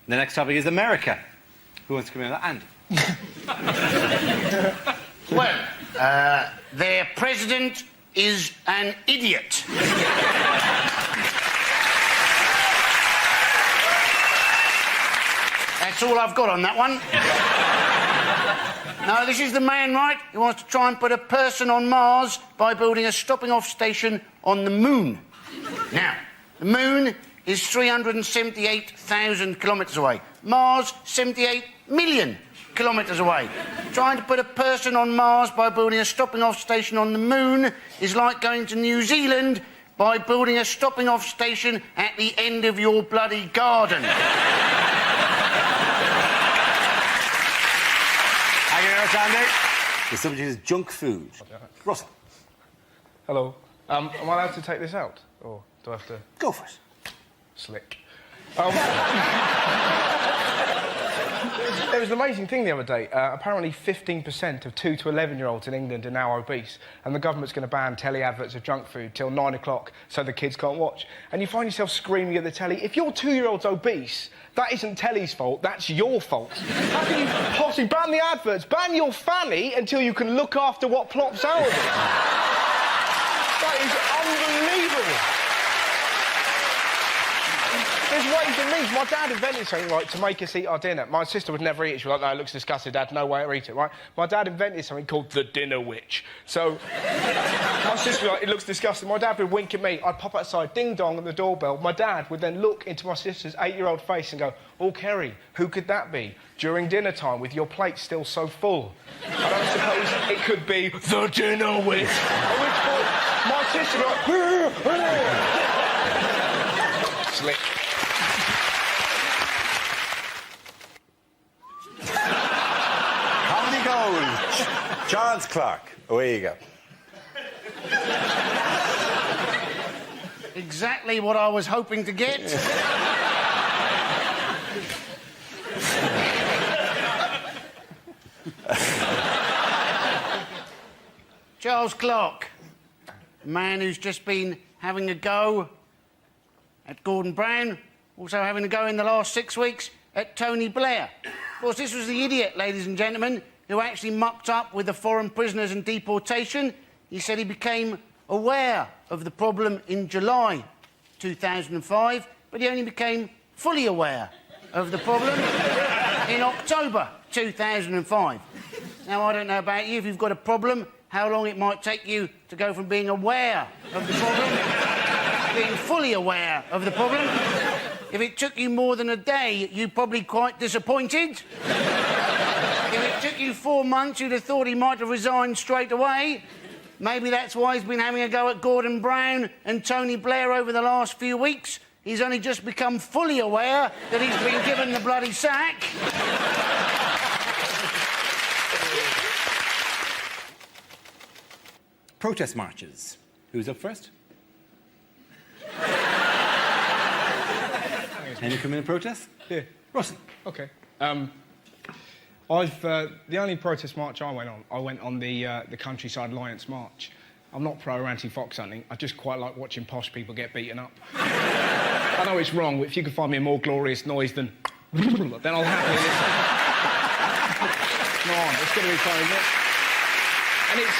The next topic is America. Who wants to come in on that? Andy. Well, their president is an idiot. That's all I've got on that one. No, this is the man, right? He wants to try and put a person on Mars by building a stopping-off station on the moon. Now, the moon is 378,000 kilometres away. Mars, 78 million kilometres away. Trying to put a person on Mars by building a stopping-off station on the moon is like going to New Zealand by building a stopping-off station at the end of your bloody garden. Thank you very much, Andy. The subject is junk food. Russell. Hello. Am I allowed to take this out? Or do I have to... Go for it. Slick. There was an amazing thing the other day. Apparently 15% of 2 to 11-year-olds in England are now obese, and the government's going to ban telly adverts of junk food till 9 o'clock so the kids can't watch. And you find yourself screaming at the telly, if your 2-year-old's obese, that isn't telly's fault, that's your fault. How can you possibly ban the adverts? Ban your fanny until you can look after what plops out of it. That is unbelievable. There's ways and means. My dad invented something, right, to make us eat our dinner. My sister would never eat it. She was like, no, it looks disgusting, Dad, no way to eat it, right? My dad invented something called the dinner witch. So, my sister was like, it looks disgusting. My dad would wink at me. I'd pop outside, ding-dong on the doorbell. My dad would then look into my sister's 8-year-old face and go, oh, Kerry, who could that be? During dinner time, with your plate still so full. And I suppose it could be the dinner witch. At which point, my sister would like, slick. Charles Clark, away you go. Exactly what I was hoping to get. Charles Clark, a man who's just been having a go at Gordon Brown, also having a go in the last 6 weeks at Tony Blair. Of course, this was the idiot, ladies and gentlemen, who actually mucked up with the foreign prisoners and deportation. He said he became aware of the problem in July 2005, but he only became fully aware of the problem in October 2005. Now, I don't know about you, if you've got a problem, how long it might take you to go from being aware of the problem to being fully aware of the problem. If it took you more than a day, you'd probably be quite disappointed. If it took you 4 months, you'd have thought he might have resigned straight away. Maybe that's why he's been having a go at Gordon Brown and Tony Blair over the last few weeks. He's only just become fully aware that he's been given the bloody sack. Protest marches. Who's up first? Any come in protest? Yeah. Russell. OK. The only protest march I went on the Countryside Alliance March. I'm not pro or anti-fox hunting. I just quite like watching posh people get beaten up. I know it's wrong, but if you can find me a more glorious noise than then I'll happily listen. Come on, it's going to be fun, isn't it? And it's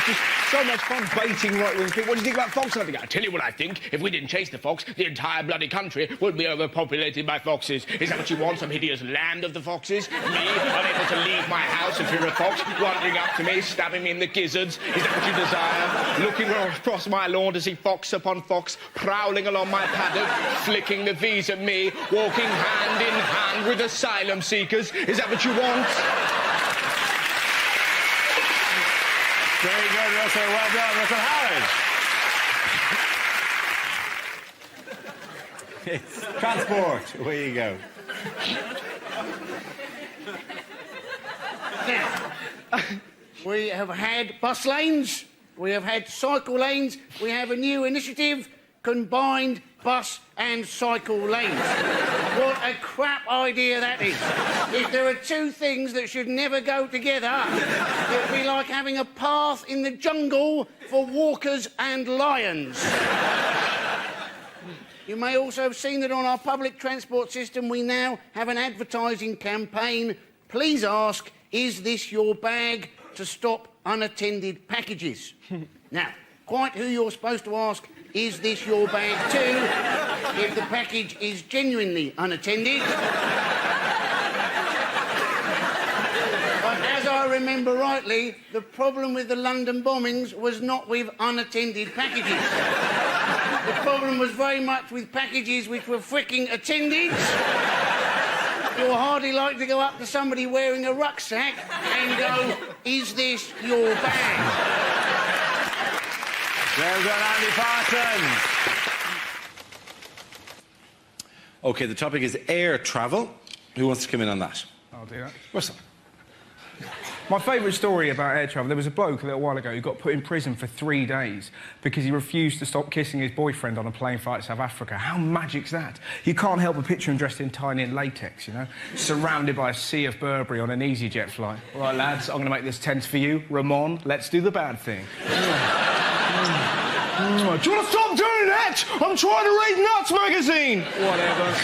just so much fun baiting right-wing people. What do you think about fox hunting? I tell you what I think. If we didn't chase the fox, the entire bloody country would be overpopulated by foxes. Is that what you want, some hideous land of the foxes? Me, unable to leave my house and fear a fox wandering up to me, stabbing me in the gizzards? Is that what you desire? Looking across my lawn to see fox upon fox, prowling along my paddock, flicking the V's at me, walking hand in hand with asylum seekers? Is that what you want? Very good, Russell. Well done, Russell Howard. It's transport. Away you go. Now, we have had bus lanes, we have had cycle lanes, we have a new initiative, combined bus and cycle lanes. What a crap idea that is. If there are two things that should never go together, it would be like having a path in the jungle for walkers and lions. You may also have seen that on our public transport system we now have an advertising campaign. Please ask, is this your bag, to stop unattended packages. Now, quite who you're supposed to ask, is this your bag too, if the package is genuinely unattended. But as I remember rightly, the problem with the London bombings was not with unattended packages. The problem was very much with packages which were fricking attended. You'll hardly like to go up to somebody wearing a rucksack and go, is this your bag? Well done, Andy Parsons. OK, the topic is air travel. Who wants to come in on that? I'll do that. Russell. My favourite story about air travel, there was a bloke a little while ago who got put in prison for 3 days because he refused to stop kissing his boyfriend on a plane flight to South Africa. How magic's that? You can't help but picture him dressed in tiny and latex, you know, surrounded by a sea of Burberry on an EasyJet flight. All right, lads, I'm going to make this tense for you. Ramon, let's do the bad thing. Do you want to stop doing that? I'm trying to read Nuts magazine. Whatever.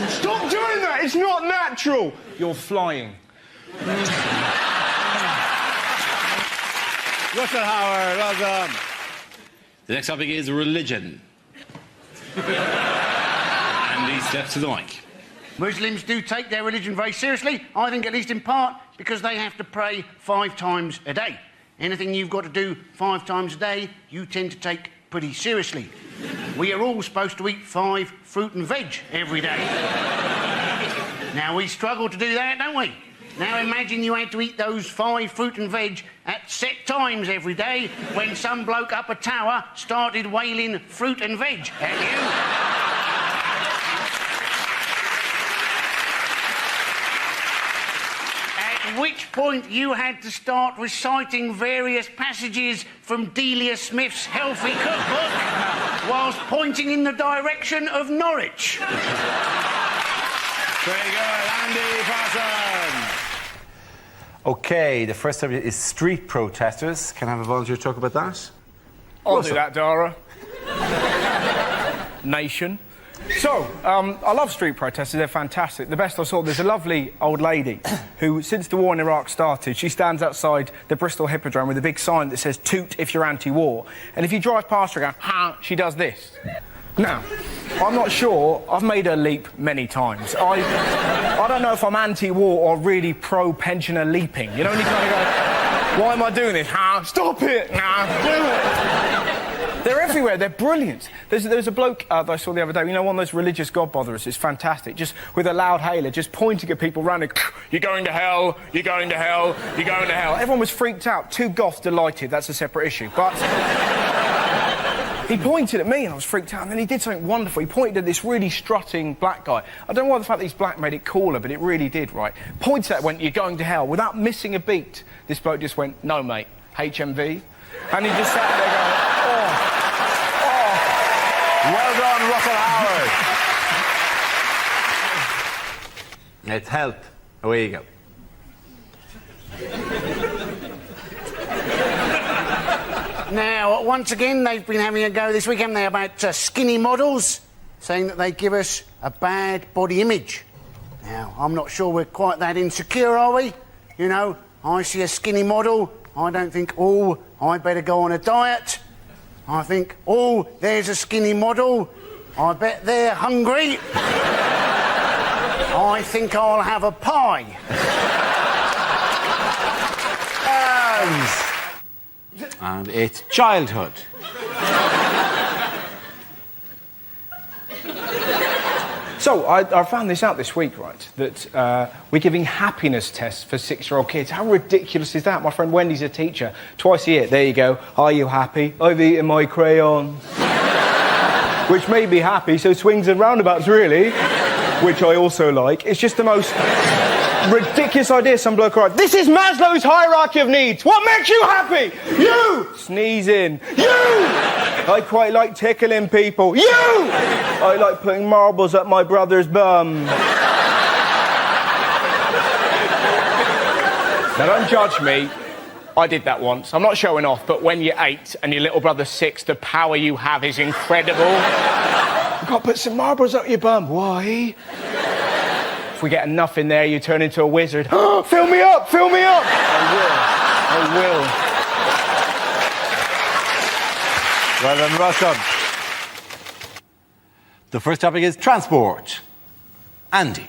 Stop doing that. It's not natural. You're flying. Russell Howard, well done. The next topic is religion. Andy steps to the mic. Muslims do take their religion very seriously, I think at least in part because they have to pray 5 times a day. Anything you've got to do 5 times a day, you tend to take pretty seriously. We are all supposed to eat 5 fruit and veg every day. Now, we struggle to do that, don't we? Now imagine you had to eat those 5 fruit and veg at set times every day when some bloke up a tower started wailing fruit and veg at you. At which point you had to start reciting various passages from Delia Smith's healthy cookbook whilst pointing in the direction of Norwich. Very good, Andy Parsons. OK, the first subject is street protesters. Can I have a volunteer talk about that? I'll do that, Dara. Nation. So, I love street protesters, they're fantastic. The best I saw, there's a lovely old lady who, since the war in Iraq started, she stands outside the Bristol Hippodrome with a big sign that says, toot if you're anti-war. And if you drive past her and go, ha, she does this. Now, I'm not sure, I've made her leap many times. I don't know if I'm anti-war or really pro-pensioner leaping. You know, when you kind of go, why am I doing this? Ha, stop it! Nah, do it! They're everywhere, they're brilliant. There's a bloke that I saw the other day, you know, one of those religious godbotherers, it's fantastic, just with a loud hailer, just pointing at people running, you're going to hell, you're going to hell, you're going to hell. Everyone was freaked out, 2 goths delighted, that's a separate issue, but... He pointed at me and I was freaked out, and then he did something wonderful. He pointed at this really strutting black guy. I don't know why the fact that he's black made it cooler, but it really did, right? Pointed at it, went, you're going to hell. Without missing a beat, this bloke just went, no, mate, HMV. And he just sat there going, oh. Well done, Russell Howard. It's health. Away you go. Now, once again, they've been having a go this week, haven't they, about skinny models, saying that they give us a bad body image. Now, I'm not sure we're quite that insecure, are we? You know, I see a skinny model, I don't think, oh, I better go on a diet. I think, oh, there's a skinny model, I bet they're hungry. I think I'll have a pie. And it's childhood. So, I found this out this week, right, that we're giving happiness tests for 6-year-old kids. How ridiculous is that? My friend Wendy's a teacher. Twice a year, there you go. Are you happy? I've eaten my crayon. Which made me happy, so swings and roundabouts, really. Which I also like. It's just the most ridiculous idea. Some bloke writes, this is Maslow's hierarchy of needs. What makes you happy? You! Sneezing. You! I quite like tickling people. You! I like putting marbles up my brother's bum. Now, don't judge me. I did that once. I'm not showing off, but when you're 8 and your little brother's 6, the power you have is incredible. Can't put some marbles up your bum. Why? If we get enough in there, you turn into a wizard. Fill me up, fill me up. I will. Well done, Russell. The first topic is transport. Andy.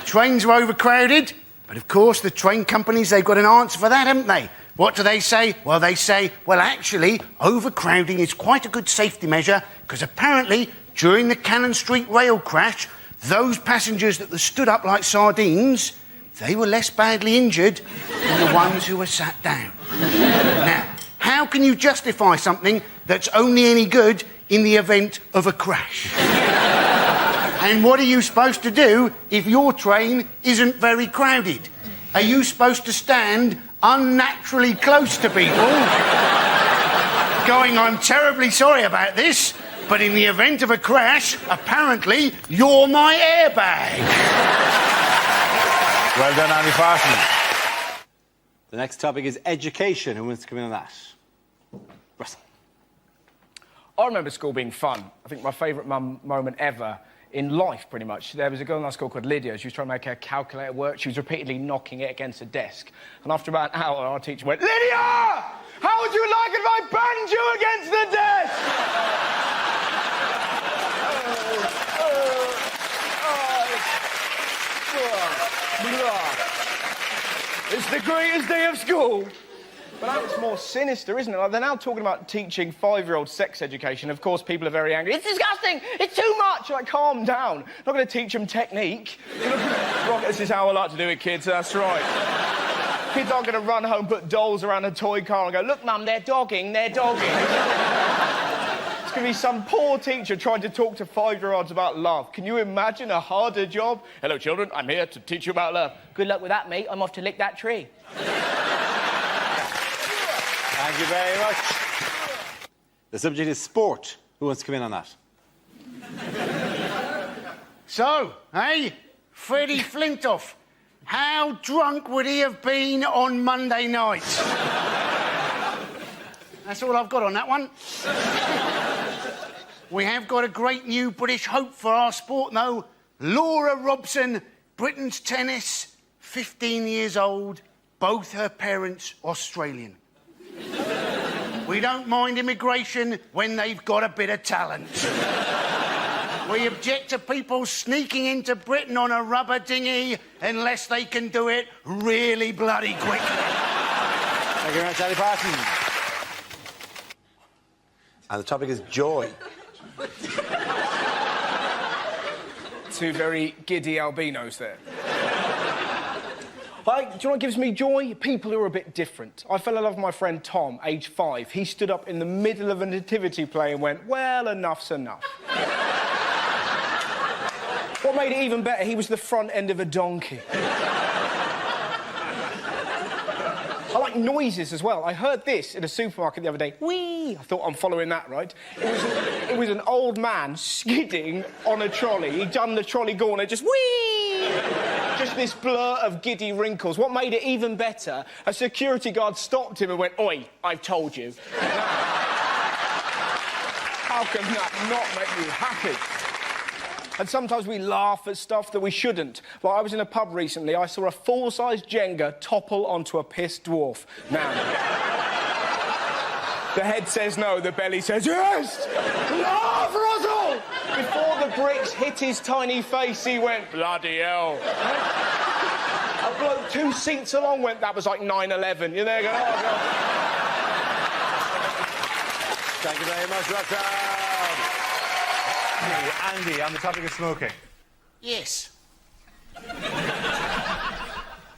Trains are overcrowded, but of course the train companies, they've got an answer for that, haven't they? What do they say? Well, they say, well, actually, overcrowding is quite a good safety measure because apparently during the Cannon Street rail crash, those passengers that were stood up like sardines, they were less badly injured than the ones who were sat down. Now, how can you justify something that's only any good in the event of a crash? And what are you supposed to do if your train isn't very crowded? Are you supposed to stand unnaturally close to people, going, I'm terribly sorry about this, but in the event of a crash, apparently you're my airbag? Well done, Andy Parsons. The next topic is education. Who wants to come in on that? Russell. I remember school being fun. I think my favourite moment ever in life, pretty much. There was a girl in our school called Lydia. She was trying to make her calculator work. She was repeatedly knocking it against a desk. And after about an hour, our teacher went, Lydia! How would you like if I banged you against the desk? It's the greatest day of school. But now it's more sinister, isn't it? Like, they're now talking about teaching 5-year-olds sex education. Of course, people are very angry. It's disgusting! It's too much! Like, calm down. Not going to teach them technique. Right, this is how I like to do it, kids. That's right. Kids aren't going to run home, put dolls around a toy car and go, look, Mum, they're dogging, they're dogging. It's going to be some poor teacher trying to talk to 5-year-olds about love. Can you imagine a harder job? Hello, children. I'm here to teach you about love. Good luck with that, mate. I'm off to lick that tree. Thank you very much. The subject is sport. Who wants to come in on that? So, hey, Freddie Flintoff, how drunk would he have been on Monday night? That's all I've got on that one. We have got a great new British hope for our sport, though. Laura Robson, Britain's tennis, 15 years old, both her parents Australian. We don't mind immigration when they've got a bit of talent. We object to people sneaking into Britain on a rubber dinghy unless they can do it really bloody quickly. Thank you very much, Andy Parsons. And the topic is joy. Two very giddy albinos there. Like, do you know what gives me joy? People who are a bit different. I fell in love with my friend Tom, age 5. He stood up in the middle of a nativity play and went, well, enough's enough. What made it even better, he was the front end of a donkey. I like noises as well. I heard this in a supermarket the other day. Whee! I thought, I'm following that, right? It was an old man skidding on a trolley. He'd done the trolley gauntlet, just whee! Just this blur of giddy wrinkles. What made it even better, a security guard stopped him and went, oi, I've told you. How can that not make you happy? And sometimes we laugh at stuff that we shouldn't. Like, I was in a pub recently, I saw a full-size Jenga topple onto a pissed dwarf. Now, the head says no, the belly says yes! Laugh, Russell! Before the bricks hit his tiny face, he went, bloody hell. A bloke 2 seats along went, that was like 9/11. You're there going, oh, God. Thank you very much, Russell. Andy, on the topic of smoking. Yes.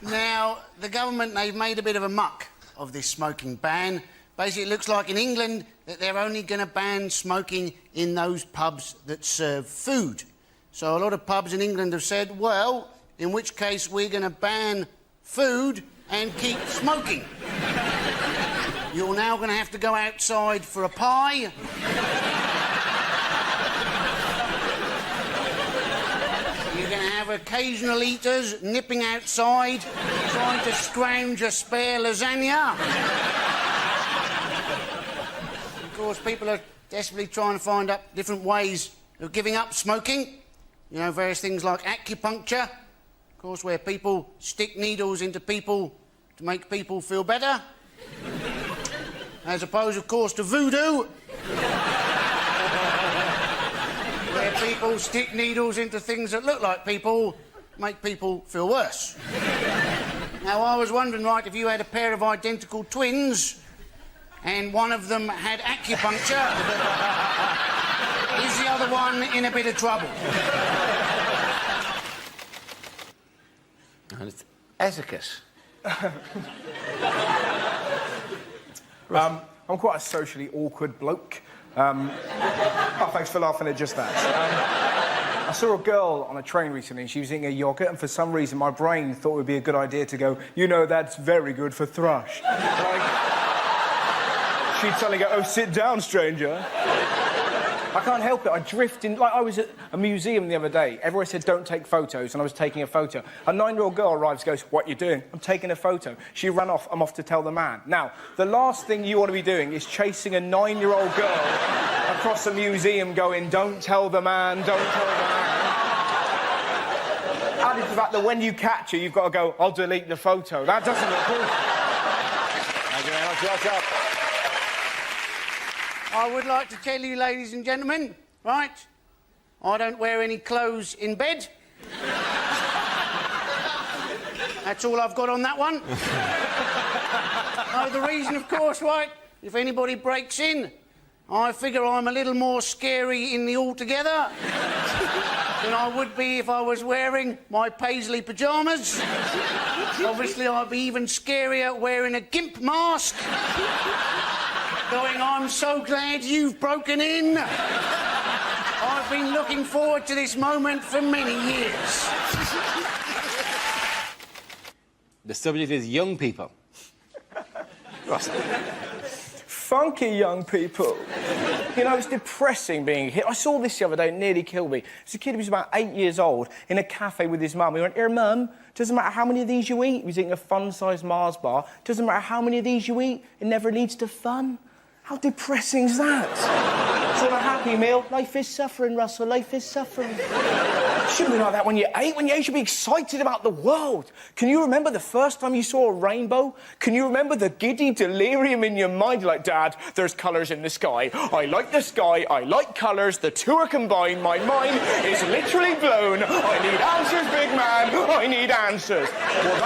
Now, the government, they've made a bit of a muck of this smoking ban. Basically, it looks like in England that they're only going to ban smoking in those pubs that serve food. So a lot of pubs in England have said, well, in which case we're going to ban food and keep smoking. You're now going to have to go outside for a pie. You're going to have occasional eaters nipping outside, trying to scrounge a spare lasagna. Of course, people are desperately trying to find up different ways of giving up smoking. You know, various things like acupuncture, of course, where people stick needles into people to make people feel better. As opposed, of course, to voodoo, where people stick needles into things that look like people, make people feel worse. Now, I was wondering, right, if you had a pair of identical twins and one of them had acupuncture, is the other one in a bit of trouble? And it's etiquette. I'm quite a socially awkward bloke. Oh, thanks for laughing at just that. I saw a girl on a train recently and she was eating a yoghurt, and for some reason my brain thought it would be a good idea to go, you know, that's very good for thrush. Like, she'd suddenly go, oh, sit down, stranger. I can't help it. I drift in. Like, I was at a museum the other day. Everyone said, don't take photos, and I was taking a photo. A 9-year-old girl arrives and goes, what are you doing? I'm taking a photo. She ran off. I'm off to tell the man. Now, the last thing you want to be doing is chasing a 9-year-old girl across a museum going, don't tell the man, don't tell the man. Added to the fact that when you catch her, you've got to go, I'll delete the photo. That doesn't look good. Thank you very much. Welcome. I would like to tell you, ladies and gentlemen, right, I don't wear any clothes in bed. That's all I've got on that one. The reason, of course, right, if anybody breaks in, I figure I'm a little more scary in the altogether than I would be if I was wearing my paisley pyjamas. Obviously, I'd be even scarier wearing a gimp mask. Going, I'm so glad you've broken in. I've been looking forward to this moment for many years. The subject is young people. Funky young people. You know, it's depressing being hit. I saw this the other day, it nearly killed me. It's a kid who was about 8 years old in a cafe with his mum. He went, here, Mum, doesn't matter how many of these you eat. He was eating a fun-sized Mars bar. Doesn't matter how many of these you eat, it never leads to fun. How depressing is that? It's not a happy meal. Life is suffering, Russell. Life is suffering. It shouldn't be like that when you're 8. When you're 8, you should be excited about the world. Can you remember the first time you saw a rainbow? Can you remember the giddy delirium in your mind? You're like, Dad, there's colours in the sky. I like the sky. I like colours. The two are combined. My mind is literally blown. I need answers, big man. I need answers. Well,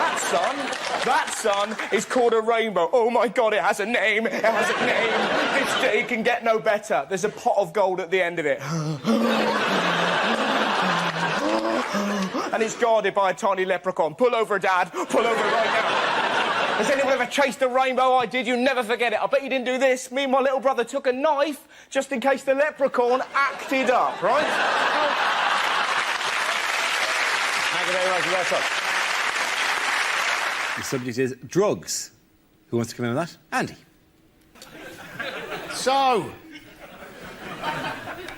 that sun is called a rainbow. Oh, my God, it has a name. It has a name. This day can get no better. There's a pot of gold at the end of it. And it's guarded by a tiny leprechaun. Pull over, Dad. Pull over right now. Has anyone ever chased a rainbow? I did. You never forget it. I bet you didn't do this. Me and my little brother took a knife just in case the leprechaun acted up, right? Thank you very much. Welcome. The subject is drugs. Who wants to come in on that? Andy. So,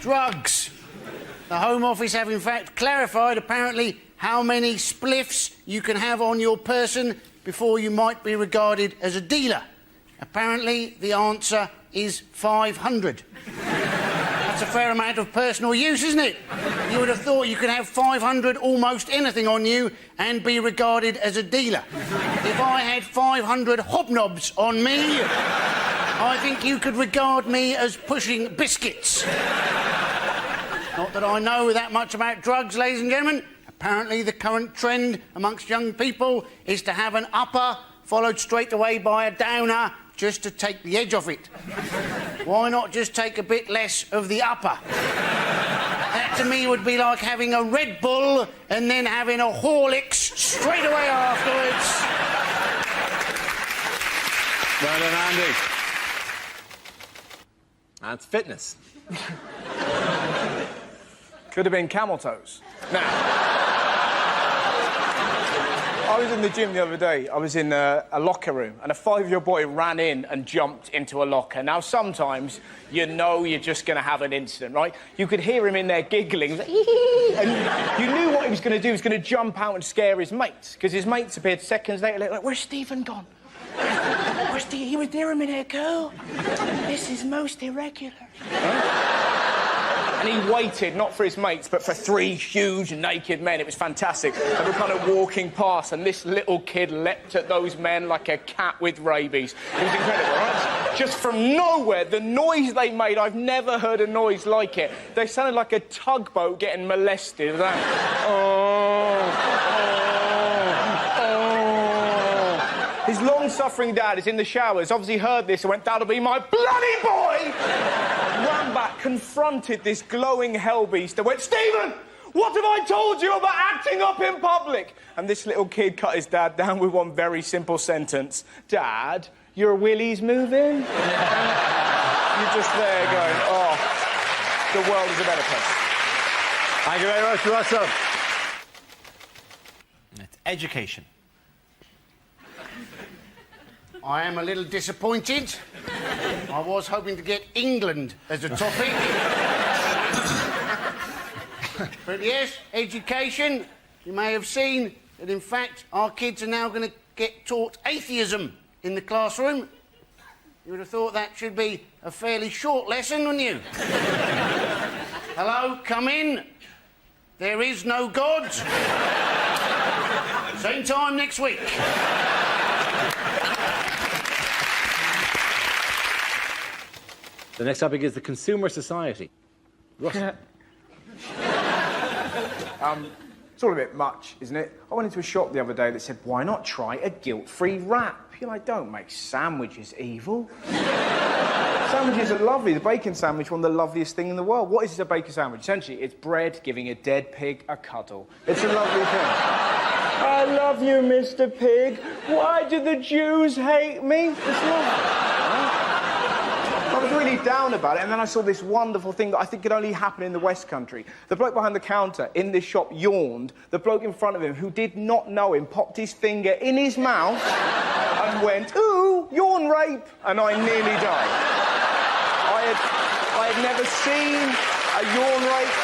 drugs. The Home Office have in fact clarified apparently how many spliffs you can have on your person before you might be regarded as a dealer. Apparently the answer is 500. That's a fair amount of personal use, isn't it? You would have thought you could have 500 almost anything on you and be regarded as a dealer. If I had 500 hobnobs on me, I think you could regard me as pushing biscuits. Not that I know that much about drugs, ladies and gentlemen. Apparently the current trend amongst young people is to have an upper followed straight away by a downer just to take the edge off it. Why not just take a bit less of the upper? That to me would be like having a Red Bull and then having a Horlicks straight away afterwards. Well done, Andy. That's fitness. Could have been camel toes. Now, I was in the gym the other day. I was in a locker room, and a 5-year-old boy ran in and jumped into a locker. Now, sometimes you know you're just going to have an incident, right? You could hear him in there giggling, and you knew what he was going to do. He was going to jump out and scare his mates, because his mates appeared seconds later, like, where's Stephen gone? He was there a minute ago. This is most irregular. And he waited, not for his mates, but for 3 huge naked men. It was fantastic. They were kind of walking past, and this little kid leapt at those men like a cat with rabies. It was incredible, right? Just from nowhere, the noise they made, I've never heard a noise like it. They sounded like a tugboat getting molested. His long-suffering dad is in the showers, obviously heard this and went, "That'll be my bloody boy!" Ran back, confronted this glowing hellbeast and went, "Stephen, what have I told you about acting up in public?" And this little kid cut his dad down with one very simple sentence. "Dad, your willy's moving?" You're just there going, oh, the world is a better place. Thank you very much, Russell. It's education. I am a little disappointed. I was hoping to get England as a topic. But yes, education. You may have seen that, in fact, our kids are now going to get taught atheism in the classroom. You would have thought that should be a fairly short lesson, wouldn't you? Hello, come in. There is no God. Same time next week. The next topic is the consumer society. Russell. It's all a bit much, isn't it? I went into a shop the other day that said, "Why not try a guilt-free wrap?" You're like, don't make sandwiches evil. Sandwiches are lovely. The bacon sandwich, one of the loveliest things in the world. What is a bacon sandwich? Essentially, it's bread giving a dead pig a cuddle. It's a lovely thing. I love you, Mr. Pig. Why do the Jews hate me? It's lovely. I was really down about it, and then I saw this wonderful thing that I think could only happen in the West Country. The bloke behind the counter in this shop yawned. The bloke in front of him, who did not know him, popped his finger in his mouth and went, "Ooh, yawn rape," and I nearly died. I had never seen a yawn rape.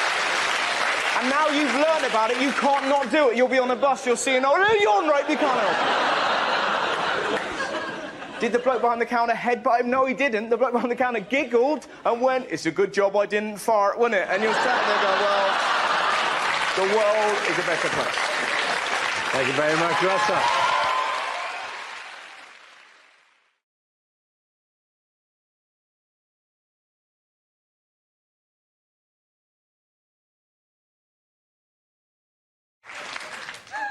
And now you've learned about it, you can't not do it. You'll be on a bus, you'll see an old yawn rape, you can't help it. Did the bloke behind the counter headbutt him? No, he didn't. The bloke behind the counter giggled and went, "It's a good job I didn't fart, wasn't it?" And you're sat there going, well, the world is a better place. Thank you very much, Russell.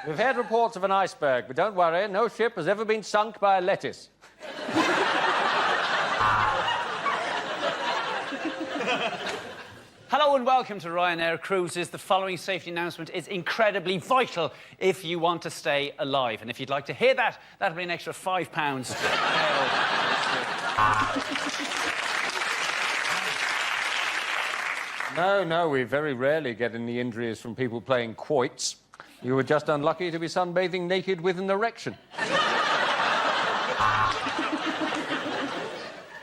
We've had reports of an iceberg, but don't worry, no ship has ever been sunk by a lettuce. Hello and welcome to Ryanair Cruises. The following safety announcement is incredibly vital if you want to stay alive. And if you'd like to hear that, that'll be an extra £5. No, we very rarely get any injuries from people playing quoits. You were just unlucky to be sunbathing naked with an erection.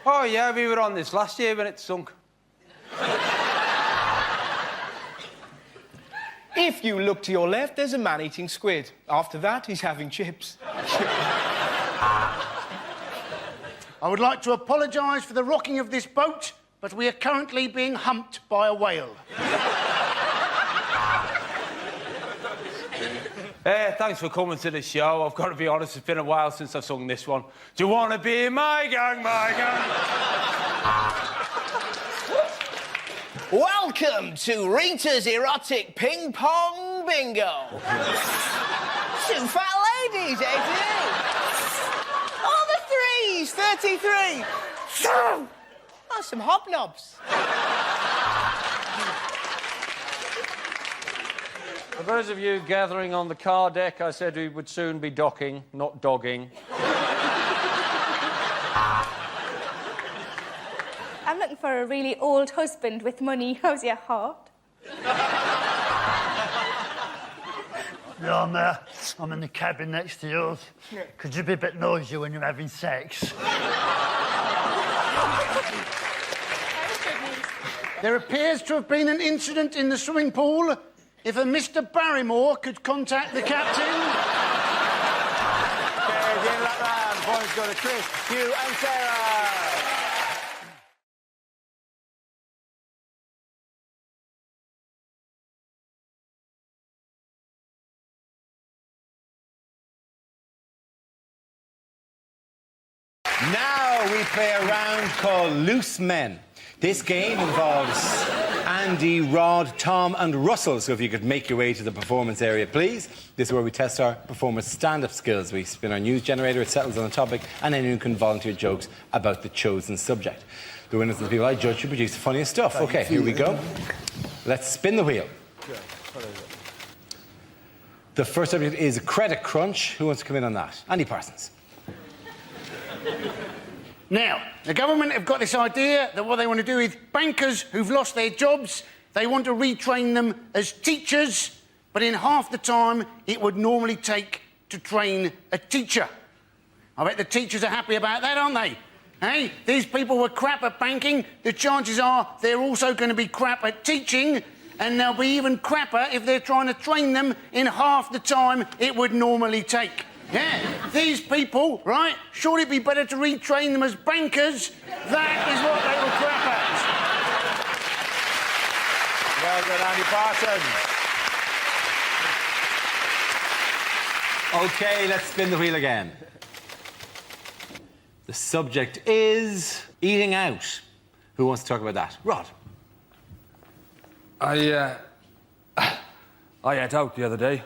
Oh, yeah, we were on this last year when it sunk. If you look to your left, there's a man eating squid. After that, he's having chips. I would like to apologise for the rocking of this boat, but we are currently being humped by a whale. Hey, thanks for coming to the show. I've got to be honest, it's been a while since I've sung this one. Do you want to be in my gang, my gang? Welcome to Rita's Erotic Ping Pong Bingo. Two fat ladies, 82. Oh, the threes, 33. Oh, some hobnobs. For those of you gathering on the car deck, I said we would soon be docking, not dogging. I'm looking for a really old husband with money. How's your heart? Yeah, I'm there. I'm in the cabin next to yours. Could you be a bit noisy when you're having sex? There appears to have been an incident in the swimming pool. If a Mr. Barrymore could contact the captain. Okay, give that round. points go to Chris, Hugh and Sarah. Now we play a round called Loose Men. This game involves Andy, Rod, Tom and Russell. So if you could make your way to the performance area, please. This is where we test our performers' stand-up skills. We spin our news generator, it settles on a topic, and anyone can volunteer jokes about the chosen subject. The winners and the people I judge should produce the funniest stuff. OK, here we go. Let's spin the wheel. The first subject is Credit Crunch. Who wants to come in on that? Andy Parsons. Now, the government have got this idea that what they want to do is bankers who've lost their jobs, they want to retrain them as teachers, but in half the time it would normally take to train a teacher. I bet the teachers are happy about that, aren't they? Hey, these people were crap at banking. The chances are they're also going to be crap at teaching, and they'll be even crapper if they're trying to train them in half the time it would normally take. Yeah, these people, right, surely it'd be better to retrain them as bankers. That is what they were crap Well done, Andy Parsons. OK, let's spin the wheel again. The subject is eating out. Who wants to talk about that? Rod. I ate out the other day.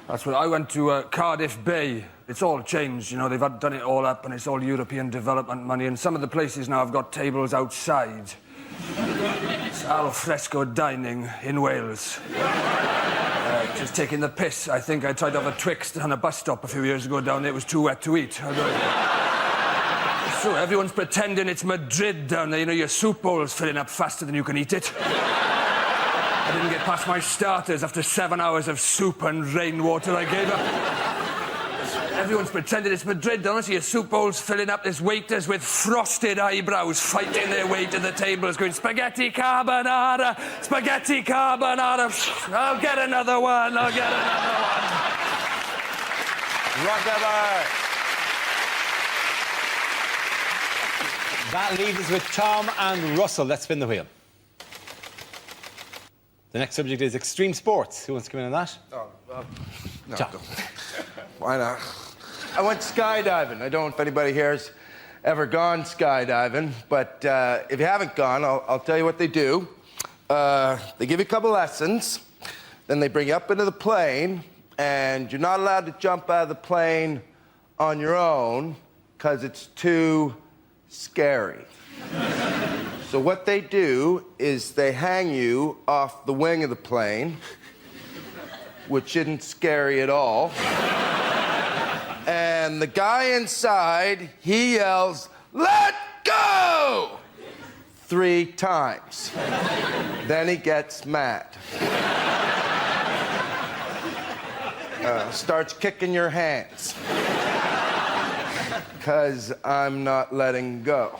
That's what I went to Cardiff Bay. It's all changed, you know. They've done it all up, and it's all European development money. And some of the places now have got tables outside. It's al fresco dining in Wales. Just taking the piss. I think I tried to have a Twixt on a bus stop a few years ago down there. It was too wet to eat. So everyone's pretending it's Madrid down there. You know, your soup bowl's filling up faster than you can eat it. I didn't get past my starters after 7 hours of soup and rainwater I gave up. Everyone's pretending it's Madrid, don't you? Your soup bowl's filling up. There's waiters with frosted eyebrows fighting their way to the tables going, spaghetti carbonara, spaghetti carbonara. I'll get another one, I'll get another one. Rockabar. That leaves us with Tom and Russell. Let's spin the wheel. The next subject is extreme sports. Who wants to come in on that? No, why not? I went skydiving. I don't know if anybody here has ever gone skydiving, but if you haven't gone, I'll tell you what they do. They give you a couple lessons, then they bring you up into the plane, and you're not allowed to jump out of the plane on your own because it's too scary. So what they do is they hang you off the wing of the plane, which isn't scary at all. And the guy inside, he yells, "Let go!" 3 times. Then he gets mad. Starts kicking your hands. 'Cause I'm not letting go.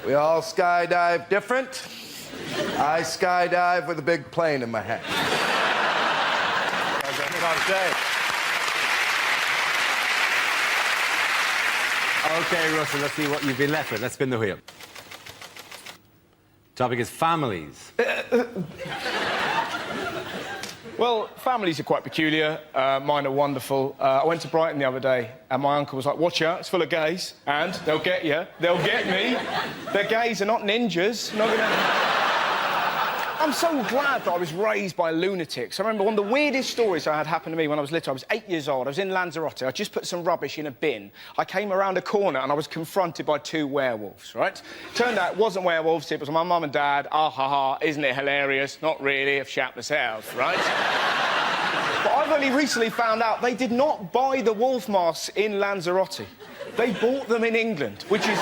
We all skydive different. I skydive with a big plane in my hand. OK, Russell, let's see what you've been left with. Let's spin the wheel. Topic is families. Well, families are quite peculiar. Mine are wonderful. I went to Brighton the other day, and my uncle was like, "Watch out, it's full of gays, and they'll get you. They'll get me. They're gays, they're not ninjas. Not gonna..." I'm so glad that I was raised by lunatics. I remember one of the weirdest stories I had happen to me when I was little. I was 8 years old. I was in Lanzarote. I just put some rubbish in a bin. I came around a corner and I was confronted by 2 werewolves, right? Turned out it wasn't werewolves, it was my mum and dad. Ah, ha, ha, isn't it hilarious? Not really, I've shat myself, right? But I've only recently found out they did not buy the wolf masks in Lanzarote. They bought them in England, which is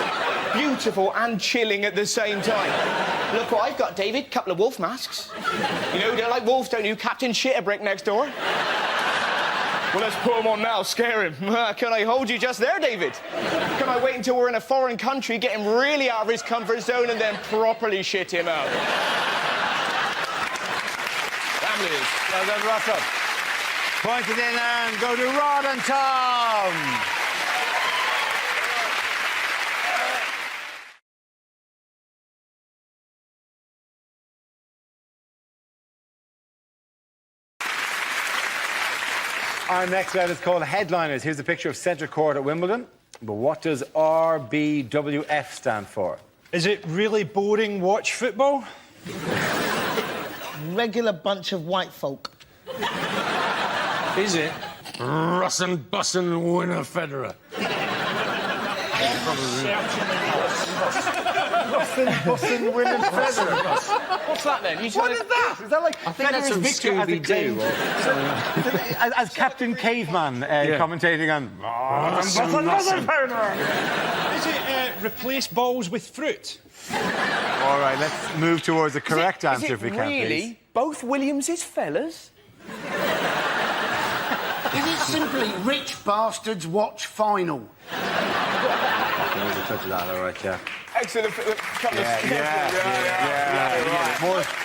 beautiful and chilling at the same time. Look what I've got, David. Couple of wolf masks. You know, you don't like wolves, don't you? Captain Shitterbrick next door. Well, let's put him on now, scare him. Can I hold you just there, David? Can I wait until we're in a foreign country, get him really out of his comfort zone, and then properly shit him out? Liz. Well done, Russell. Point it in and go to Rod and Tom. Our next round is called Headliners. Here's a picture of Centre Court at Wimbledon. But what does RBWF stand for? Is it really boring watch football? Regular bunch of white folk. Is it? Russin' bussin' winner Federer. Russin' winning Federer. What's that then? What is that? Is that like I think that's from Scooby-Doo or something. As Captain Caveman commentating on... Is it replace balls with fruit? All right, let's move towards the correct answer if we can, really please. both Williams's fellas? Is it simply rich bastards watch final? There's a touch of that, all right, yeah. Excellent.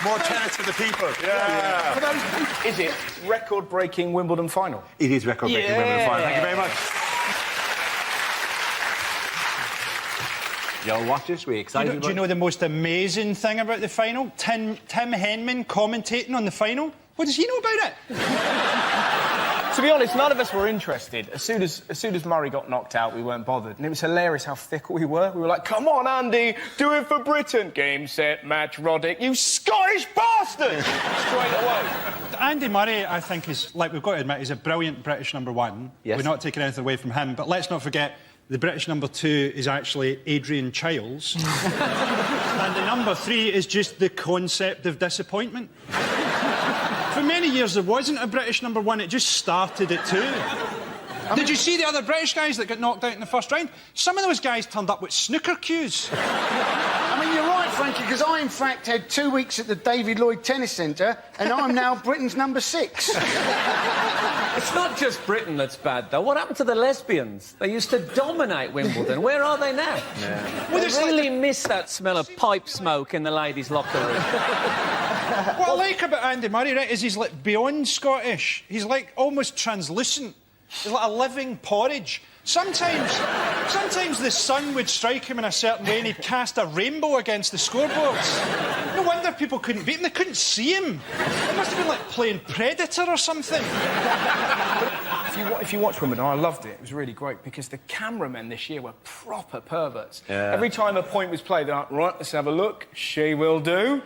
More tennis for the people. For those, is it record-breaking Wimbledon final? It is record-breaking Wimbledon final. Thank you very much. Y'all watch this? We excited? Do you know the most amazing thing about the final? Tim Henman commentating on the final. What does he know about it? To be honest, none of us were interested. As soon as Murray got knocked out, we weren't bothered. And it was hilarious how fickle we were. We were like, come on, Andy, do it for Britain. Game, set, match, Roddick. You Scottish bastard! Straight away. Andy Murray, I think, is, like we've got to admit, he's a brilliant British number one. Yes. We're not taking anything away from him. But let's not forget, the British number two is actually Adrian Chiles. And the number three is just the concept of disappointment. For many years, there wasn't a British number one. It just started at two. Did you see the other British guys that got knocked out in the first round? Some of those guys turned up with snooker cues. I mean, you're right, Frankie, because I, in fact, had 2 weeks at the David Lloyd Tennis Centre, and I'm now Britain's number 6. It's not just Britain that's bad, though. What happened to the lesbians? They used to dominate Wimbledon. Where are they now? Yeah. Well, I really miss that smell of pipe smoke in the ladies' locker room. What I like about Andy Murray, right, is he's like beyond Scottish. He's like almost translucent. He's like a living porridge. Sometimes the sun would strike him in a certain way and he'd cast a rainbow against the scoreboards. No wonder people couldn't beat him. They couldn't see him. It must have been like playing Predator or something. If you watch Wimbledon, I loved it. It was really great because the cameramen this year were proper perverts. Yeah. Every time a point was played, they're like, right, let's have a look. She will do.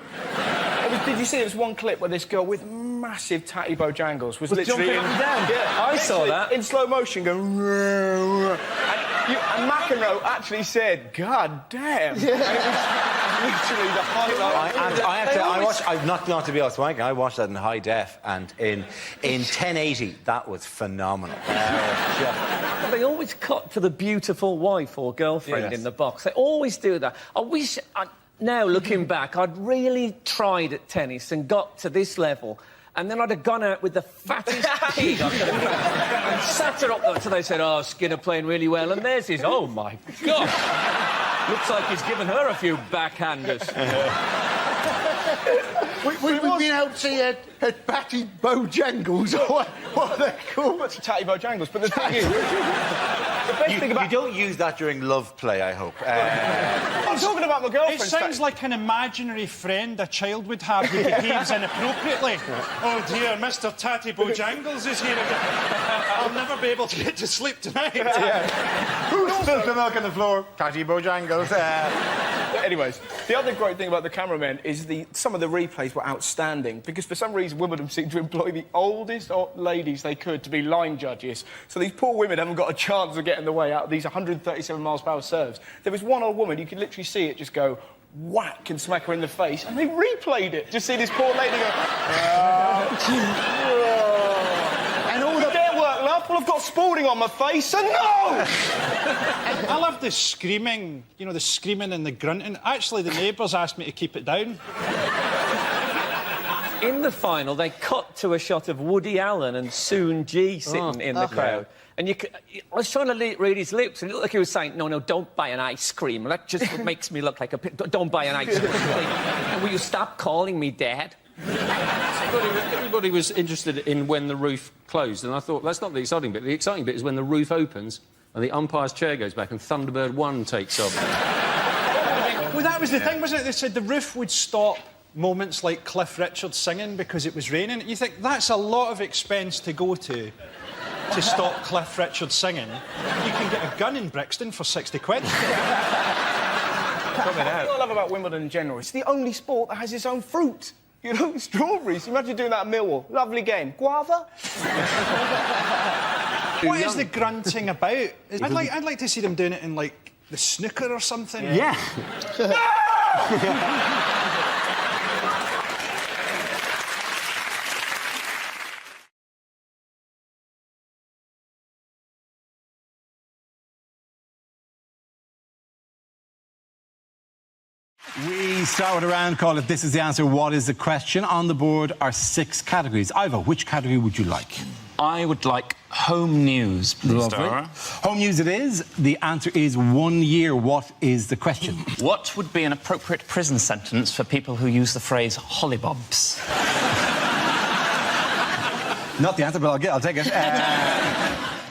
Did you see there was one clip where this girl with massive tatty bojangles was literally jumping up and down? Yeah, I saw that. In slow motion going... And McEnroe actually said, God damn. Yeah. And it was literally the highlight. Not to be honest, Mike, I watched that in high def, and in 1080, that was phenomenal. They always cut to the beautiful wife or girlfriend in the box. They always do that. Now, looking back, I'd really tried at tennis and got to this level, and then I'd have gone out with the fattest pig I could have found and sat her up there until they said, oh, Skinner playing really well, and there's his, oh, my God. Looks like he's given her a few backhanders. We've been out to see at Batty Bojangles, or what are they called? What's Tatty Bojangles? But the thing is... The best thing about... You don't use that during love play, I hope. I'm talking about my girlfriend. It sounds like an imaginary friend a child would have who behaves inappropriately. Oh, dear, Mr. Tatty Bojangles is here again. I'll never be able to get to sleep tonight. Who spilled the milk on the floor? Tatty Bojangles. Anyways, the other great thing about the cameramen is some of the replays were outstanding because for some reason Wimbledon seemed to employ the oldest ladies they could to be line judges. So these poor women haven't got a chance of getting the way out of these 137 miles per hour serves. There was one old woman, you could literally see it just go whack and smack her in the face, and they replayed it. Just see this poor lady go... and all the... Their work, love. Well, I've got Spalding on my face, so no! I love the screaming, you know, the screaming and the grunting. Actually, the neighbours asked me to keep it down. In the final, they cut to a shot of Woody Allen and Soon G sitting in the crowd. And I was trying to read his lips, and it looked like he was saying, no, don't buy an ice cream. That just makes me look like a... Don't buy an ice cream. And will you stop calling me Dad? Everybody was interested in when the roof closed, and I thought, that's not the exciting bit. The exciting bit is when the roof opens and the umpire's chair goes back and Thunderbird 1 takes off. Well, that was the thing, wasn't it? They said the roof would stop moments like Cliff Richard singing because it was raining. You think, that's a lot of expense to go to stop Cliff Richard singing. You can get a gun in Brixton for 60 quid. What I love about Wimbledon in general, it's the only sport that has its own fruit. You know, strawberries. Imagine doing that at Millwall. Lovely game. Guava? What is the grunting about? I'd like to see them doing it in, like, the snooker or something. Yeah. We start with a round called If This Is the Answer, What Is the Question? On the board are 6 categories. Ivo, which category would you like? I would like home news, please, Dara. Home news it is. The answer is 1 year. What is the question? What would be an appropriate prison sentence for people who use the phrase hollybobs? Not the answer, but I'll take it.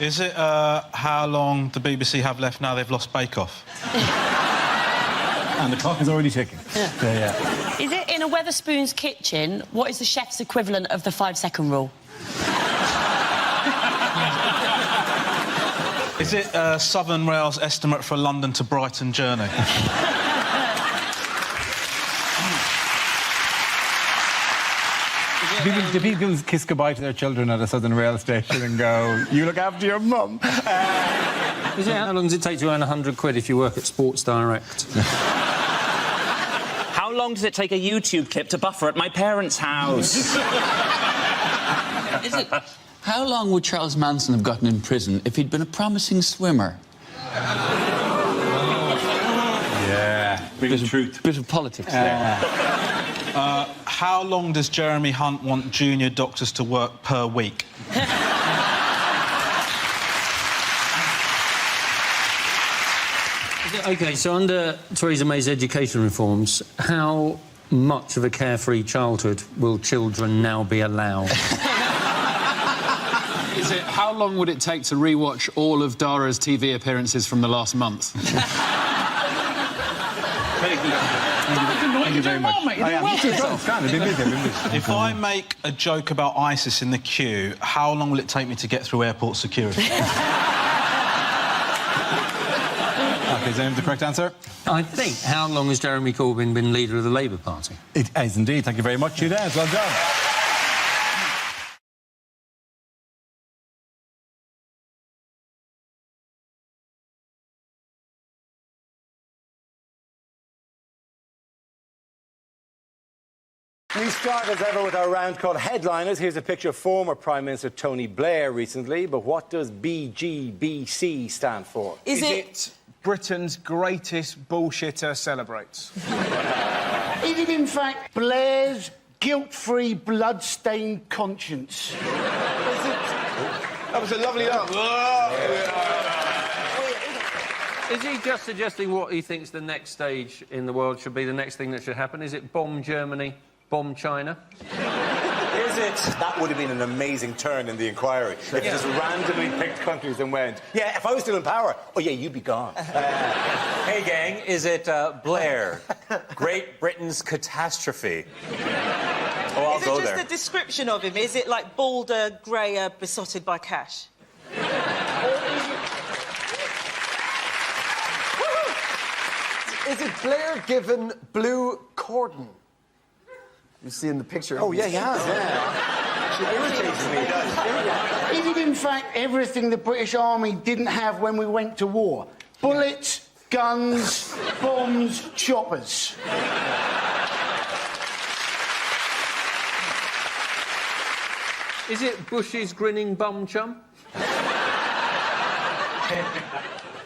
Is it how long the BBC have left now they've lost Bake Off? And the clock is already ticking. Yeah. Is it in a Wetherspoon's kitchen? What is the chef's equivalent of the 5-second rule? Is it Southern Rail's estimate for a London to Brighton journey? Do people kiss goodbye to their children at a Southern Rail station and go, you look after your mum? How long does it take to earn 100 quid if you work at Sports Direct? How long does it take a YouTube clip to buffer at my parents' house? Is it... How long would Charles Manson have gotten in prison if he'd been a promising swimmer? Yeah. Bit of truth. Bit of politics there. How long does Jeremy Hunt want junior doctors to work per week? OK, so under Theresa May's education reforms, how much of a carefree childhood will children now be allowed? Is it, how long would it take to rewatch all of Dara's TV appearances from the last month? Thank you very much. If I make a joke about ISIS in the queue, how long will it take me to get through airport security? OK, is that the correct answer? I think. How long has Jeremy Corbyn been leader of the Labour Party? It is indeed. Thank you very much, you guys. Well done. We start, as ever, with our round called Headliners. Here's a picture of former Prime Minister Tony Blair recently, but what does BGBC stand for? Is it Britain's greatest bullshitter celebrates? Is it, in fact, Blair's guilt-free, blood-stained conscience? That was a lovely answer. Is he just suggesting what he thinks the next stage in the world should be, the next thing that should happen? Is it bomb Germany, bomb China? Is it? That would have been an amazing turn in the inquiry. If you just randomly picked countries and went, yeah, if I was still in power, oh, yeah, you'd be gone. Hey, gang, is it Blair? Great Britain's catastrophe. Oh, I'll go there. Is it just a description of him? Is it like balder, greyer, besotted by cash? Is it Blair given blue cordon? You see in the picture. Oh, yeah, he has, yeah. She irritates me. Is it, in fact, everything the British Army didn't have when we went to war? Bullets, guns, bombs, choppers. Is it Bush's grinning bum chum?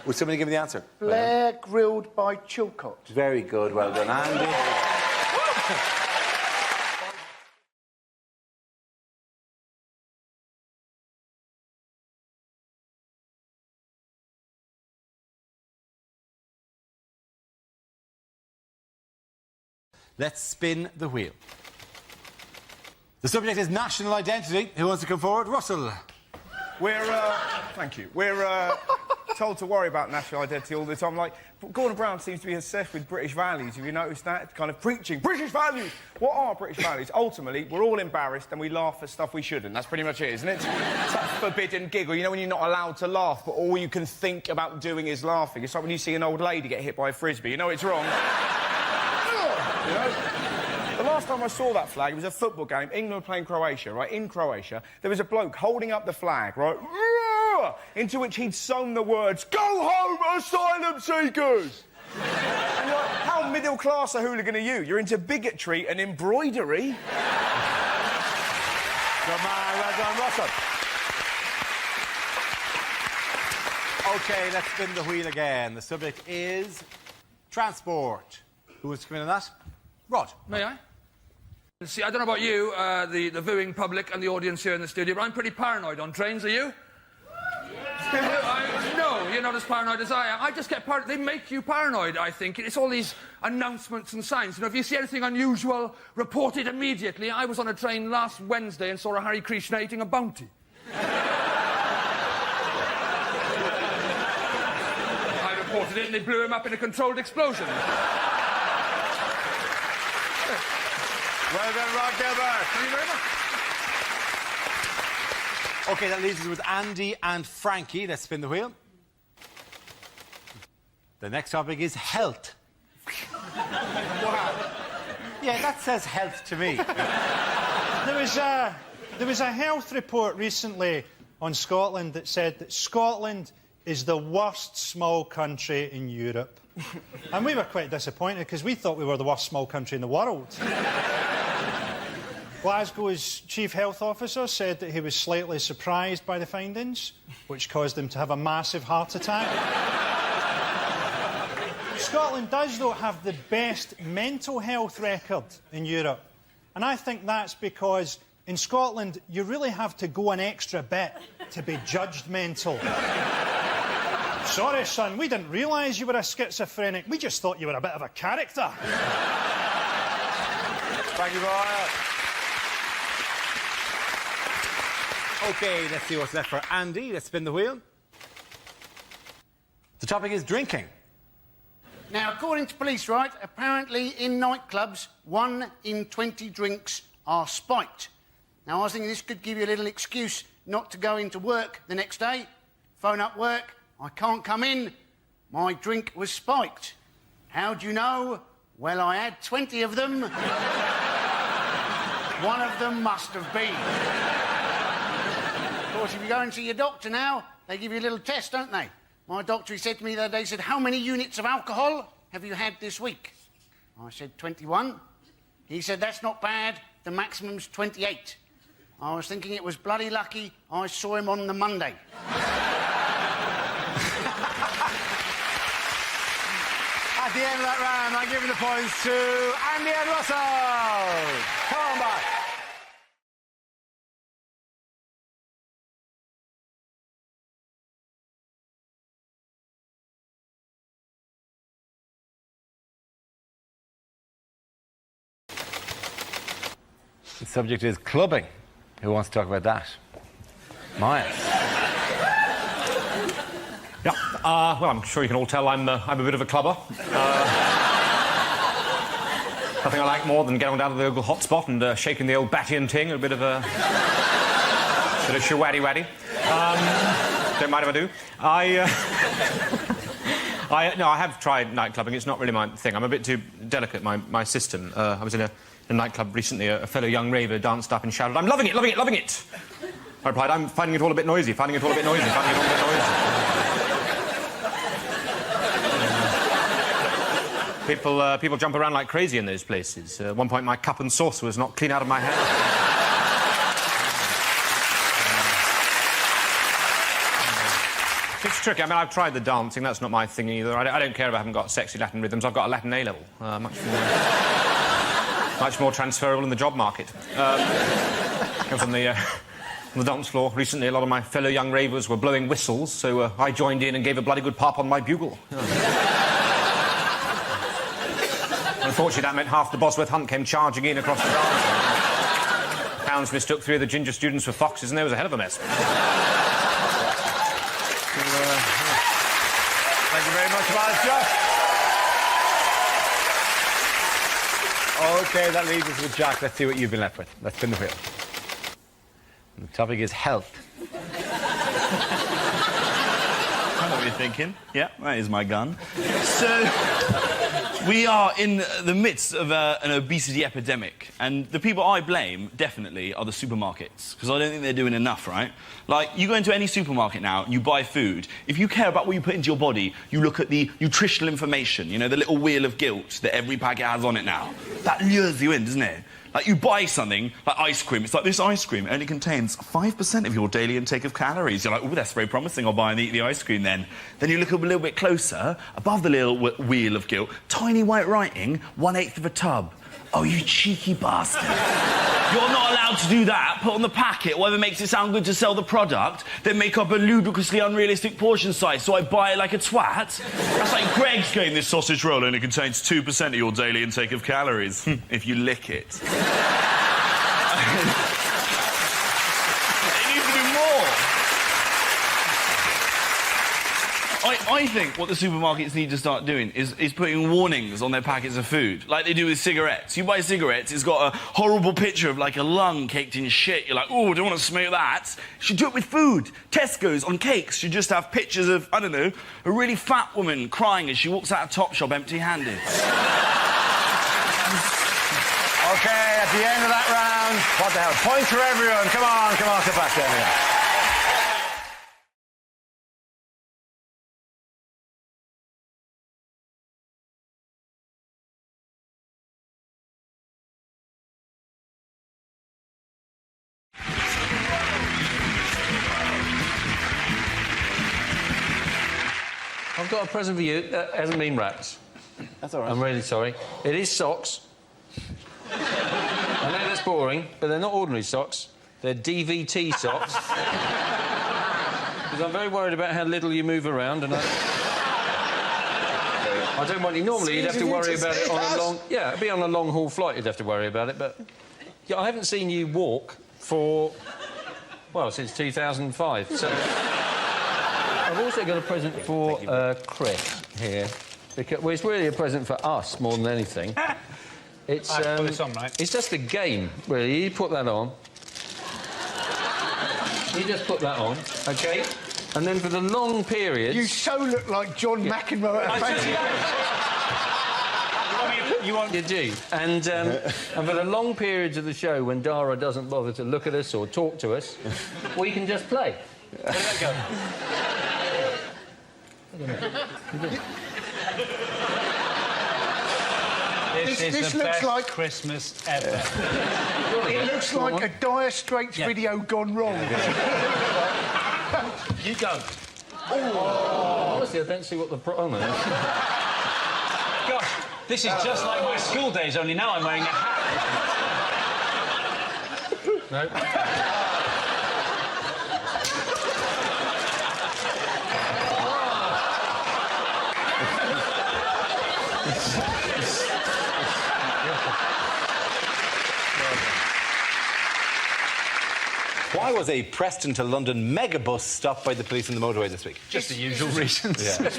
Would somebody give me the answer? Blair grilled by Chilcot. Very good, well done, Andy. Let's spin the wheel. The subject is national identity. Who wants to come forward? Russell. Thank you. We're told to worry about national identity all the time. Like, Gordon Brown seems to be obsessed with British values. Have you noticed that? Kind of preaching British values. What are British values? Ultimately, we're all embarrassed and we laugh at stuff we shouldn't. That's pretty much it, isn't it? It's that forbidden giggle. You know when you're not allowed to laugh, but all you can think about doing is laughing. It's like when you see an old lady get hit by a frisbee. You know it's wrong. You know? The last time I saw that flag, it was a football game. England were playing Croatia, right? In Croatia, there was a bloke holding up the flag, right? Into which he'd sewn the words, "Go home, asylum seekers!" And you're like, how middle-class a hooligan are you? You're into bigotry and embroidery. Good man, well done, Russell. OK, let's spin the wheel again. The subject is transport. Who wants to come in on that? Rod. May I? See, I don't know about you, the viewing public and the audience here in the studio, but I'm pretty paranoid on trains, are you? No, you're not as paranoid as I am. I just get paranoid. They make you paranoid, I think. It's all these announcements and signs. You know, if you see anything unusual, report it immediately. I was on a train last Wednesday and saw a Hare Krishna eating a bounty. I reported it and they blew him up in a controlled explosion. Well done, Rod Gilbert. Thank you very much. OK, that leaves us with Andy and Frankie. Let's spin the wheel. The next topic is health. Wow. Yeah, that says health to me. There was a health report recently on Scotland that said that Scotland is the worst small country in Europe. And we were quite disappointed because we thought we were the worst small country in the world. Glasgow's chief health officer said that he was slightly surprised by the findings, which caused him to have a massive heart attack. Scotland does, though, have the best mental health record in Europe. And I think that's because in Scotland, you really have to go an extra bit to be judged mental. Sorry, son, we didn't realise you were a schizophrenic. We just thought you were a bit of a character. Thank you, Brian. OK, let's see what's left for Andy. Let's spin the wheel. The topic is drinking. Now, according to police, right, apparently in nightclubs, 1 in 20 drinks are spiked. Now, I was thinking this could give you a little excuse not to go into work the next day. Phone up work, I can't come in, my drink was spiked. How do you know? Well, I had 20 of them. One of them must have been. Of course, if you go and see your doctor now, they give you a little test, don't they? My doctor, he said to me the other day, he said, how many units of alcohol have you had this week? I said, 21. He said, that's not bad. The maximum's 28. I was thinking it was bloody lucky I saw him on the Monday. At the end of that round, I'm giving the points to Andy and Russell. Come on back. The subject is clubbing. Who wants to talk about that? Myers. Yeah, well, I'm sure you can all tell I'm a bit of a clubber. Nothing I like more than getting down to the local hotspot and shaking the old batty and ting, a bit of shawaddy-waddy. Don't mind if I do. No, I have tried nightclubbing. It's not really my thing. I'm a bit too delicate, my system. I was in a nightclub recently. A fellow young raver danced up and shouted, "I'm loving it, loving it, loving it!" I replied, "I'm finding it all a bit noisy, finding it all a bit noisy, finding it all a bit noisy." People jump around like crazy in those places. At one point, my cup and saucer was knocked clean out of my hand. It's tricky. I mean, I've tried the dancing. That's not my thing either. I don't care if I haven't got sexy Latin rhythms. I've got a Latin A-level. Much more transferable in the job market. I was on the dance floor recently. A lot of my fellow young ravers were blowing whistles, so I joined in and gave a bloody good pop on my bugle. Unfortunately, that meant half the Bosworth Hunt came charging in across the dance. hounds mistook 3 of the ginger students for foxes, and there was a hell of a mess. Thank you very much, Master. OK, that leaves us with Jack. Let's see what you've been left with. Let's spin the wheel. And the topic is health. I know what you're thinking. Yeah, that is my gun. So, we are in the midst of an obesity epidemic, and the people I blame, definitely, are the supermarkets, because I don't think they're doing enough, right? Like, you go into any supermarket now, you buy food. If you care about what you put into your body, you look at the nutritional information, you know, the little wheel of guilt that every packet has on it now. That lures you in, doesn't it? Like, you buy something, like ice cream. It's like, this ice cream only contains 5% of your daily intake of calories. You're like, oh, that's very promising. I'll buy and eat the ice cream then. Then you look a little bit closer, above the little wheel of guilt, tiny white writing, 1/8 of a tub. Oh, you cheeky bastard. You're not allowed to do that. Put on the packet whatever makes it sound good to sell the product, then make up a ludicrously unrealistic portion size, so I buy it like a twat. That's like Greg's game, this sausage roll only contains 2% of your daily intake of calories, if you lick it. It needs to do more. I think what the supermarkets need to start doing is putting warnings on their packets of food, like they do with cigarettes. You buy cigarettes, it's got a horrible picture of, like, a lung caked in shit. You're like, oh, I don't want to smoke that. You should do it with food. Tesco's on cakes should just have pictures of, I don't know, a really fat woman crying as she walks out of Topshop empty-handed. OK, at the end of that round, what the hell? Points for everyone. Come on, sit back down here. I've got a present for you that hasn't been wrapped. That's all right. I'm really sorry. It is socks. I know that's boring, but they're not ordinary socks. They're DVT socks. Because I'm very worried about how little you move around, and I don't want you... Normally, you'd have to worry about it on a long... Yeah, it'd be on a long-haul flight you'd have to worry about it, but... Yeah, I haven't seen you walk for... Well, since 2005, so... I've also got a present for Chris here. Because, well, it's really a present for us more than anything. It's, put this on, right? It's just a game, really. You put that on. You just put that on, OK? And then for the long periods... You so look like John McEnroe at a You do. And for the long periods of the show when Dara doesn't bother to look at us or talk to us, we can just play. Where did that go? This looks like Christmas ever. It looks like a Dire Straits video gone wrong. You go. Oh. Honestly, I don't see what the problem is. Gosh, this is just like my school days, only now I'm wearing a hat. No. Why was a Preston to London megabus stopped by the police on the motorway this week? Just the usual reasons. Yeah.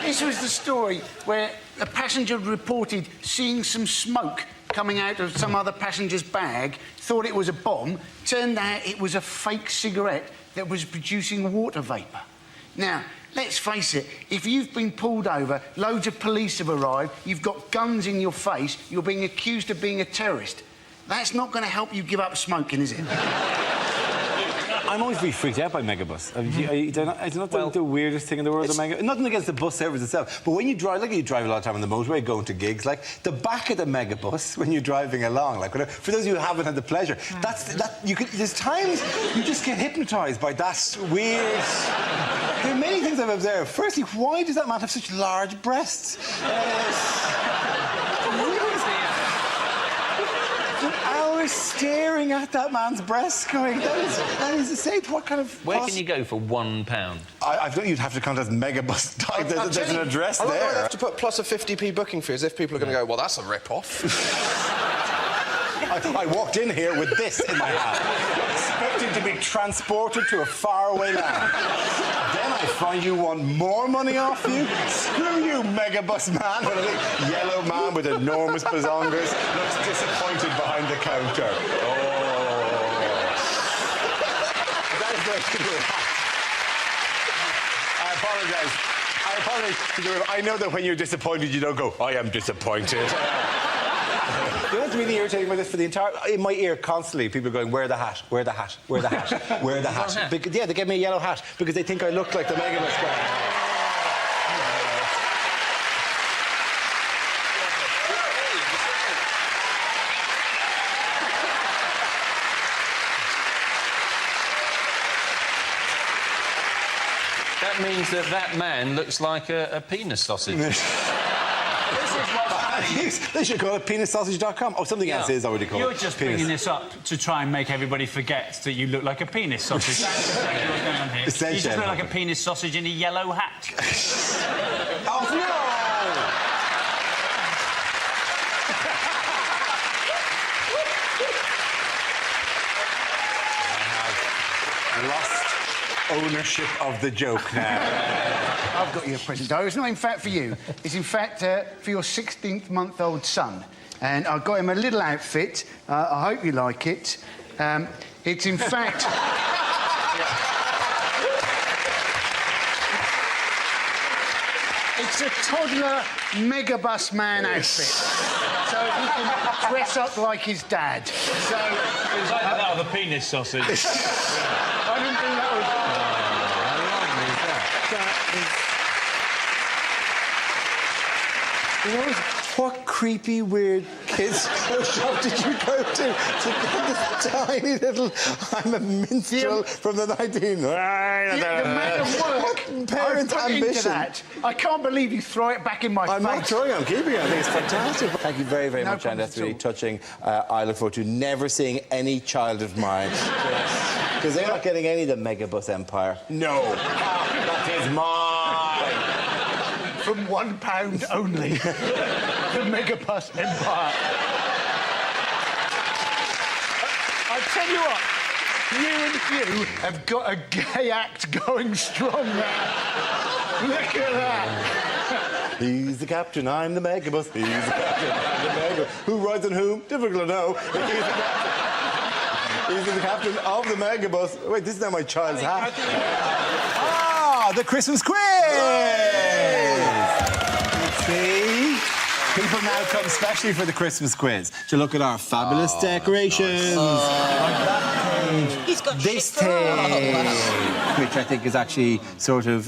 This was the story where a passenger reported seeing some smoke coming out of some other passenger's bag, thought it was a bomb, turned out it was a fake cigarette that was producing water vapour. Now, let's face it, if you've been pulled over, loads of police have arrived, you've got guns in your face, you're being accused of being a terrorist. That's not going to help you give up smoking, is it? I'm always really freaked out by megabus. It's not the weirdest thing in the world, the megabus. Nothing against the bus service itself, but when you drive, like you drive a lot of time on the motorway, going to gigs, like the back of the megabus when you're driving along, like whatever, for those of you who haven't had the pleasure, there's times you just get hypnotised by that weird. There are many things I've observed. Firstly, why does that man have such large breasts? Hours staring at that man's breasts going, that is to say, what kind of... Where can you go for £1? I thought you'd have to contact Megabus. There's an address there. I have to put plus a 50p booking fee as if people are going to go, well, that's a rip-off. I walked in here with this in my hand, expecting to be transported to a faraway land. Then I find you want more money off you? Screw you, megabus man. And a big yellow man with enormous bazongas looks disappointed behind the counter. Oh. That is going to do it. I apologise to the room. I know that when you're disappointed, you don't go, I am disappointed. You know what's really irritating with this? For the entire... In my ear, constantly, people are going, wear the hat, wear the hat, wear the hat, wear the hat. Yeah, they give me a yellow hat because they think I look like the Megabus guy. That means that man looks like a penis sausage. They should call it penissausage.com. Oh, something else is already called. You're just bringing this up to try and make everybody forget that you look like a penis sausage. That's exactly what's going on here. You just look like a penis sausage in a yellow hat. Oh, no! I have lost ownership of the joke now. I've got you a present, though. It's not, in fact, for you. It's, in fact, for your 16th-month-old son. And I got him a little outfit. I hope you like it. It's, in fact... It's a toddler megabus man outfit. So he can dress up like his dad. So... It's like that of a penis sausage. I didn't think that was... You know, what creepy, weird kids' shop did you go to get this tiny little... I'm a minstrel from the 19... The amount of work parent into that. I can't believe you throw it back in my face. I'm not throwing it, I'm keeping it. I think it's fantastic. Thank you very, very much, Anne. That's really touching. I look forward to never seeing any child of mine. Because they're not getting any of the Megabus empire. No. That is mine. From £1 only. The Megabus empire. I tell you what, you and Hugh have got a gay act going strong now. Look at that. He's the captain, I'm the Megabus. He's the captain, I'm the Megabus. Who rides on whom? Difficult to know. He's the captain of the Megabus. Wait, this is not my child's hat. The Christmas quiz! See? People now come especially for the Christmas quiz to look at our fabulous decorations. Like that page. He's got this page, which I think is actually sort of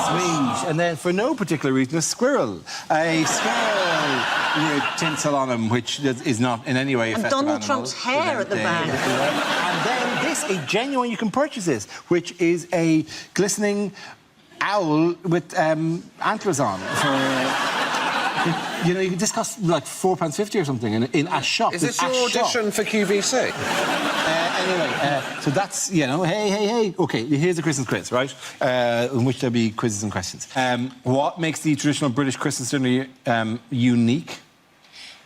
sweet. And then, for no particular reason, a squirrel. A squirrel with tinsel on him, which is not in any way a festive Donald animal. Trump's hair at the back. And then this, a genuine, you can purchase this, which is a glistening owl with antlers on. You know, this costs like £4.50 or something in a shop. Is this your audition for QVC? Anyway, so that's, you know, hey. OK, here's the Christmas quiz, right? In which there'll be quizzes and questions. What makes the traditional British Christmas dinner unique?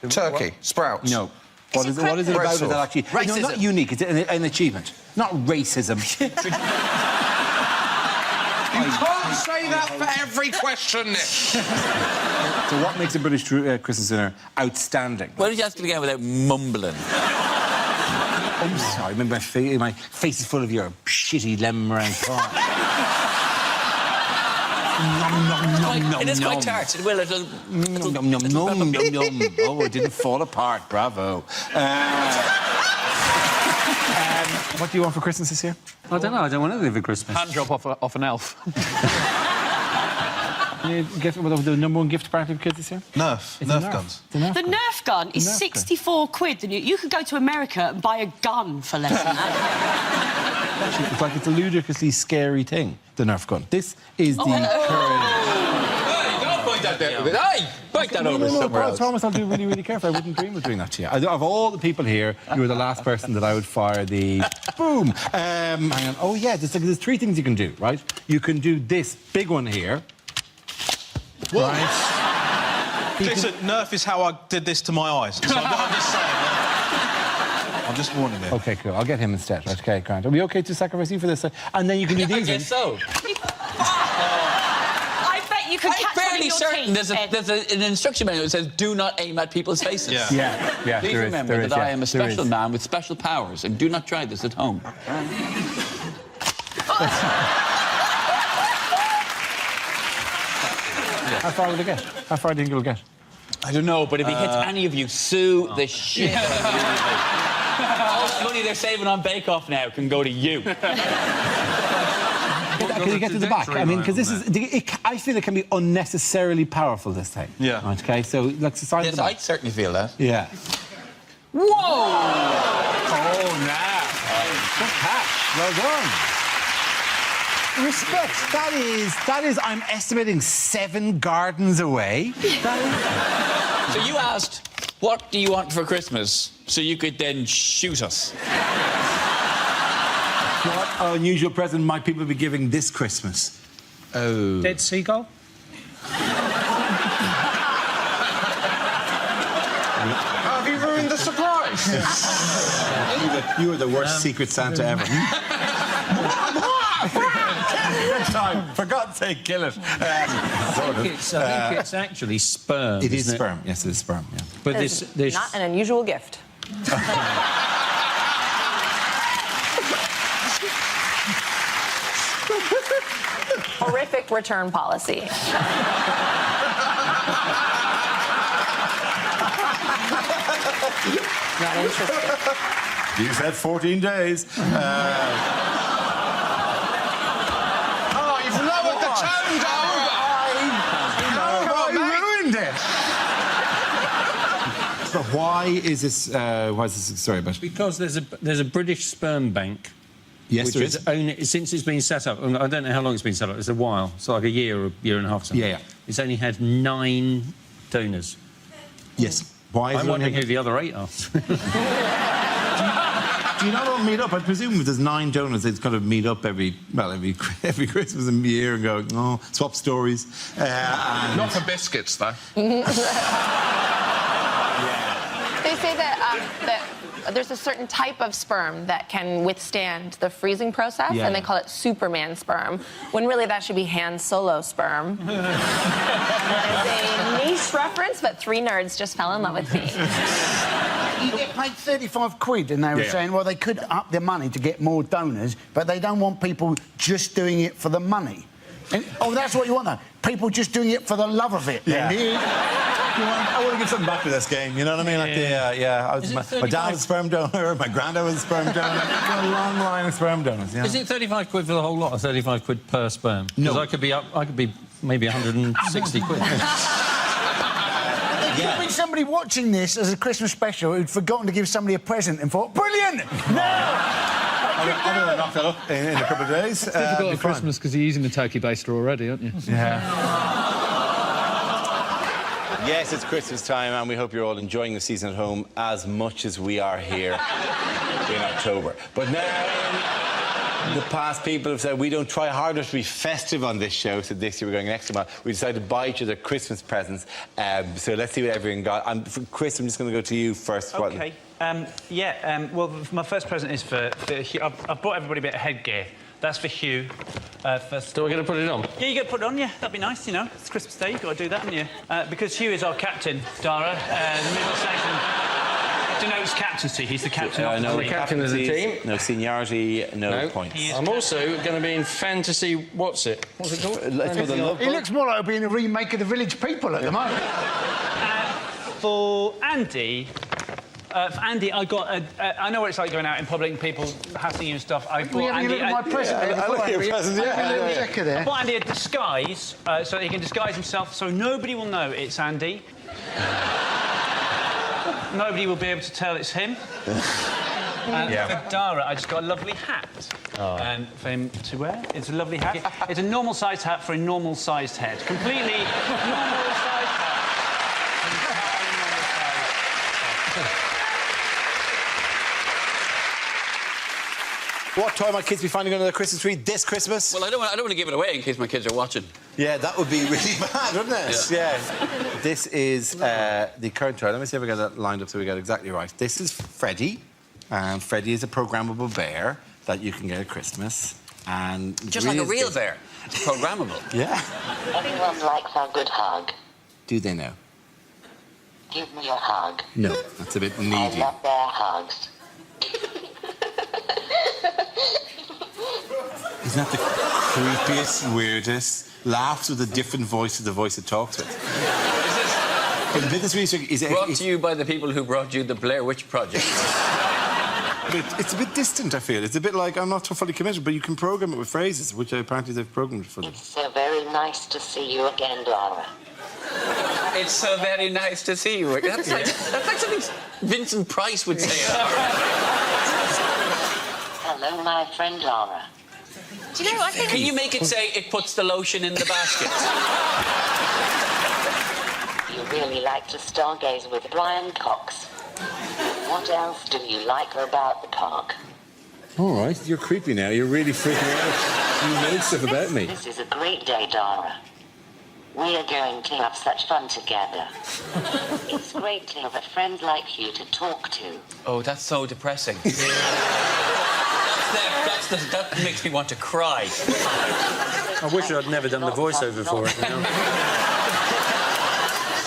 Turkey, sprouts. No. What is it about it that actually... Racism. No, not unique, it's an achievement. Not racism. You can't say that for every question, Nick. So what makes a British Christmas dinner outstanding? Why did you ask it again without mumbling? I'm sorry, my face is full of your shitty lemon meringue pie. It is quite tart. It will. It'll... Oh, it didn't fall apart. Bravo. What do you want for Christmas this year? I don't know. I don't want anything for Christmas. Hand job off an elf. You get the number one gift apparently for kids this year? Nerf guns. The Nerf gun is 64 quid. You could go to America and buy a gun for less than that. Actually, it's like it's a ludicrously scary thing, the Nerf gun. This is the current... Don't point that there. Hey! Point that over somewhere else. I promise I'll do really, really careful. I wouldn't dream of doing that to you. Of all the people here, you were the last person that I would fire the... Boom! Hang on. Oh, yeah, there's three things you can do, right? You can do this big one here. Right? Listen, Nerf is how I did this to my eyes. So I'm just saying. I'm just warning you. OK, cool. I'll get him instead. Right, OK, Grant. Are we OK to sacrifice you for this? And then you can do these. I guess so. I bet you could catch one in your certain teeth, there's an instruction manual that says do not aim at people's faces. Yeah, Please there remember is, that I am a there special is. man with special powers, and do not try this at home. How far will it get? How far do you think it'll get? I don't know, but if he hits any of you, sue the shit out of you. All that money they're saving on Bake Off now can go to you. Can you get to the back? I mean, because this is... I feel it can be unnecessarily powerful, this thing. Yeah. Right, OK, so let's decide Yes, the back. I certainly feel that. Yeah. Whoa! Oh, now. Good catch. Well done. Respect. That is, I'm estimating 7 gardens away. So you asked, what do you want for Christmas? So you could then shoot us. What unusual present might people be giving this Christmas? Oh. Dead seagull? Have you ruined the surprise? You were the worst Secret Santa ever. For God's sake, kill it. I think it's actually sperm. It is isn't sperm. Yes, it is sperm. Yeah. But this Not an unusual gift. Horrific return policy. Not interested. You said 14 days. Oh, you've lowered the tone down! I ruined it. But why is this? Sorry, but because there's a British sperm bank. Yes, which there is is. only since it's been set up. I don't know how long it's been set up. It's a while. It's like a year or a year and a half. Or something. Yeah. It's only had 9 donors. Yes. Why? I'm wondering who the other 8 are. Do you not all meet up? I presume if there's 9 donors, it's got to meet up every Christmas and year and go, oh, swap stories. Not for biscuits, though. They say that there's a certain type of sperm that can withstand the freezing process, and they call it Superman sperm, when really that should be Han Solo sperm. It's a niche reference, but 3 nerds just fell in love with me. You get paid 35 quid, and they were saying, well, they could up their money to get more donors, but they don't want people just doing it for the money. And, oh, that's what you want, though. People just doing it for the love of it. Yeah. I want to give something back to this game, you know what I mean? Like my dad was a sperm donor, my granddad was a sperm donor. A long line of sperm donors. Yeah. Is it 35 quid for the whole lot, or 35 quid per sperm? No. Because I could be maybe 160 quid. There could be somebody watching this as a Christmas special who'd forgotten to give somebody a present and thought, brilliant! No! I'm going to knock that up in a couple of days. It's difficult at Christmas because you're using the turkey baster already, aren't you? Yeah. Yes, it's Christmas time, and we hope you're all enjoying the season at home as much as we are here in October. But now, in the past, people have said we don't try harder to be festive on this show, so this year we're going an extra mile. We decided to buy each other Christmas presents, so let's see what everyone got. For Chris, I'm just going to go to you first. OK. Well, my first present is for Hugh. I've bought everybody a bit of headgear. That's for Hugh. First. So we're going to put it on? Yeah, you got to put it on, yeah. That'd be nice, you know. It's Christmas Day, you've got to do that, haven't you? Because Hugh is our captain, Dara. The middle section denotes captaincy. He's the captain of the team. No captain of the team. No seniority, no points. I'm also going to be in Fantasy... What's it called? He looks more like being a remake of The Village People at the moment. For Andy, I got a... I know what it's like going out in public and people hassling you and stuff. I bought Andy... my present. I like your present, yeah. I bought Andy a disguise so that he can disguise himself so nobody will know it's Andy. Nobody will be able to tell it's him. For Dara, I just got a lovely hat for him to wear. It's a lovely hat. It's a normal-sized hat for a normal-sized head. Completely normal-sized hat. What toy might kids be finding under the Christmas tree this Christmas? Well, I don't want to give it away in case my kids are watching. Yeah, that would be really bad, wouldn't it? Yeah. This is the current trailer. Let me see if I get that lined up so we get it exactly right. This is Freddy. Freddy is a programmable bear that you can get at Christmas. And Just like a real bear. It's programmable. Yeah. Everyone likes a good hug. Do they know? Give me a hug. No, that's a bit I needy. love their hugs. Isn't that the creepiest, weirdest? Laughs with a different voice to the voice it talks with. But the bit that's really strange is... Brought to you by the people who brought you the Blair Witch Project. It's a bit distant, I feel. It's a bit like, I'm not fully committed, but you can program it with phrases, which apparently they've programmed for them. It's so very nice to see you again, Dara. It's so very nice to see you. That's like something Vincent Price would say. Hello, my friend Dara. Do you know, I think... Can you make it say, it puts the lotion in the basket? You really like to stargaze with Brian Cox. What else do you like about the park? All right, you're creepy now. You're really freaking out. You know stuff about me. This is a great day, Dara. We are going to have such fun together. It's great to have a friend like you to talk to. Oh, that's so depressing. That makes me want to cry. I wish I'd never done the voiceover for it.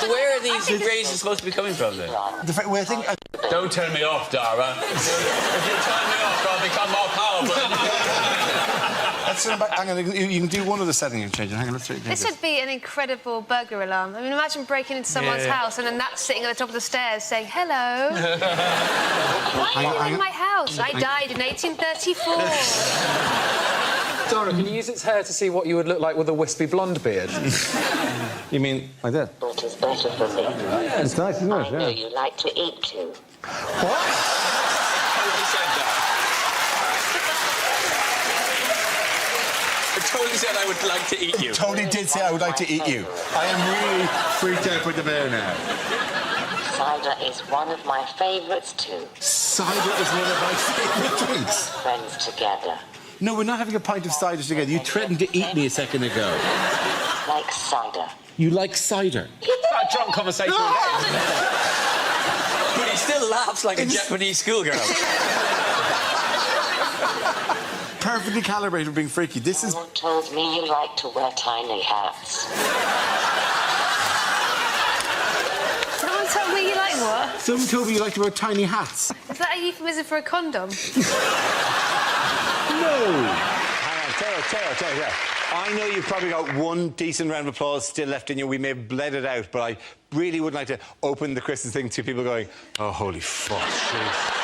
Where are these phrases supposed to be coming from, then? Don't turn me off, Dara. If you turn me off, I'll become more powerful. Hang on, you can do one of the settings you can change it. Hang on, let's try it. This would be an incredible burglar alarm. I mean, imagine breaking into someone's house and then that's sitting at the top of the stairs saying, hello. Why are you in my house? I died in 1834. Dara, can you use its hair to see what you would look like with a wispy blonde beard? You mean like that? What is better for me? Yeah, it's nice, isn't it? I know you like to eat too. What? I totally said I would like to eat you. Totally did say I would like to eat you. I am really freaked out with the bear now. Cider is one of my favourites too. Cider is one of my favourite drinks. Friends together. No, we're not having a pint of cider together. You threatened to eat me a second ago. Like cider. You like cider? It's that drunk conversation again. But he still laughs like a Japanese schoolgirl. Perfectly calibrated for being freaky. This is... Someone told me you like to wear tiny hats. Someone told me you like what? Someone told me you like to wear tiny hats. Is that a euphemism for a condom? No! Hang on, tell you. I know you've probably got one decent round of applause still left in you. We may have bled it out, but I really would like to open the Christmas thing to people going, oh, holy fuck, jeez.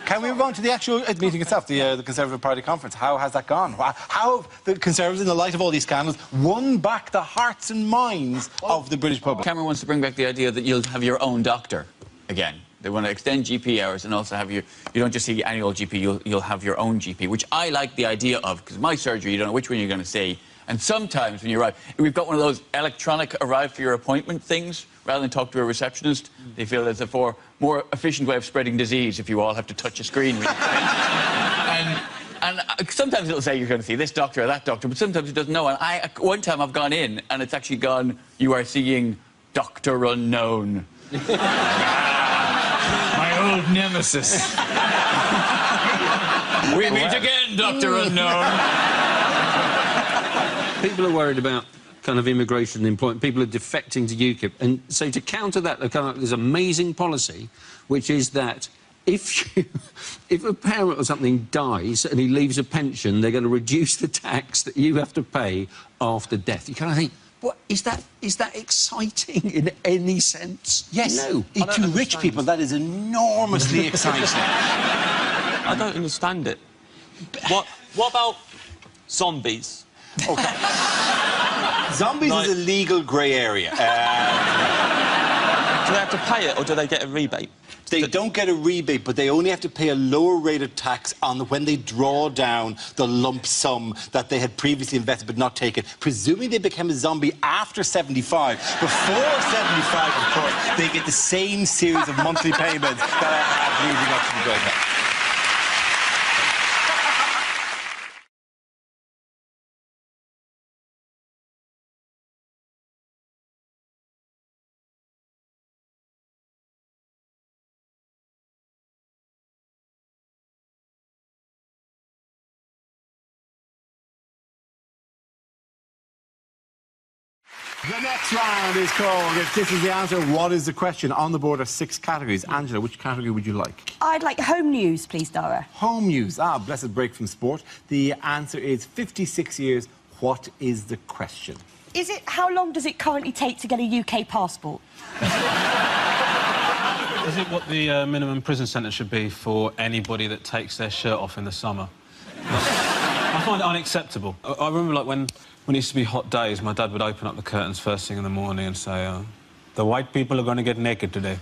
Can we move on to the actual meeting itself, the Conservative Party conference? How has that gone? How have the Conservatives, in the light of all these scandals, won back the hearts and minds of the British public? Cameron wants to bring back the idea that you'll have your own doctor again. They want to extend GP hours and also have you don't just see annual GP, you'll have your own GP, which I like the idea of, because my surgery, you don't know which one you're going to see. And sometimes when you arrive, we've got one of those electronic arrive for your appointment things, rather than talk to a receptionist. They feel there's a more efficient way of spreading disease if you all have to touch a screen. Really. and sometimes it'll say you're going to see this doctor or that doctor, but sometimes it doesn't know. And one time I've gone in, and it's actually gone, you are seeing Dr. Unknown. My old nemesis. We meet again, Dr. Unknown. People are worried about kind of immigration and employment. People are defecting to UKIP. And so to counter that, there's amazing policy, which is that if a parent or something dies and he leaves a pension, they're going to reduce the tax that you have to pay after death. You kind of think, what is that exciting in any sense? Yes. No. To rich people, that is enormously exciting. I don't understand it. What about zombies? OK. Zombies is a legal grey area. Do they have to pay it, or do they get a rebate? They don't get a rebate, but they only have to pay a lower rate of tax on when they draw down the lump sum that they had previously invested but not taken. Presuming they became a zombie after 75. Before 75, of course, they get the same series of monthly payments that I had leading up to the breakup. The next round is called If This Is the Answer, What is the Question? On the board are 6 categories. Angela, which category would you like? I'd like home news, please, Dara. Home news. Ah, blessed break from sport. The answer is 56 years. What is the question? Is it how long does it currently take to get a UK passport? Is it what the minimum prison sentence should be for anybody that takes their shirt off in the summer? I find it unacceptable. I remember, like, when it used to be hot days, my dad would open up the curtains first thing in the morning and say, the white people are going to get naked today.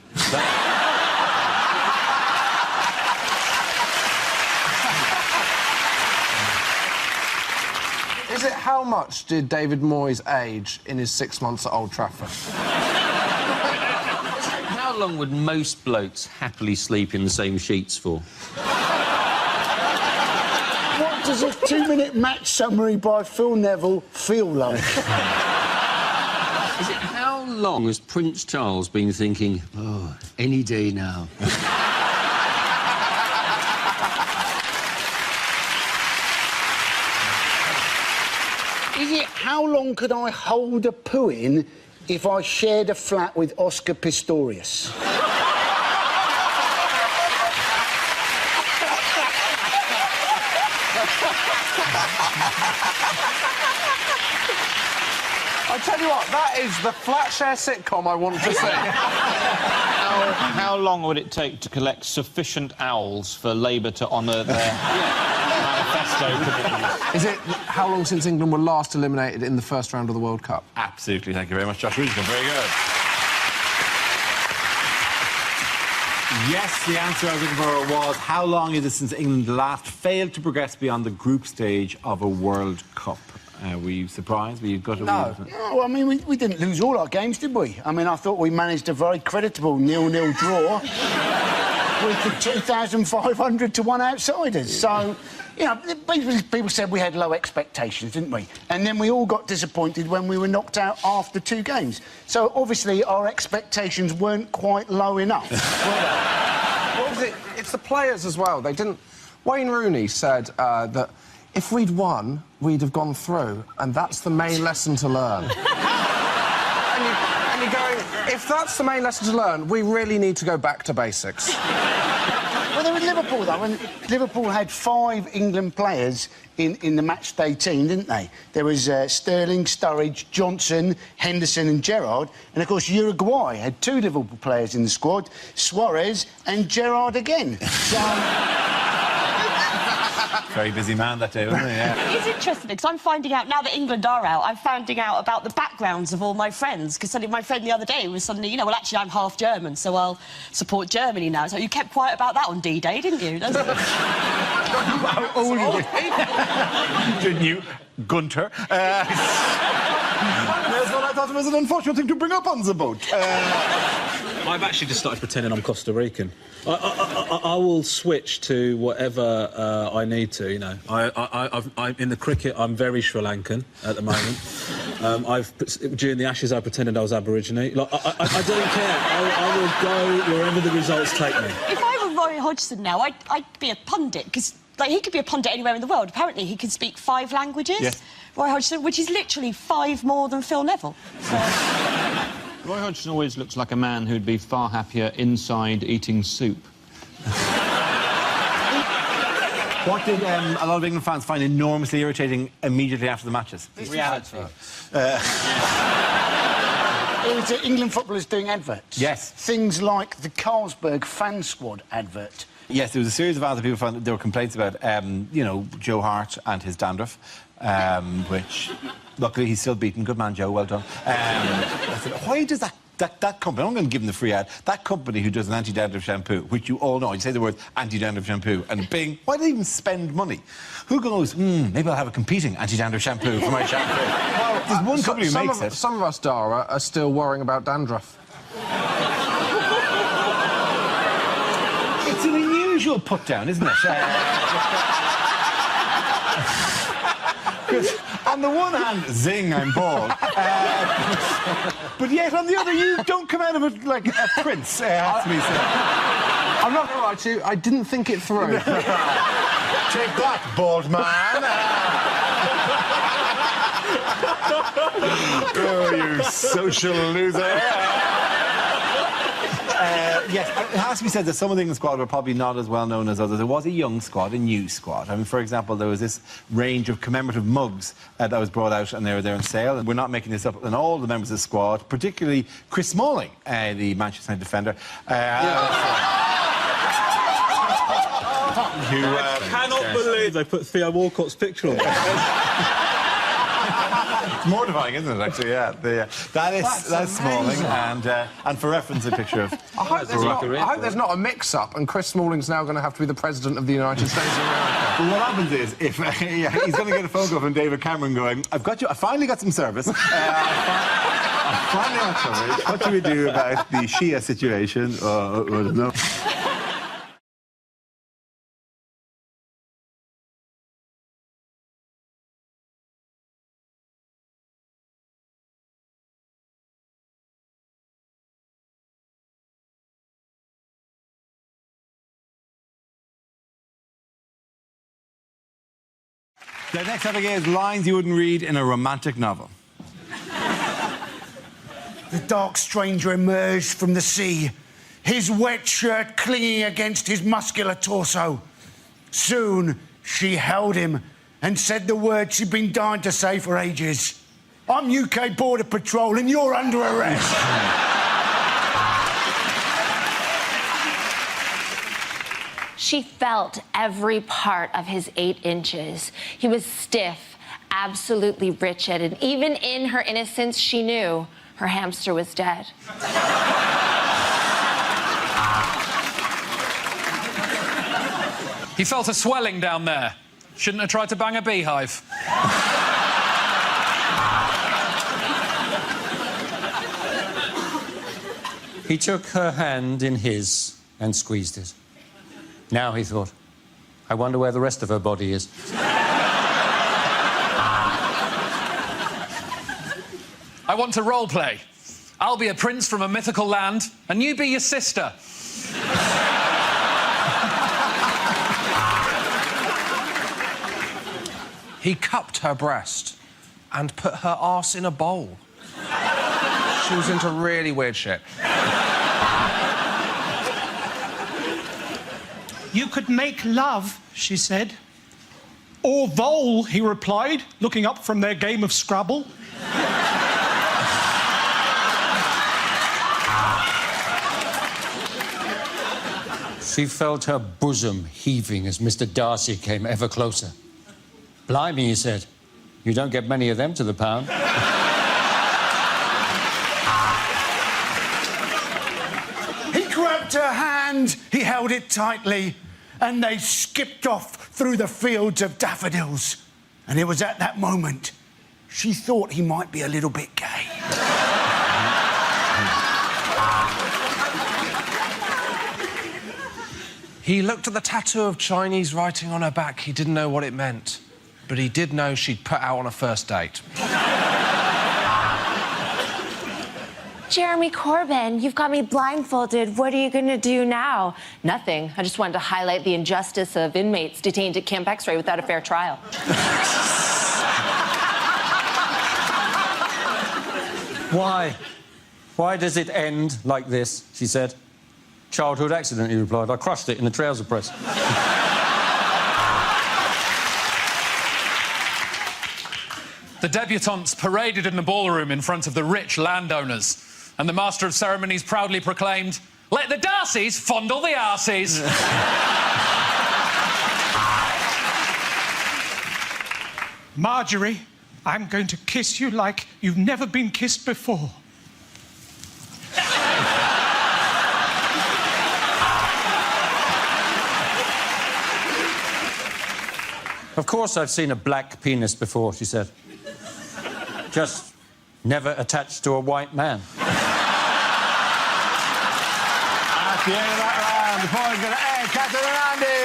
Is it how much did David Moyes age in his 6 months at Old Trafford? How long would most blokes happily sleep in the same sheets for? What does a 2-minute match summary by Phil Neville feel like? Is it how long has Prince Charles been thinking, oh, any day now? Is it how long could I hold a poo in if I shared a flat with Oscar Pistorius? I tell you what, that is the Flatshare sitcom I want to see. How long would it take to collect sufficient owls for Labour to honour their manifesto commitments? Is it how long since England were last eliminated in the first round of the World Cup? Absolutely. Thank you very much, Josh Rudigan. Very good. Yes, the answer I was looking for was how long is it since England last failed to progress beyond the group stage of a World Cup? Were you surprised? Were you gutted? No. Well, I mean, we didn't lose all our games, did we? I mean, I thought we managed a very creditable 0-0 draw with the 2,500 to 1 outsiders. So, you know, people said we had low expectations, didn't we? And then we all got disappointed when we were knocked out after 2 games. So, obviously, our expectations weren't quite low enough, were they? What was it? It's the players as well. They didn't... Wayne Rooney said that if we'd won, we'd have gone through, and that's the main lesson to learn. and you're going, if that's the main lesson to learn, we really need to go back to basics. Well, they were Liverpool, though, and Liverpool had 5 England players in the match day team, didn't they? There was Sterling, Sturridge, Johnson, Henderson and Gerrard, and, of course, Uruguay had 2 Liverpool players in the squad, Suarez and Gerrard again. So... Very busy man that day, wasn't he? Yeah. It's interesting, because I'm finding out, now that England are out, I'm finding out about the backgrounds of all my friends, because suddenly my friend the other day was suddenly, you know, well, actually, I'm half German, so I'll support Germany now. So you kept quiet about that on D-Day, didn't you? Didn't you, Gunter? That's what I thought was an unfortunate thing to bring up on the boat. I've actually just started pretending I'm Costa Rican. I will switch to whatever I need to, you know. In the cricket, I'm very Sri Lankan at the moment. During the Ashes, I pretended I was Aborigine. Like, I don't care. I will go wherever the results take me. If I were Roy Hodgson now, I'd be a pundit, because, like, he could be a pundit anywhere in the world. Apparently, he can speak 5 languages. Yes. Roy Hodgson, which is literally 5 more than Phil Neville. So... Roy Hodgson always looks like a man who'd be far happier inside eating soup. What did a lot of England fans find enormously irritating immediately after the matches? Reality. It was England footballers doing adverts. Yes. Things like the Carlsberg fan squad advert. Yes, there was a series of other people found there were complaints about, you know, Joe Hart and his dandruff, which, luckily, he's still beaten. Good man, Joe, well done. I said, why does that that company, I'm going to give them the free ad, that company who does an anti-dandruff shampoo, which you all know, you say the word anti-dandruff shampoo, and bing, why do they even spend money? Who goes, maybe I'll have a competing anti-dandruff shampoo for my shampoo? Well, there's one company who makes it. Some of us, Dara, are still worrying about dandruff. It's an unusual put-down, isn't it? On the one hand, zing, I'm bald. But yet, on the other, you don't come out of it like a prince, has to be said. I'm not going to lie to you, I didn't think it through. Take that, bald man. Oh, you social loser. Yes, it has to be said that some of the England squad were probably not as well known as others. There was a young squad, a new squad. I mean, for example, there was this range of commemorative mugs that was brought out, and they were there on sale. And we're not making this up. And all the members of the squad, particularly Chris Smalling, the Manchester United defender. I cannot believe they put Theo Walcott's picture on. It's mortifying, isn't it, actually? Yeah. That's Smalling, and for reference, a picture of... I hope there's not a mix-up, and Chris Smalling's now going to have to be the President of the United States of America. Well, what happens is, if he's going to get a phone call from David Cameron going, I finally got some service. I finally got coverage. What do we do about the Shia situation? I don't know. The next topic is lines you wouldn't read in a romantic novel. The dark stranger emerged from the sea, his wet shirt clinging against his muscular torso. Soon, she held him and said the words she'd been dying to say for ages. I'm UK Border Patrol and you're under arrest. She felt every part of his 8 inches. He was stiff, absolutely wretched, and even in her innocence, she knew her hamster was dead. He felt a swelling down there. Shouldn't have tried to bang a beehive. He took her hand in his and squeezed it. Now, he thought, I wonder where the rest of her body is. I want to role play. I'll be a prince from a mythical land, and you be your sister. He cupped her breast and put her arse in a bowl. She was into really weird shit. You could make love, she said. Or vole, he replied, looking up from their game of Scrabble. She felt her bosom heaving as Mr. Darcy came ever closer. Blimey, he said, you don't get many of them to the pound. He grabbed her hand, he held it tightly, and they skipped off through the fields of daffodils. And it was at that moment she thought he might be a little bit gay. He looked at the tattoo of Chinese writing on her back. He didn't know what it meant, but he did know she'd put out on a first date. Jeremy Corbyn, you've got me blindfolded. What are you going to do now? Nothing. I just wanted to highlight the injustice of inmates detained at Camp X-Ray without a fair trial. Why? Why does it end like this, she said. Childhood accident, he replied. I crushed it in the trouser press. The debutantes paraded in the ballroom in front of the rich landowners, and the Master of Ceremonies proudly proclaimed, "Let the Darcys fondle the arses." Marjorie, I'm going to kiss you like you've never been kissed before. Of course I've seen a black penis before, she said. Just never attached to a white man. At the end of that round, the point is going to Ed, Catherine and Andy.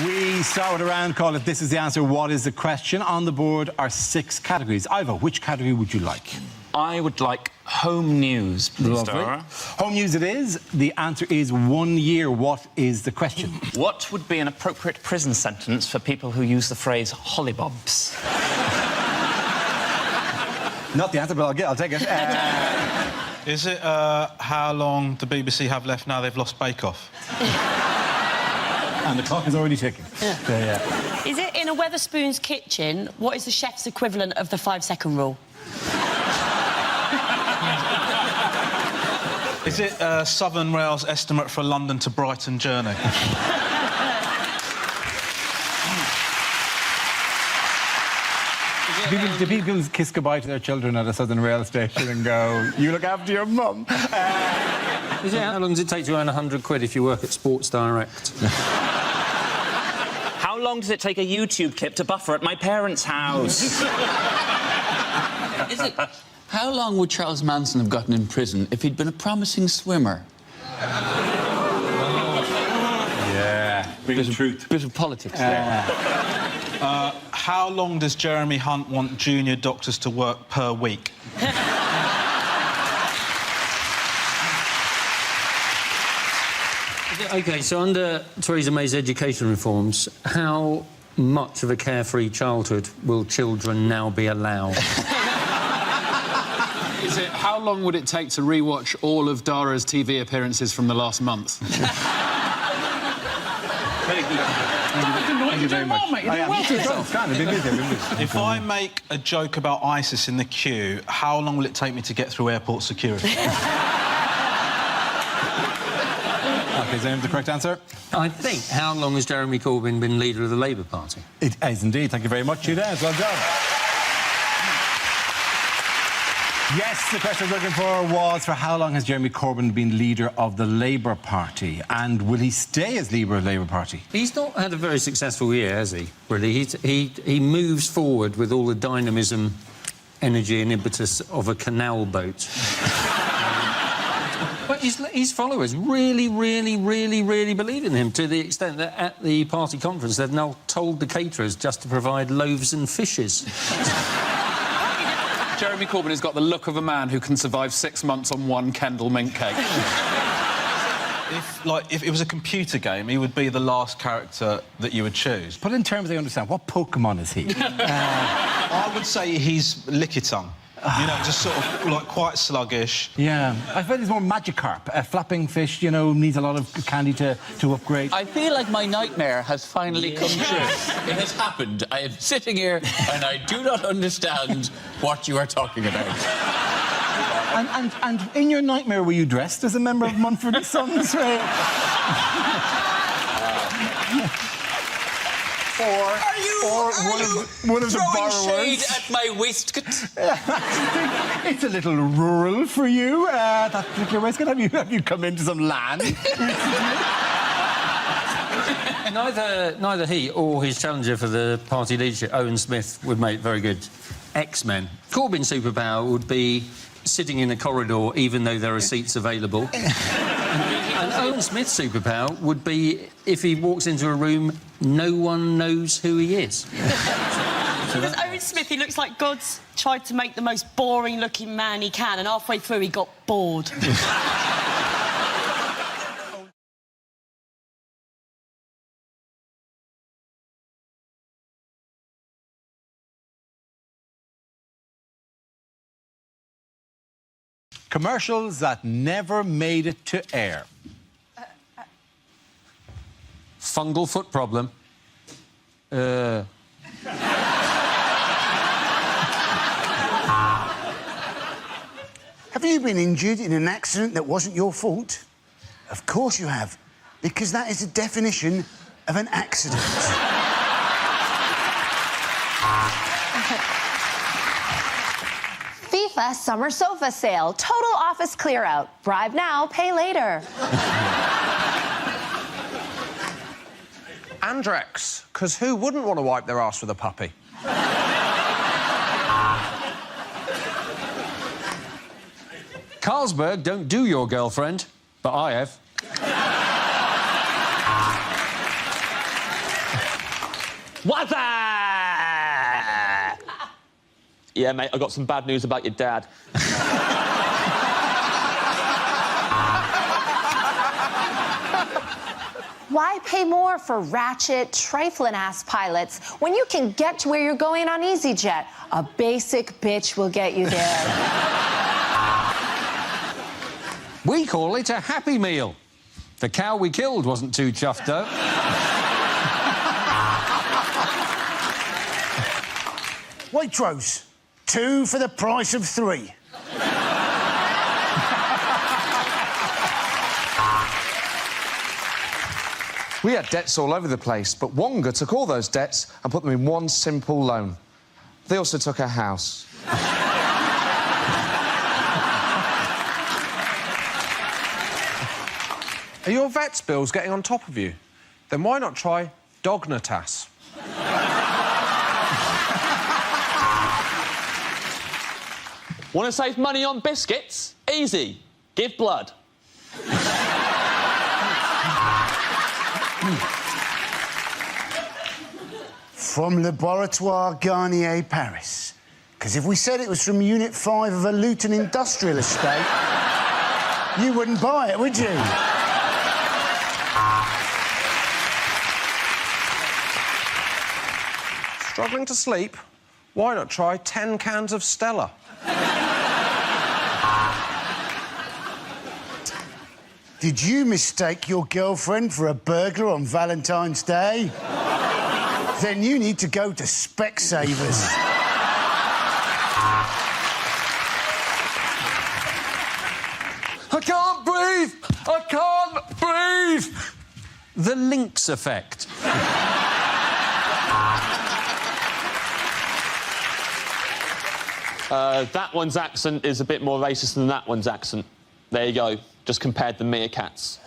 We start with a round called If This Is the Answer, What Is the Question? On the board are 6 categories. Ivo, which category would you like? I would like home news, please, Lovely. Dara. Home news it is. The answer is 1 year. What is the question? What would be an appropriate prison sentence for people who use the phrase hollybobs? Not the answer, but I'll take it. Is it how long the BBC have left now they've lost Bake Off? And the clock is already ticking. Yeah. Is it in a Wetherspoon's kitchen? What is the chef's equivalent of the 5-second rule? Is it Southern Rail's estimate for London to Brighton journey? Do people kiss goodbye to their children at a Southern Rail station and go, you look after your mum? Is it, how long does it take to earn £100 if you work at Sports Direct? How long does it take a YouTube clip to buffer at my parents' house? Is it... How long would Charles Manson have gotten in prison if he'd been a promising swimmer? Yeah. Bit of truth. Bit of politics there. How long does Jeremy Hunt want junior doctors to work per week? OK, so under Theresa May's education reforms, how much of a carefree childhood will children now be allowed? Is it how long would it take to rewatch all of Dara's TV appearances from the last month? Very good. Thank you very much. If I make a joke about ISIS in the queue, how long will it take me to get through airport security? OK, is that the correct answer? I think. How long has Jeremy Corbyn been leader of the Labour Party? It is indeed. Thank you very much, you guys. Well done. Yes, the question I was looking for was for how long has Jeremy Corbyn been leader of the Labour Party? And will he stay as leader of the Labour Party? He's not had a very successful year, has he? Really, he moves forward with all the dynamism, energy and impetus of a canal boat. But his followers really believe in him, to the extent that at the party conference they've now told the caterers just to provide loaves and fishes. Jeremy Corbyn has got the look of a man who can survive 6 months on one Kendall mint cake. If it was a computer game, he would be the last character that you would choose. But in terms they understand, what Pokemon is he? I would say he's Lickitung. You know, just sort of, like, quite sluggish. Yeah. I feel he's more Magikarp. A flapping fish, you know, needs a lot of candy to upgrade. I feel like my nightmare has finally come true. It has happened. I am sitting here and I do not understand what you are talking about. And in your nightmare, were you dressed as a member of Mumford & Sons? Or one of the borrowers. Shade at my waistcoat. It's a little rural for you, that particular waistcoat. Have you come into some land? Neither he or his challenger for the party leadership, Owen Smith, would make very good X-Men. Corbyn's superpower would be sitting in a corridor even though there are seats available. And Owen Smith's superpower would be, if he walks into a room, no one knows who he is. Because Owen Smith, he looks like God's tried to make the most boring-looking man he can, and halfway through he got bored. Commercials that never made it to air. Fungal foot problem. Have you been injured in an accident that wasn't your fault? Of course you have, because that is the definition of an accident. FIFA Summer Sofa Sale. Total office clear out. Bribe now, pay later. Andrex, because who wouldn't want to wipe their arse with a puppy? Carlsberg don't do your girlfriend, but I have. What's that? Yeah, mate, I got some bad news about your dad. Why pay more for ratchet, trifling-ass pilots when you can get to where you're going on EasyJet? A basic bitch will get you there. We call it a Happy Meal. The cow we killed wasn't too chuffed, though. Waitrose, 2 for the price of 3. We had debts all over the place, but Wonga took all those debts and put them in one simple loan. They also took our house. Are your vet's bills getting on top of you? Then why not try Dognatas? Want to save money on biscuits? Easy. Give blood. From Laboratoire Garnier, Paris. Because if we said it was from Unit 5 of a Luton industrial estate, you wouldn't buy it, would you? Struggling to sleep? Why not try 10 cans of Stella? Did you mistake your girlfriend for a burglar on Valentine's Day? Then you need to go to Specsavers. I can't breathe! I can't breathe! The Lynx effect. That one's accent is a bit more racist than that one's accent. There you go. Just compared the meerkats.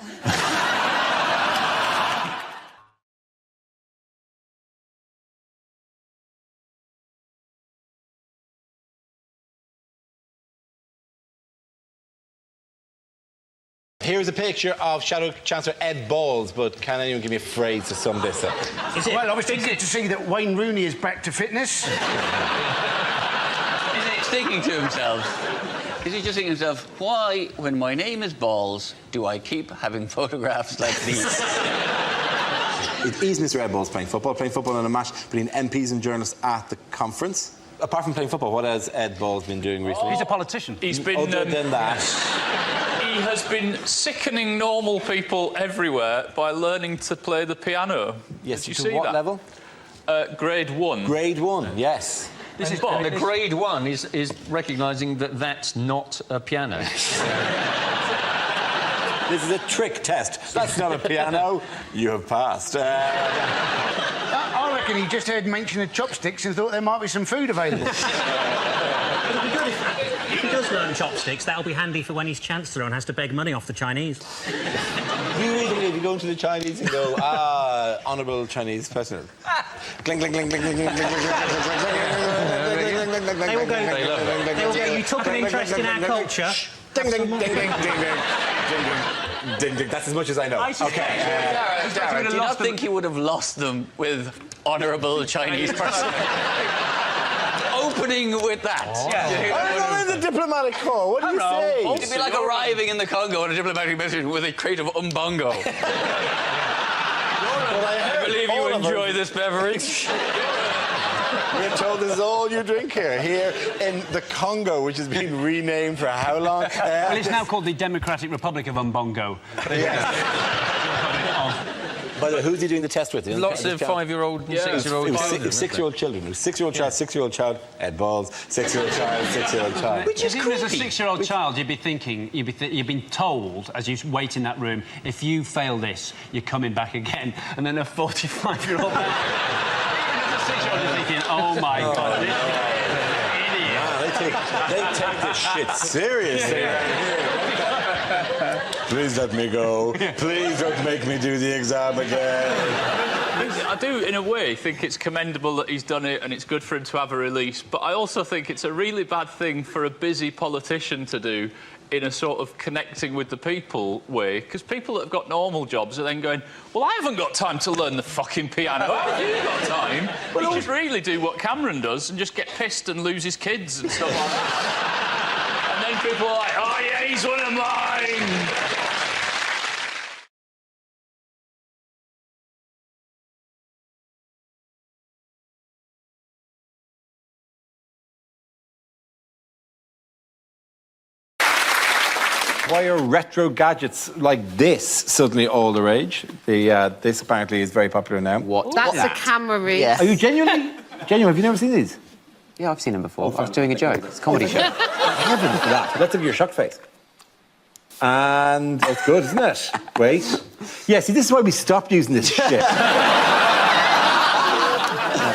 Here's a picture of Shadow Chancellor Ed Balls, but can anyone give me a phrase to sum this up? Well, obviously, good to see that Wayne Rooney is back to fitness. Is he thinking to himself? Is he just thinking to himself, why, when my name is Balls, do I keep having photographs like these? Is Mr. Ed Balls playing football in a match between MPs and journalists at the conference? Apart from playing football, what has Ed Balls been doing recently? He's a politician. He's been... Other than that... He has been sickening normal people everywhere by learning to play the piano. Yes, Did you to see what that? level? Grade 1. Grade 1, yes. And the grade 1 is recognising that that's not a piano. This is a trick test. That's not a piano. You have passed. I reckon he just heard mention of chopsticks and thought there might be some food available. If he does learn chopsticks, that'll be handy for when he's Chancellor and has to beg money off the Chinese. You really believe you go into the Chinese and go, honourable Chinese person. Cling, cling, cling, cling, cling, cling, cling, cling, They will go, you took an interest in our culture. Ding, ding, ding, ding, ding, ding, ding, ding. That's as much as I know. Okay. Darren, do you not think you would have lost them with honourable Chinese person? Opening with that. I'm not in the diplomatic corps. What do you say? It'd be like arriving in the Congo on a diplomatic mission with a crate of umbongo. I believe you enjoy this beverage. We're told this is all you drink here in the Congo, which has been renamed for how long? Well, it's now called the Democratic Republic of Umbongo. By the way, who's he doing the test with? Lots of 5-year-old and 6-year-old children. 6-year-old children. 6-year-old child, 6-year-old child, Ed Balls, 6-year-old child, 6-year-old child. Which is creepy. As a 6-year-old child, you'd be thinking, you've been told, as you wait in that room, if you fail this, you're coming back again. And then a 45-year-old man... As a 6-year-old, you're thinking, oh, my God, this guy is an idiot. They take this shit seriously right here. Please let me go. Please don't make me do the exam again. I do, in a way, think it's commendable that he's done it and it's good for him to have a release, but I also think it's a really bad thing for a busy politician to do in a sort of connecting with the people way, because people that have got normal jobs are then going, well, I haven't got time to learn the fucking piano. How have you got time? Well, he should really do what Cameron does and just get pissed and lose his kids and stuff like that. And then people are like, oh, yeah, he's one of mine. Why are retro gadgets like this suddenly all the rage? This apparently is very popular now. That's a camera read. Yes. Are you genuinely? Have you never seen these? Yeah, I've seen them before. I was doing a joke. It's a comedy show. Heavens for that. Let's have your shocked face. And it's good, isn't it? Wait. Yeah, see, this is why we stopped using this shit.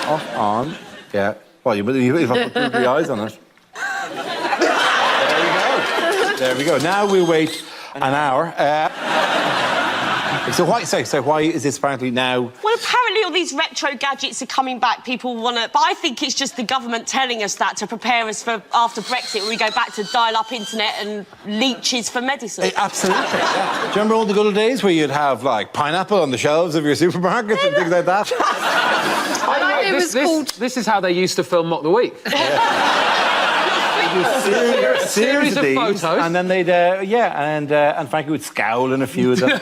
Off, on. Yeah. Well, you've got to put the eyes on it. There we go. Now we wait an hour. So why is this apparently now? Well, apparently all these retro gadgets are coming back. People want to... But I think it's just the government telling us that to prepare us for after Brexit, where we go back to dial-up internet and leeches for medicine. Absolutely. Yeah. Do you remember all the good old days where you'd have, like, pineapple on the shelves of your supermarkets and things like that? This is how they used to film Mock the Week. Series of these, photos, and then they'd and Frankie would scowl in a few of them.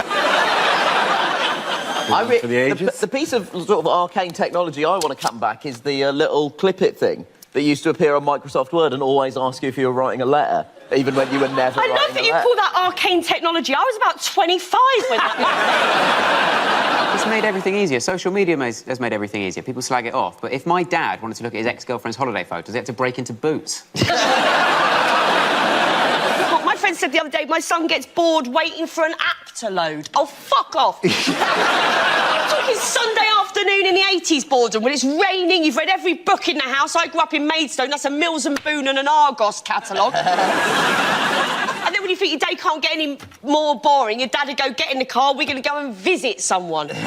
The piece of sort of arcane technology I want to come back is the little clip-it thing that used to appear on Microsoft Word and always ask you if you were writing a letter, even when you were never writing a letter. I love that you call that arcane technology. I was about 25 when that... It's made everything easier. Social media has made everything easier. People slag it off. But if my dad wanted to look at his ex-girlfriend's holiday photos, he had to break into Boots. My friend said the other day, my son gets bored waiting for an app to load. Oh, fuck off. I'm talking Sunday afternoon in the 80s boredom, when it's raining, you've read every book in the house. I grew up in Maidstone, that's a Mills and Boon and an Argos catalogue. And then when you think your day can't get any more boring, your dad would go, get in the car, we're going to go and visit someone. Sunday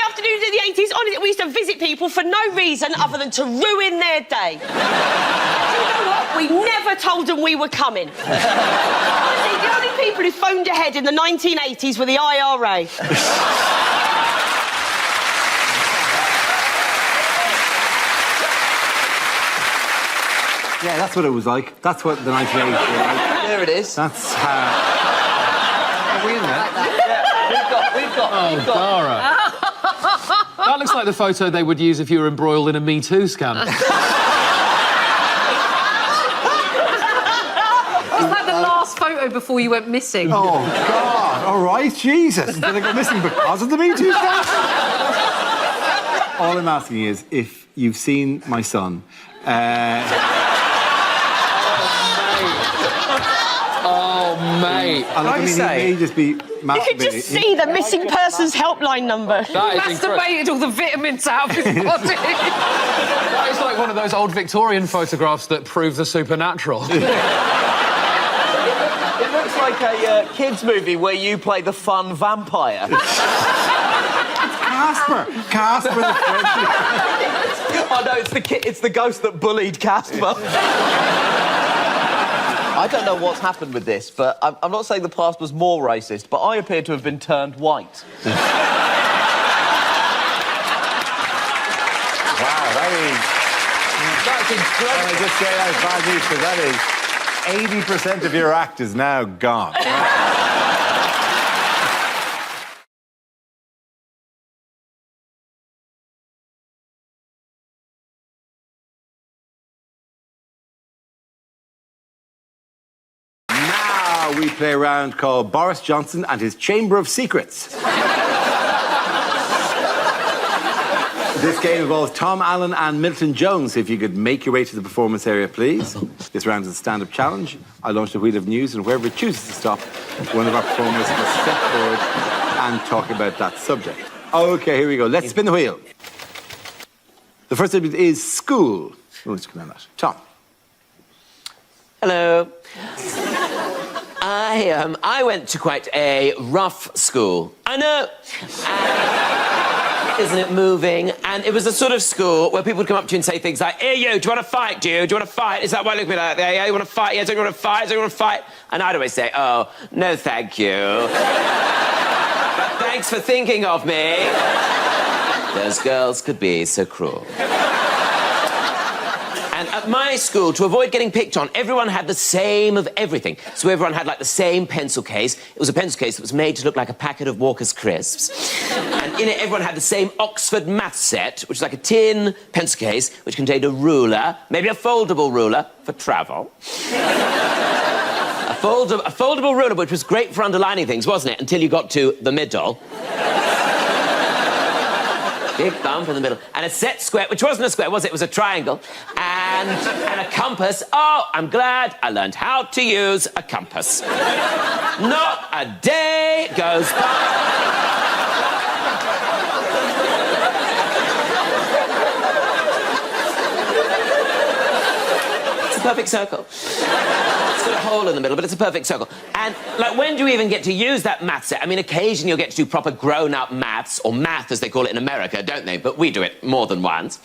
afternoons in the 80s, honestly, we used to visit people for no reason other than to ruin their day. Do you know what? We never told them we were coming. Honestly, the only people who phoned ahead in the 1980s were the IRA. Yeah, that's what it was like. That's what the 1980s were like. There it is. That's how... Are we in there? We've got... Dara. That looks like the photo they would use if you were embroiled in a Me Too scandal. It's like the last photo before you went missing. Oh, God. All right, Jesus. Did I go missing because of the Me Too scandal? All I'm asking is if you've seen my son... Oh, mate. He may just be You could just see the missing persons helpline number. That is masturbated all the vitamins out of his body. That is like one of those old Victorian photographs that prove the supernatural. It looks like a kids' movie where you play the fun vampire. Casper the French. Oh, no, it's the ghost that bullied Casper. I don't know what's happened with this, but I'm not saying the past was more racist, but I appear to have been turned white. Wow, that's incredible. I just say that bad news, because that is 80% of your act is now gone. we play a round called Boris Johnson and his Chamber of Secrets. This game involves Tom Allen and Milton Jones. If you could make your way to the performance area, please. This round is a stand-up challenge. I launch the wheel of news, and wherever it chooses to stop, one of our performers must step forward and talk about that subject. OK, here we go. Let's spin the wheel. The first subject is school. Oh, let's come on that. Tom. Hello. I went to quite a rough school. I know. Isn't it moving? And it was the sort of school where people would come up to you and say things like, "Hey, you, do you want to fight, do you? Do you want to fight? Is that why you look at me like that? Yeah, you want to fight? Yeah, don't you want to fight? Don't you want to fight?" And I'd always say, "Oh, no, thank you. But thanks for thinking of me." Those girls could be so cruel. And at my school, to avoid getting picked on, everyone had the same of everything. So everyone had, like, the same pencil case. It was a pencil case that was made to look like a packet of Walker's Crisps. And in it, everyone had the same Oxford math set, which was like a tin pencil case, which contained a ruler, maybe a foldable ruler for travel. A foldable ruler, which was great for underlining things, wasn't it? Until you got to the middle. Big bump in the middle. And a set square, which wasn't a square, was it? It was a triangle. And a compass. Oh, I'm glad I learned how to use a compass. Not a day goes by. It's a perfect circle. It's got a hole in the middle, but it's a perfect circle. And, like, when do you even get to use that math set? I mean, occasionally you'll get to do proper grown-up maths, or math, as they call it in America, don't they? But we do it more than once.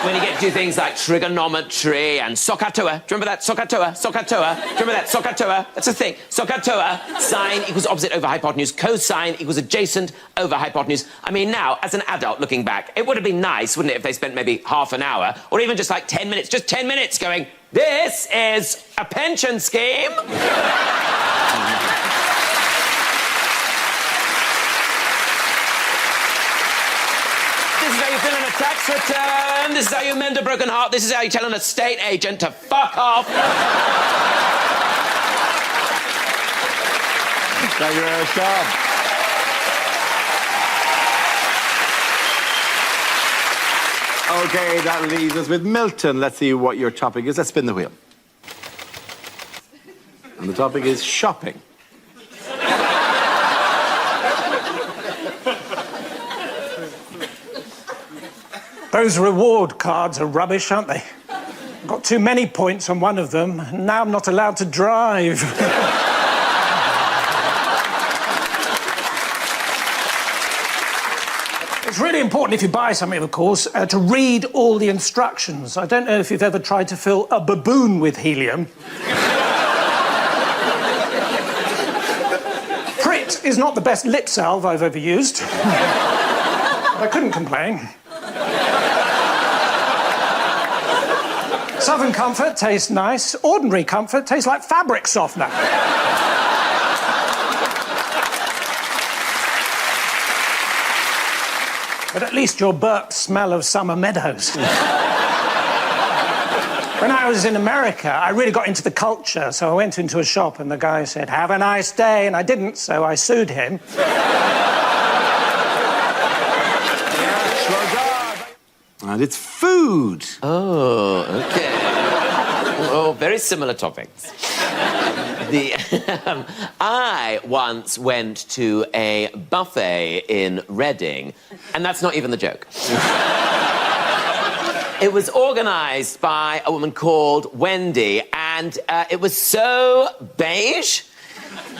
When you get to do things like trigonometry and SOHCAHTOA. Do you remember that? SOHCAHTOA, SOHCAHTOA. Do you remember that? SOHCAHTOA. That's a thing. SOHCAHTOA. Sine equals opposite over hypotenuse. Cosine equals adjacent over hypotenuse. I mean, now, as an adult looking back, it would have been nice, wouldn't it, if they spent maybe half an hour, or even just like 10 minutes, just 10 minutes going, "This is a pension scheme." This is how you fill in a tax return. This is how you mend a broken heart. This is how you tell an estate agent to fuck off. Thank you very much, Tom. OK, that leaves us with Milton. Let's see what your topic is. Let's spin the wheel. And the topic is shopping. Those reward cards are rubbish, aren't they? Got too many points on one of them, and now I'm not allowed to drive. It's really important if you buy something, of course, to read all the instructions. I don't know if you've ever tried to fill a baboon with helium. Prit is not the best lip salve I've ever used. I couldn't complain. Southern Comfort tastes nice. Ordinary Comfort tastes like fabric softener. But at least your burps smell of summer meadows. When I was in America, I really got into the culture, so I went into a shop and the guy said, "Have a nice day," and I didn't, so I sued him. And it's food. Oh, OK. Oh, very similar topics. I once went to a buffet in Reading, and that's not even the joke. It was organised by a woman called Wendy, and it was so beige.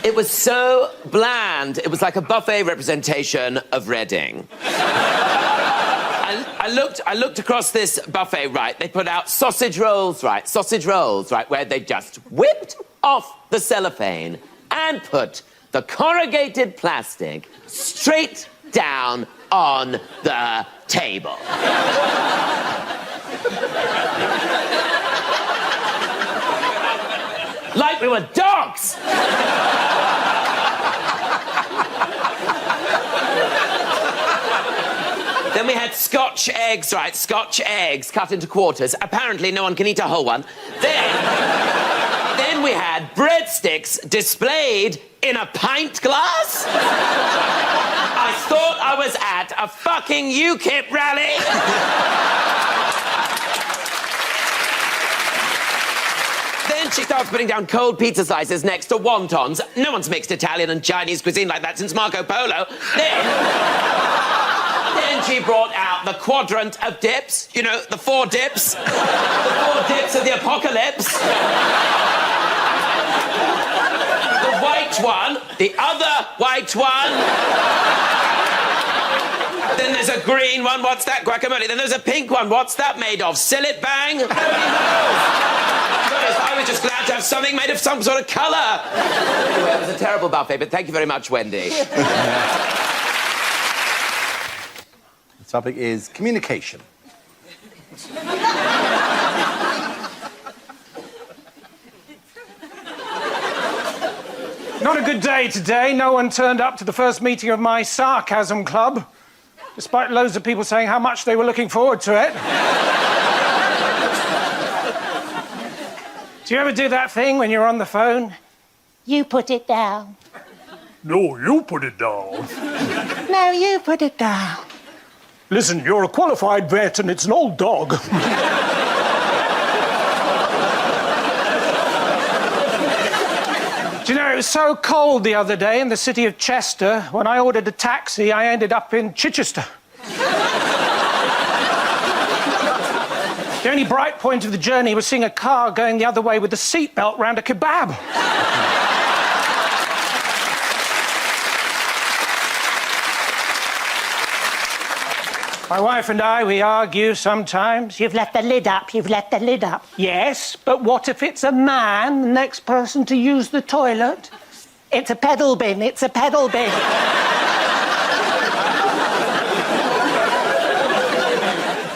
It was so bland. It was like a buffet representation of Reading. I looked across this buffet, right? They put out sausage rolls, right? Sausage rolls, right? Where they just whipped off the cellophane and put the corrugated plastic straight down on the table. Like we were dogs! Then we had Scotch eggs, right? Scotch eggs cut into quarters. Apparently no one can eat a whole one. Then then we had breadsticks displayed in a pint glass. I thought I was at a fucking UKIP rally. Then she starts putting down cold pizza slices next to wontons. No one's mixed Italian and Chinese cuisine like that since Marco Polo. Then she brought out the quadrant of dips. You know, the 4 dips. The 4 dips of the apocalypse. The white one, the other white one. Then there's a green one, what's that? Guacamole. Then there's a pink one, what's that made of? Sillet bang? Nobody knows. I was just glad to have something made of some sort of colour. Anyway, it was a terrible buffet, but thank you very much, Wendy. The topic is communication. Not a good day today. No one turned up to the first meeting of my sarcasm club, despite loads of people saying how much they were looking forward to it. Do you ever do that thing when you're on the phone? You put it down. No, you put it down. No, you put it down. Listen, you're a qualified vet and it's an old dog. Do you know, it was so cold the other day in the city of Chester, when I ordered a taxi, I ended up in Chichester. The only bright point of the journey was seeing a car going the other way with a seatbelt round a kebab. My wife and I, we argue sometimes. You've left the lid up, you've left the lid up. Yes, but what if it's a man, the next person to use the toilet? It's a pedal bin, it's a pedal bin.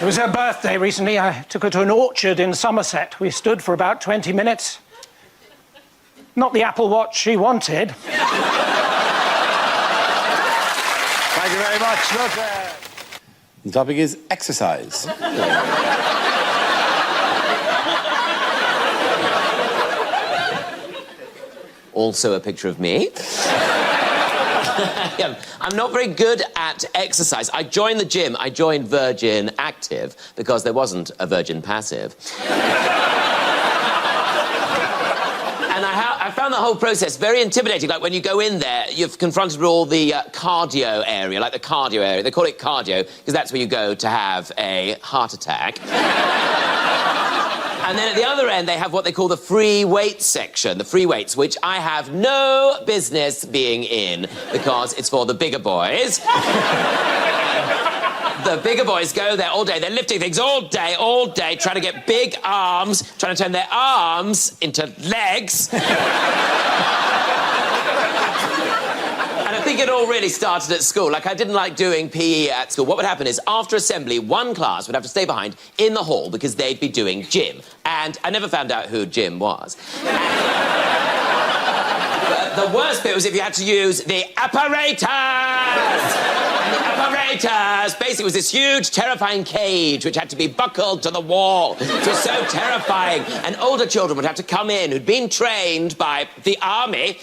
It was her birthday recently. I took her to an orchard in Somerset. We stood for about 20 minutes. Not the Apple Watch she wanted. Thank you very much. Look, the topic is exercise. Also a picture of me. I'm not very good at exercise. I joined the gym. I joined Virgin Active because there wasn't a Virgin Passive. And I found the whole process very intimidating. Like, when you go in there, you're confronted with all the cardio area, like the cardio area. They call it cardio because that's where you go to have a heart attack. And then at the other end, they have what they call the free weights section, the free weights, which I have no business being in because it's for the bigger boys. The bigger boys go there all day. They're lifting things all day, trying to get big arms, trying to turn their arms into legs. And I think it all really started at school. Like, I didn't like doing PE at school. What would happen is, after assembly, one class would have to stay behind in the hall because they'd be doing gym. And I never found out who Jim was. But the worst bit was if you had to use the apparatus. And the apparatus basically was this huge, terrifying cage which had to be buckled to the wall. It was so terrifying. And older children would have to come in who'd been trained by the army.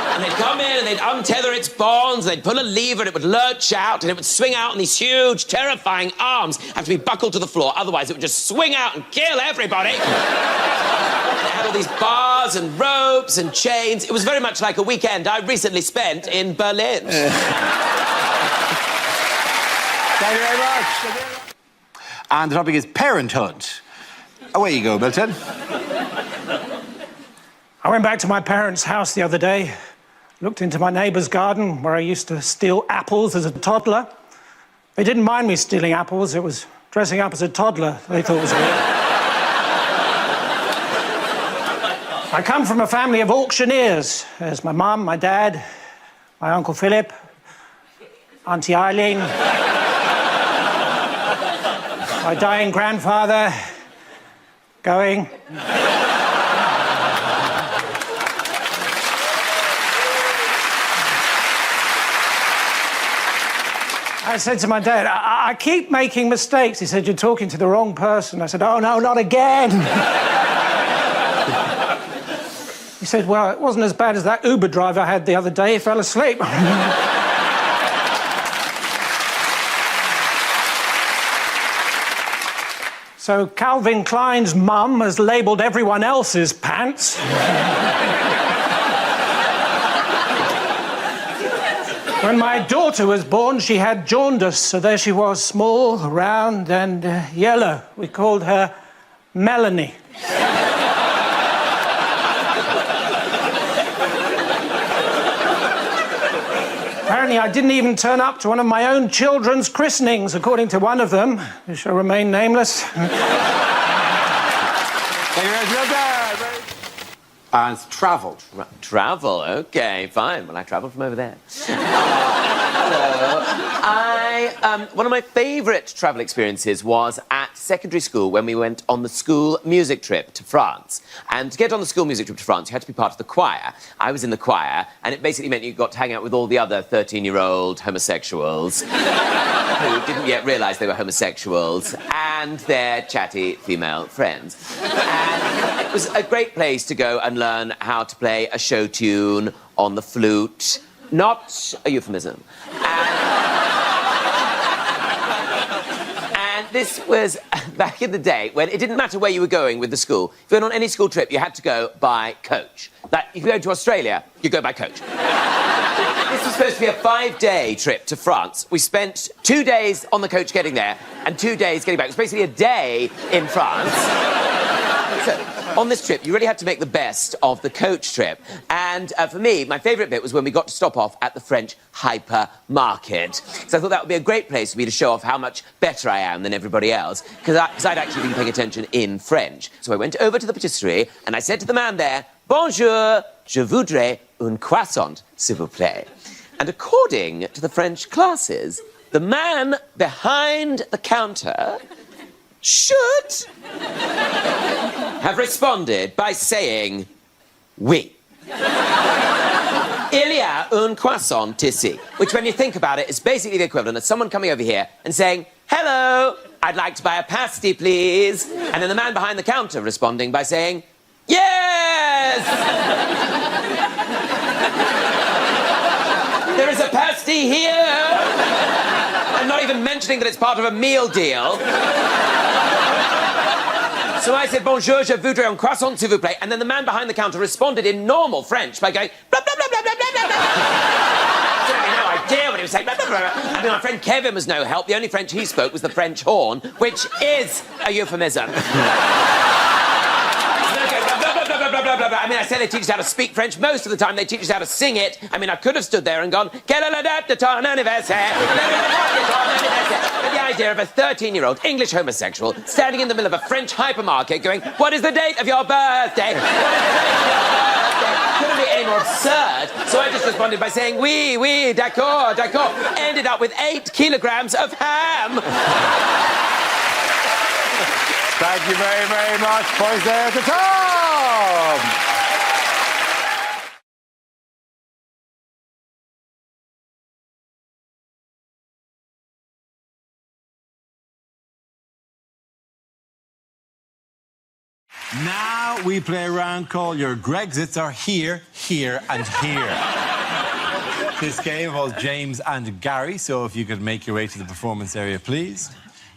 And they'd come in and they'd untether its bonds, and they'd pull a lever and it would lurch out and it would swing out, and these huge, terrifying arms have to be buckled to the floor, otherwise it would just swing out and kill everybody. They had all these bars and ropes and chains. It was very much like a weekend I recently spent in Berlin. Thank you very much. And the topic is parenthood. Away you go, Milton. I went back to my parents' house the other day, looked into my neighbour's garden where I used to steal apples as a toddler. They didn't mind me stealing apples. It was dressing up as a toddler they thought was weird. I come from a family of auctioneers. There's my mum, my dad, my Uncle Philip, Auntie Eileen, my dying grandfather, going. I said to my dad, I keep making mistakes. He said, you're talking to the wrong person. I said, oh, no, not again. said, well, it wasn't as bad as that Uber driver I had the other day. He fell asleep. So Calvin Klein's mum has labelled everyone else's pants. When my daughter was born, she had jaundice, so there she was, small, round and yellow. We called her Melanie. Apparently, I didn't even turn up to one of my own children's christenings, according to one of them, who shall remain nameless. And travel. Travel, OK, fine. Well, I travelled from over there. One of my favourite travel experiences was at secondary school when we went on the school music trip to France. And to get on the school music trip to France, you had to be part of the choir. I was in the choir, and it basically meant you got to hang out with all the other 13-year-old homosexuals who didn't yet realise they were homosexuals and their chatty female friends. And it was a great place to go and learn how to play a show tune on the flute. Not a euphemism. And this was back in the day when it didn't matter where you were going with the school. If you went on any school trip, you had to go by coach. Like, if you go to Australia, you go by coach. This was supposed to be a 5-day trip to France. We spent 2 days on the coach getting there and 2 days getting back. It was basically a day in France. So, on this trip, you really had to make the best of the coach trip. And for me, my favourite bit was when we got to stop off at the French hypermarket. So I thought that would be a great place for me to show off how much better I am than everybody else, because I'd actually been paying attention in French. So I went over to the patisserie and I said to the man there, "Bonjour, je voudrais un croissant, s'il vous plaît." And according to the French classes, the man behind the counter should have responded by saying, "Oui." Il y a un croissant ici, which, when you think about it, is basically the equivalent of someone coming over here and saying, "Hello, I'd like to buy a pasty, please." And then the man behind the counter responding by saying, "Yes!" There is a pasty here. I'm not even mentioning that it's part of a meal deal. So I said, "Bonjour, je voudrais un croissant, s'il vous plaît." And then the man behind the counter responded in normal French by going, blah, blah, blah, blah, blah, blah, blah. I had no idea what he was saying. Blah, blah, blah, blah. I mean, my friend Kevin was no help. The only French he spoke was the French horn, which is a euphemism. I mean, I say they teach us how to speak French. Most of the time, they teach us how to sing it. I mean, I could have stood there and gone, "Quelle est la date de ton anniversaire?" But the idea of a 13-year-old English homosexual standing in the middle of a French hypermarket going, "What is the date of your birthday? What is the date of your birthday?" Couldn't be any more absurd. So I just responded by saying, "Oui, oui, d'accord, d'accord." Ended up with 8 kilograms of ham. Thank you very, very much. Points there at the top. Now we play a round called Your Grexits Are Here, Here and Here. This game involves James and Gary, so if you could make your way to the performance area, please.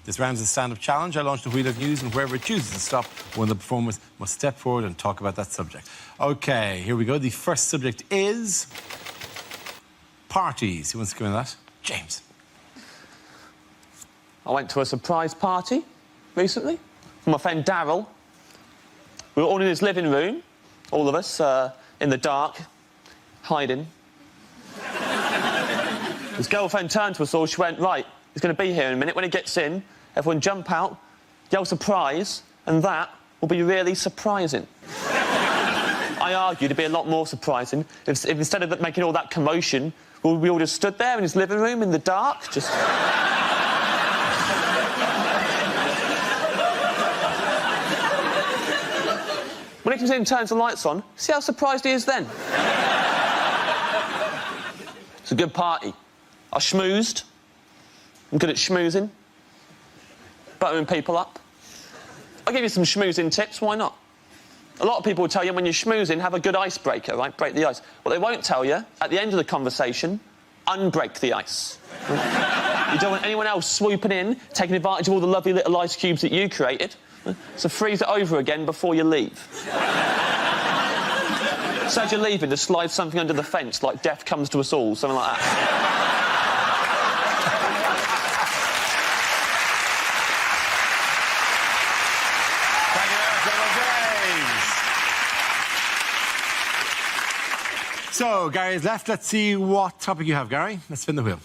This round's a stand-up challenge. I launched the wheel of news, and whoever chooses to stop, one of the performers must step forward and talk about that subject. OK, here we go. The first subject is parties. Who wants to go in that? James. I went to a surprise party recently for my friend Daryl. We were all in his living room, all of us, in the dark, hiding. His girlfriend turned to us all. She went, "Right, he's going to be here in a minute. When he gets in, everyone jump out, yell surprise, and that will be really surprising." I argued it'd be a lot more surprising if instead of making all that commotion, we all just stood there in his living room in the dark, just... When he comes in and turns the lights on, see how surprised he is then? It's a good party. I schmoozed. I'm good at schmoozing. Buttering people up. I'll give you some schmoozing tips, why not? A lot of people will tell you when you're schmoozing, have a good icebreaker, right? Break the ice. What they won't tell you, at the end of the conversation, unbreak the ice. You don't want anyone else swooping in, taking advantage of all the lovely little ice cubes that you created. So freeze it over again before you leave. So as you're leaving, just slide something under the fence, like death comes to us all, something like that. So, Gary's left. Let's see what topic you have, Gary. Let's spin the wheel.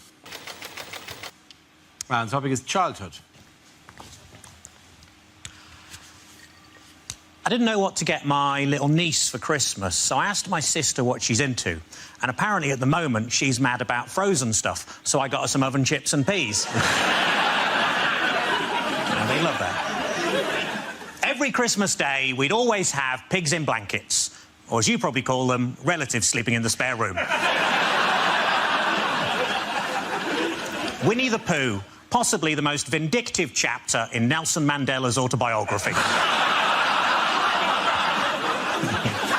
And the topic is childhood. I didn't know what to get my little niece for Christmas, so I asked my sister what she's into. And apparently, at the moment, she's mad about frozen stuff, so I got her some oven chips and peas. And they love that. Every Christmas Day, we'd always have pigs in blankets. Or, as you probably call them, relatives sleeping in the spare room. Winnie the Pooh, possibly the most vindictive chapter in Nelson Mandela's autobiography.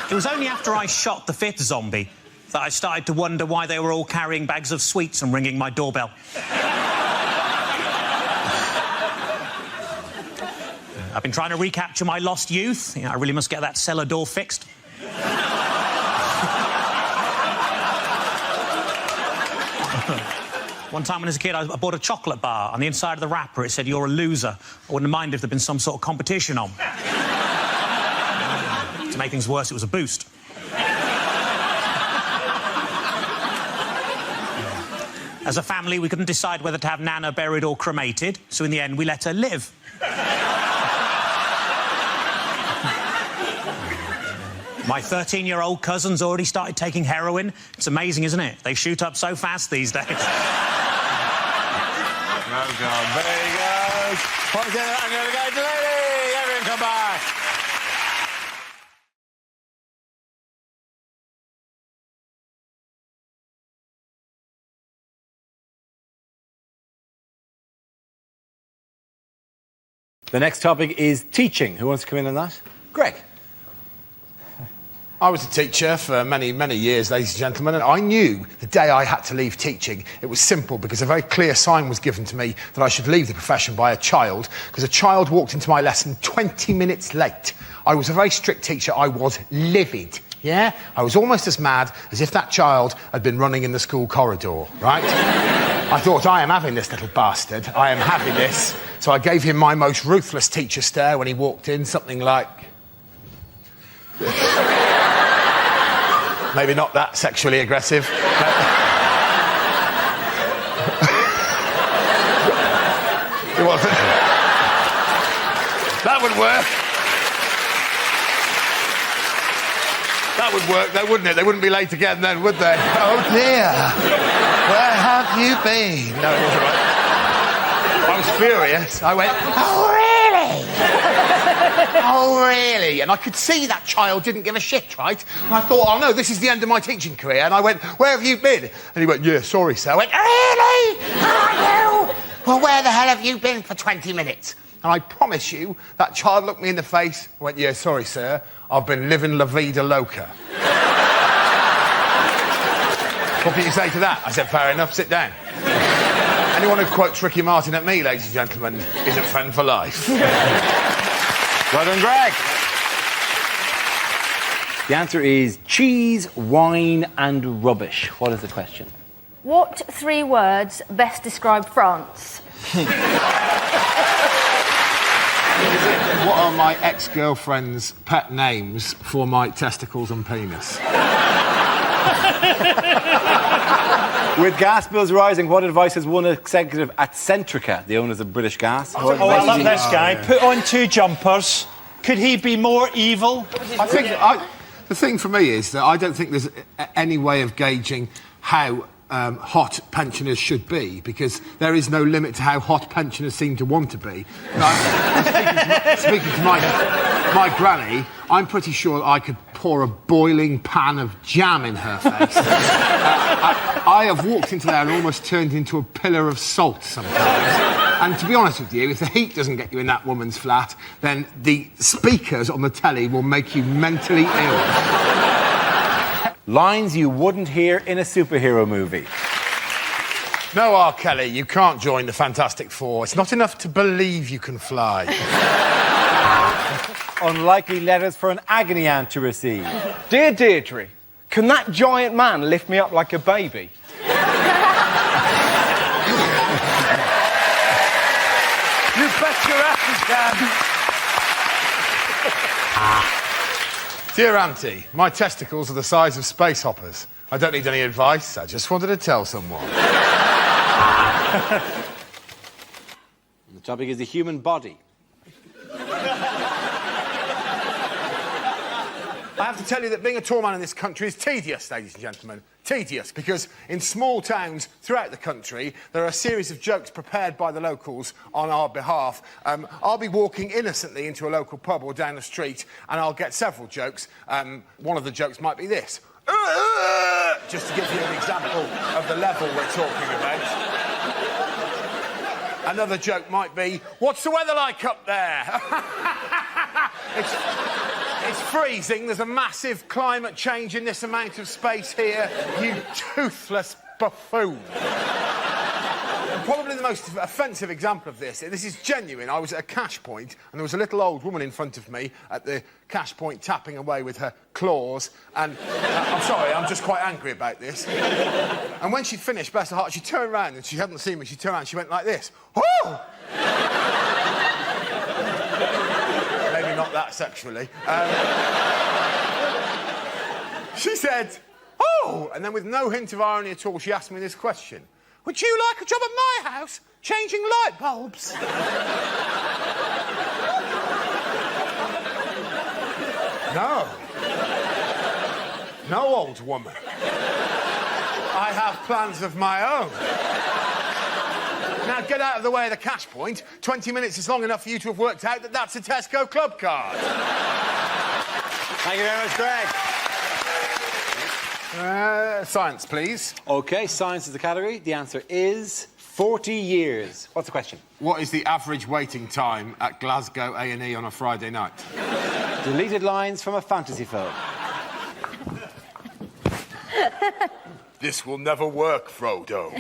It was only after I shot the 5th zombie that I started to wonder why they were all carrying bags of sweets and ringing my doorbell. I've been trying to recapture my lost youth. I really must get that cellar door fixed. One time when I was a kid, I bought a chocolate bar. On the inside of the wrapper, it said, "You're a loser." I wouldn't mind if there'd been some sort of competition on. To make things worse, it was a boost. As a family, we couldn't decide whether to have Nana buried or cremated, so in the end, we let her live. My 13-year-old cousin's already started taking heroin. It's amazing, isn't it? They shoot up so fast these days. Oh, God. Very good. I'm going to go to Lady. Everyone come back. The next topic is teaching. Who wants to come in on that? Greg. I was a teacher for many, many years, ladies and gentlemen, and I knew the day I had to leave teaching, it was simple because a very clear sign was given to me that I should leave the profession by a child, because a child walked into my lesson 20 minutes late. I was a very strict teacher. I was livid, yeah? I was almost as mad as if that child had been running in the school corridor, right? I thought, I am having this little bastard. I am having this. So I gave him my most ruthless teacher stare when he walked in, something like... Maybe not that sexually aggressive. It wasn't. That would work. That would work, though, wouldn't it? They wouldn't be late again then, would they? Oh, dear. Where have you been? No, it wasn't right. I was furious. I went, oh, really? Oh, really? And I could see that child didn't give a shit, right? And I thought, oh, no, this is the end of my teaching career. And I went, where have you been? And he went, yeah, sorry, sir. I went, really? Are you? Well, where the hell have you been for 20 minutes? And I promise you, that child looked me in the face and went, yeah, sorry, sir. I've been living la vida loca. What can you say to that? I said, fair enough, sit down. Anyone who quotes Ricky Martin at me, ladies and gentlemen, is a friend for life. Well done, Greg. The answer is cheese, wine and rubbish. What is the question? What 3 words best describe France? What are my ex-girlfriend's pet names for my testicles and penis? With gas bills rising, what advice has one executive at Centrica, the owners of British Gas? Oh, I love this guy. Put on 2 jumpers. Could he be more evil? I think the thing for me is that I don't think there's any way of gauging how hot pensioners should be, because there is no limit to how hot pensioners seem to want to be. Speaking to my granny, I'm pretty sure I could pour a boiling pan of jam in her face. I have walked into there and almost turned into a pillar of salt sometimes. And to be honest with you, if the heat doesn't get you in that woman's flat, then the speakers on the telly will make you mentally ill. Lines you wouldn't hear in a superhero movie. No, R. Kelly, you can't join the Fantastic Four. It's not enough to believe you can fly. Unlikely letters for an agony aunt to receive. Dear Deirdre, can that giant man lift me up like a baby? You bet your ass he can. Dear Auntie, my testicles are the size of space hoppers. I don't need any advice. I just wanted to tell someone. The topic is the human body. I have to tell you that being a tall man in this country is tedious, ladies and gentlemen. Tedious, because in small towns throughout the country, there are a series of jokes prepared by the locals on our behalf. I'll be walking innocently into a local pub or down the street, and I'll get several jokes. One of the jokes might be this. Just to give you an example of the level we're talking about. Another joke might be, what's the weather like up there? It's freezing. There's a massive climate change in this amount of space here. You toothless buffoon. Probably the most offensive example of this is genuine. I was at a cash point and there was a little old woman in front of me at the cash point tapping away with her claws, and I'm sorry, I'm just quite angry about this. And when she'd finished, bless her heart, she turned around and she hadn't seen me. She turned around and she went like this. Oh! Maybe not that sexually. She said, oh! And then with no hint of irony at all, she asked me this question. Would you like a job at my house, changing light bulbs? No. No, old woman. I have plans of my own. Now, get out of the way of the cash point. 20 minutes is long enough for you to have worked out that that's a Tesco club card. Thank you very much, Greg. Science, please. OK, science is the category. The answer is 40 years. What's the question? What is the average waiting time at Glasgow A&E on a Friday night? Deleted lines from a fantasy film. This will never work, Frodo.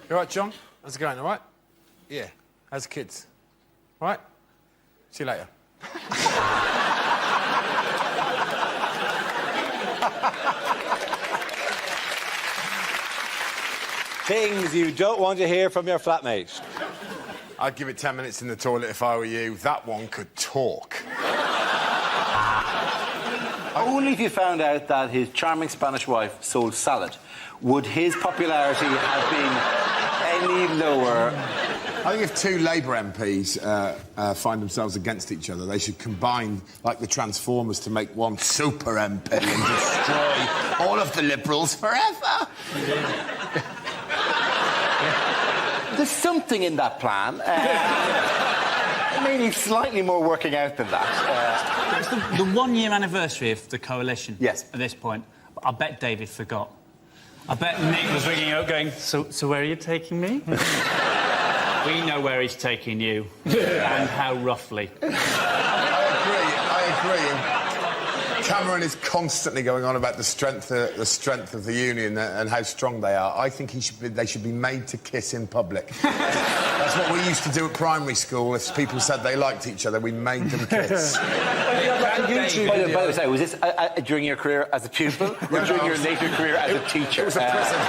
You all right, John? How's it going, all right? Yeah. How's the kids? All right? See you later. Things you don't want to hear from your flatmate. I'd give it 10 minutes in the toilet if I were you. That one could talk. Only if you found out that his charming Spanish wife sold salad, would his popularity have been any lower. I think if two Labour MPs find themselves against each other, they should combine, like the Transformers, to make one super MP and destroy all of the Liberals forever. There's something in that plan. Maybe slightly more working out than that. It's the 1 year anniversary of the coalition. Yes. At this point, I bet David forgot. I bet Nick was ringing up going, so where are you taking me? We know where he's taking you. And how roughly. I agree. Cameron is constantly going on about the strength of the union and how strong they are. I think they should be made to kiss in public. That's what we used to do at primary school. If people said they liked each other, we made them kiss. By the way, was this during your career as a pupil or during your later career as a teacher? It was a prison.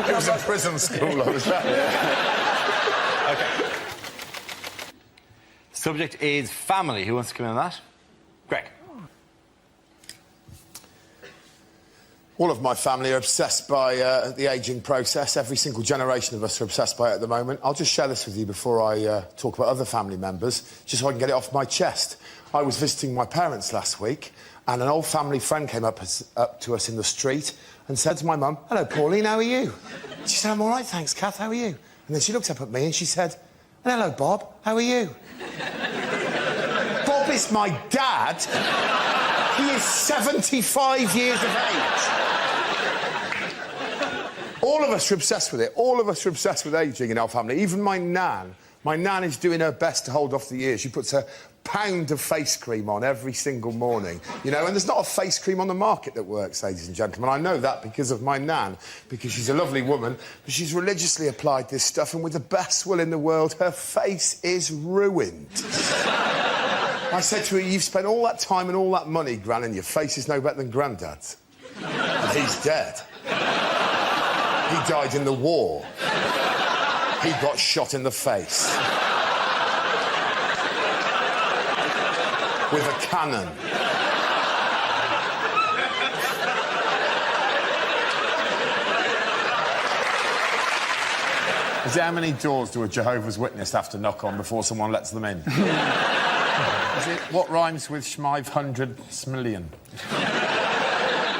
It was a prison school I was at. OK. Subject is family. Who wants to come in on that? Greg. All of my family are obsessed by the ageing process. Every single generation of us are obsessed by it at the moment. I'll just share this with you before I talk about other family members, just so I can get it off my chest. I was visiting my parents last week, and an old family friend came up to us in the street and said to my mum, "Hello, Pauline, how are you?" She said, "I'm all right, thanks, Kath, how are you?" And then she looked up at me and she said, "And hello, Bob, how are you?" Bobby it's my dad. He is 75 years of age. All of us are obsessed with it. All of us are obsessed with ageing in our family. Even my nan. My nan is doing her best to hold off the years. She puts a pound of face cream on every single morning, you know, and there's not a face cream on the market that works, ladies and gentlemen. I know that because of my nan, because she's a lovely woman, but she's religiously applied this stuff, and with the best will in the world, her face is ruined. I said to her, you've spent all that time and all that money, Gran, and your face is no better than Grandad's. And he's dead. He died in the war. He got shot in the face. With a cannon. Is it how many doors do a Jehovah's Witness have to knock on before someone lets them in? Is it what rhymes with Schmive-hundred smillion?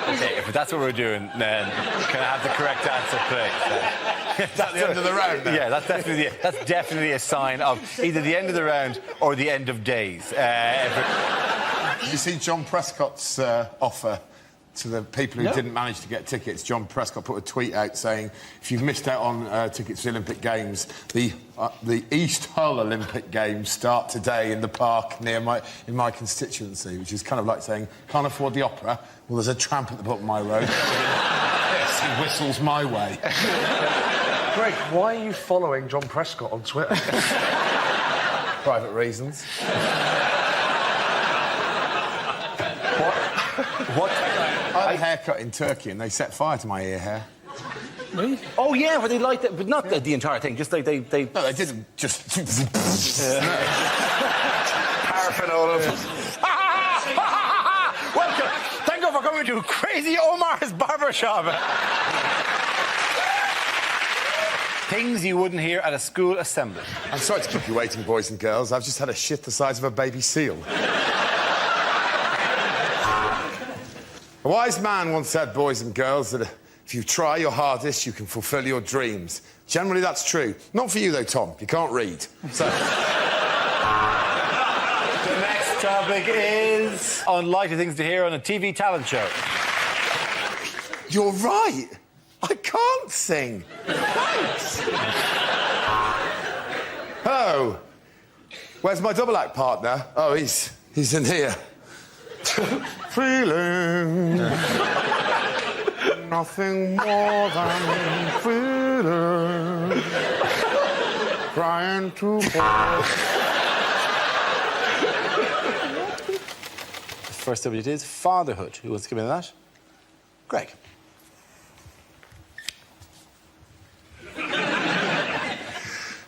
OK, if that's what we're doing, then can I have the correct answer, please? Is that the end of the round, then? Yeah, that's definitely a sign of either the end of the round or the end of days. Did you see John Prescott's offer to the people who didn't manage to get tickets? John Prescott put a tweet out saying, if you've missed out on tickets to the Olympic Games, the East Hull Olympic Games start today in the park in my constituency, which is kind of like saying, can't afford the opera? Well, there's a tramp at the bottom of my road. Yes, he whistles my way. Greg, why are you following John Prescott on Twitter? Private reasons. What? I had a haircut in Turkey and they set fire to my ear hair. Really? Oh, yeah, but they liked it, but not the entire thing, just they... No, they didn't just... Paraffin all over. Welcome! Thank you for coming to Crazy Omar's Barbershop. Things you wouldn't hear at a school assembly. I'm sorry to keep you waiting, boys and girls. I've just had a shit the size of a baby seal. A wise man once said, boys and girls, that if you try your hardest, you can fulfil your dreams. Generally, that's true. Not for you, though, Tom. You can't read. So... The next topic is unlikely things to hear on a TV talent show. You're right. I can't sing. Thanks. Oh. Where's my double act partner? Oh, he's in here. Feeling nothing more than feeling, trying to First subject is fatherhood. Who wants to give me that? Greg.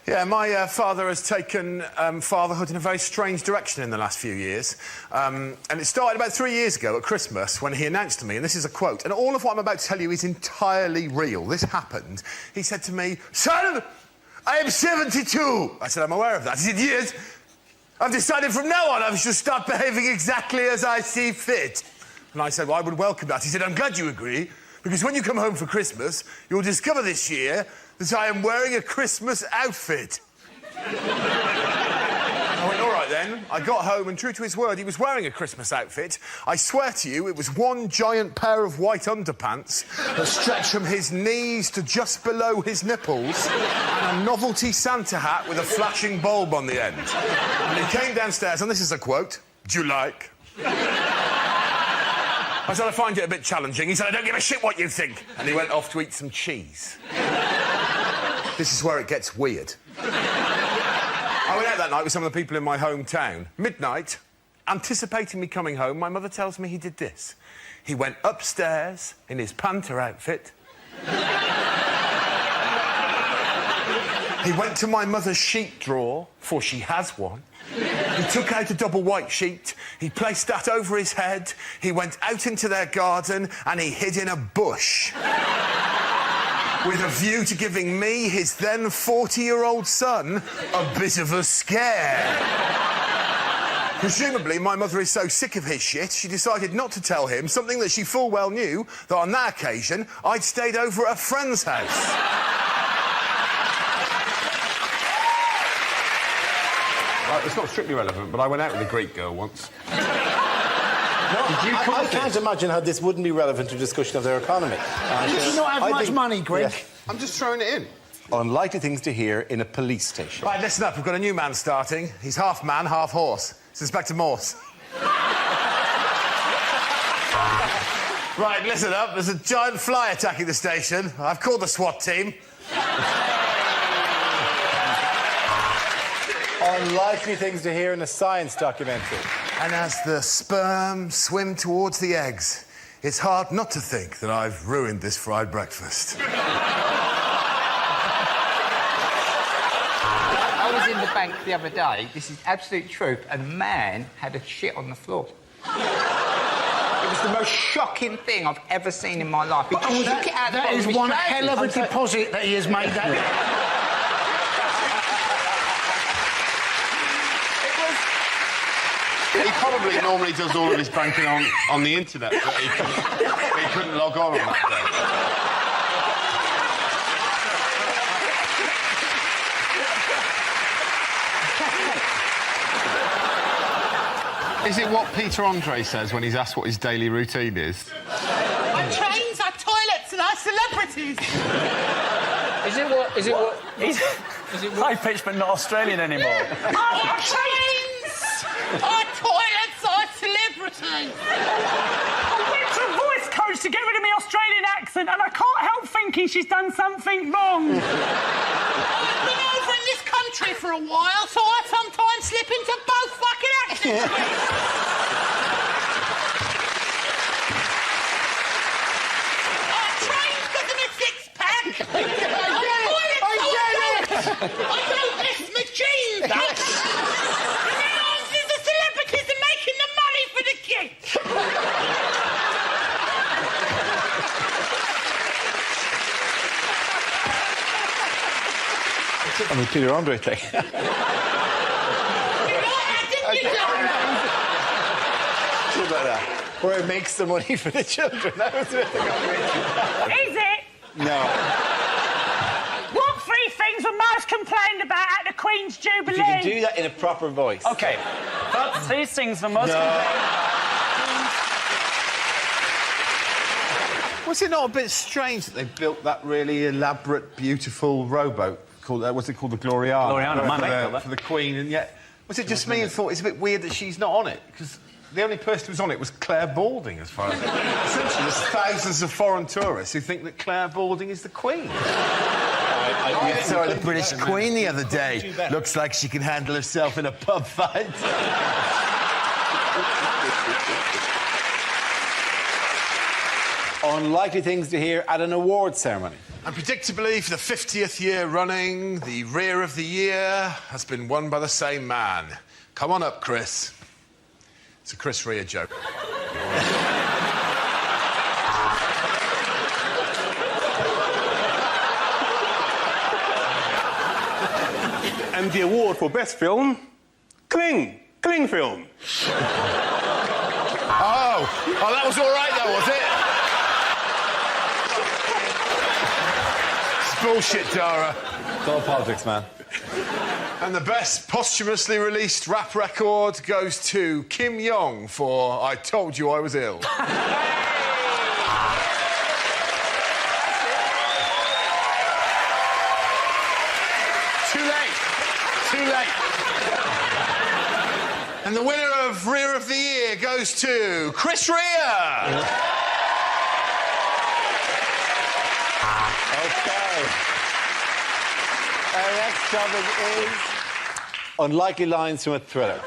Yeah, my father has taken fatherhood in a very strange direction in the last few years. And it started about 3 years ago at Christmas when he announced to me, and this is a quote, and all of what I'm about to tell you is entirely real. This happened. He said to me, son, I am 72. I said, I'm aware of that. He said, yes. I've decided from now on I shall start behaving exactly as I see fit. And I said, well, I would welcome that. He said, I'm glad you agree, because when you come home for Christmas, you'll discover this year that I am wearing a Christmas outfit. I went, all right then. I got home and true to his word, he was wearing a Christmas outfit. I swear to you, it was one giant pair of white underpants that stretched from his knees to just below his nipples and a novelty Santa hat with a flashing bulb on the end. And he came downstairs, and this is a quote, do you like? I said, I find it a bit challenging. He said, I don't give a shit what you think. And he went off to eat some cheese. This is where it gets weird. I went out that night with some of the people in my hometown. Midnight, anticipating me coming home, my mother tells me he did this. He went upstairs in his banter outfit. He went to my mother's sheet drawer, for she has one. He took out a double white sheet, he placed that over his head, he went out into their garden and he hid in a bush. With a view to giving me, his then 40-year-old son, a bit of a scare. Presumably, my mother is so sick of his shit, she decided not to tell him something that she full well knew, that on that occasion, I'd stayed over at a friend's house. It's not strictly relevant, but I went out with a Greek girl once. I can't imagine how this wouldn't be relevant to discussion of their economy. Did you not have much money, Greg? Yeah. I'm just throwing it in. Unlikely things to hear in a police station. Right, listen up. We've got a new man starting. He's half man, half horse. It's Inspector Morse. Right, listen up. There's a giant fly attacking the station. I've called the SWAT team. Unlikely things to hear in a science documentary. And as the sperm swim towards the eggs, it's hard not to think that I've ruined this fried breakfast. I was in the bank the other day, this is absolute truth, and a man had a shit on the floor. It was the most shocking thing I've ever seen in my life. He just shook it out the That bottom is of his one trousers. hell of a deposit that he has made that. He probably normally does all of his banking on the internet, but he couldn't log on that day. Is it what Peter Andre says when he's asked what his daily routine is? Our trains, our toilets, and our celebrities. Is it what? High pitched but not Australian anymore. Our trains, our toilets, our celebrities. I went to a voice coach to get rid of my Australian accent, and I can't help thinking she's done something wrong. I've been over in this country for a while, so I sometimes slip into both fucking accents. Our trains got them a six-pack. I don't miss my jeans. And now the celebrities are making the money for the kids. I mean, Peter Andre thing. About that. Where it makes the money for the children. That was the thing I'm making. Is it? No. What three things were most complained about at the Queen's Jubilee? If you can do that in a proper voice. OK. But these things were most Was it not a bit strange that they built that really elaborate, beautiful rowboat called, what's it called, the Gloriana? Gloriana, my mate built that. For the Queen, and yet... Was it just me who thought it's a bit weird that she's not on it? Because the only person who was on it was Claire Balding, as far as... Essentially, there's thousands of foreign tourists who think that Claire Balding is the Queen. I saw the British Queen the other day. Looks like she can handle herself in a pub fight. Unlikely things to hear at an awards ceremony. And predictably, for the 50th year running, the Rear of the Year has been won by the same man. Come on up, Chris. It's a Chris Rea joke. And the award for best film, Kling film. Oh, that was all right, though, was it? It's bullshit, Dara. It's all politics, man. And the best posthumously released rap record goes to Kim Jong for I Told You I Was Ill. Too late. Too late. And the winner of Rear of the Year goes to Chris Rea. Okay. Our next topic is unlikely lines from a thriller.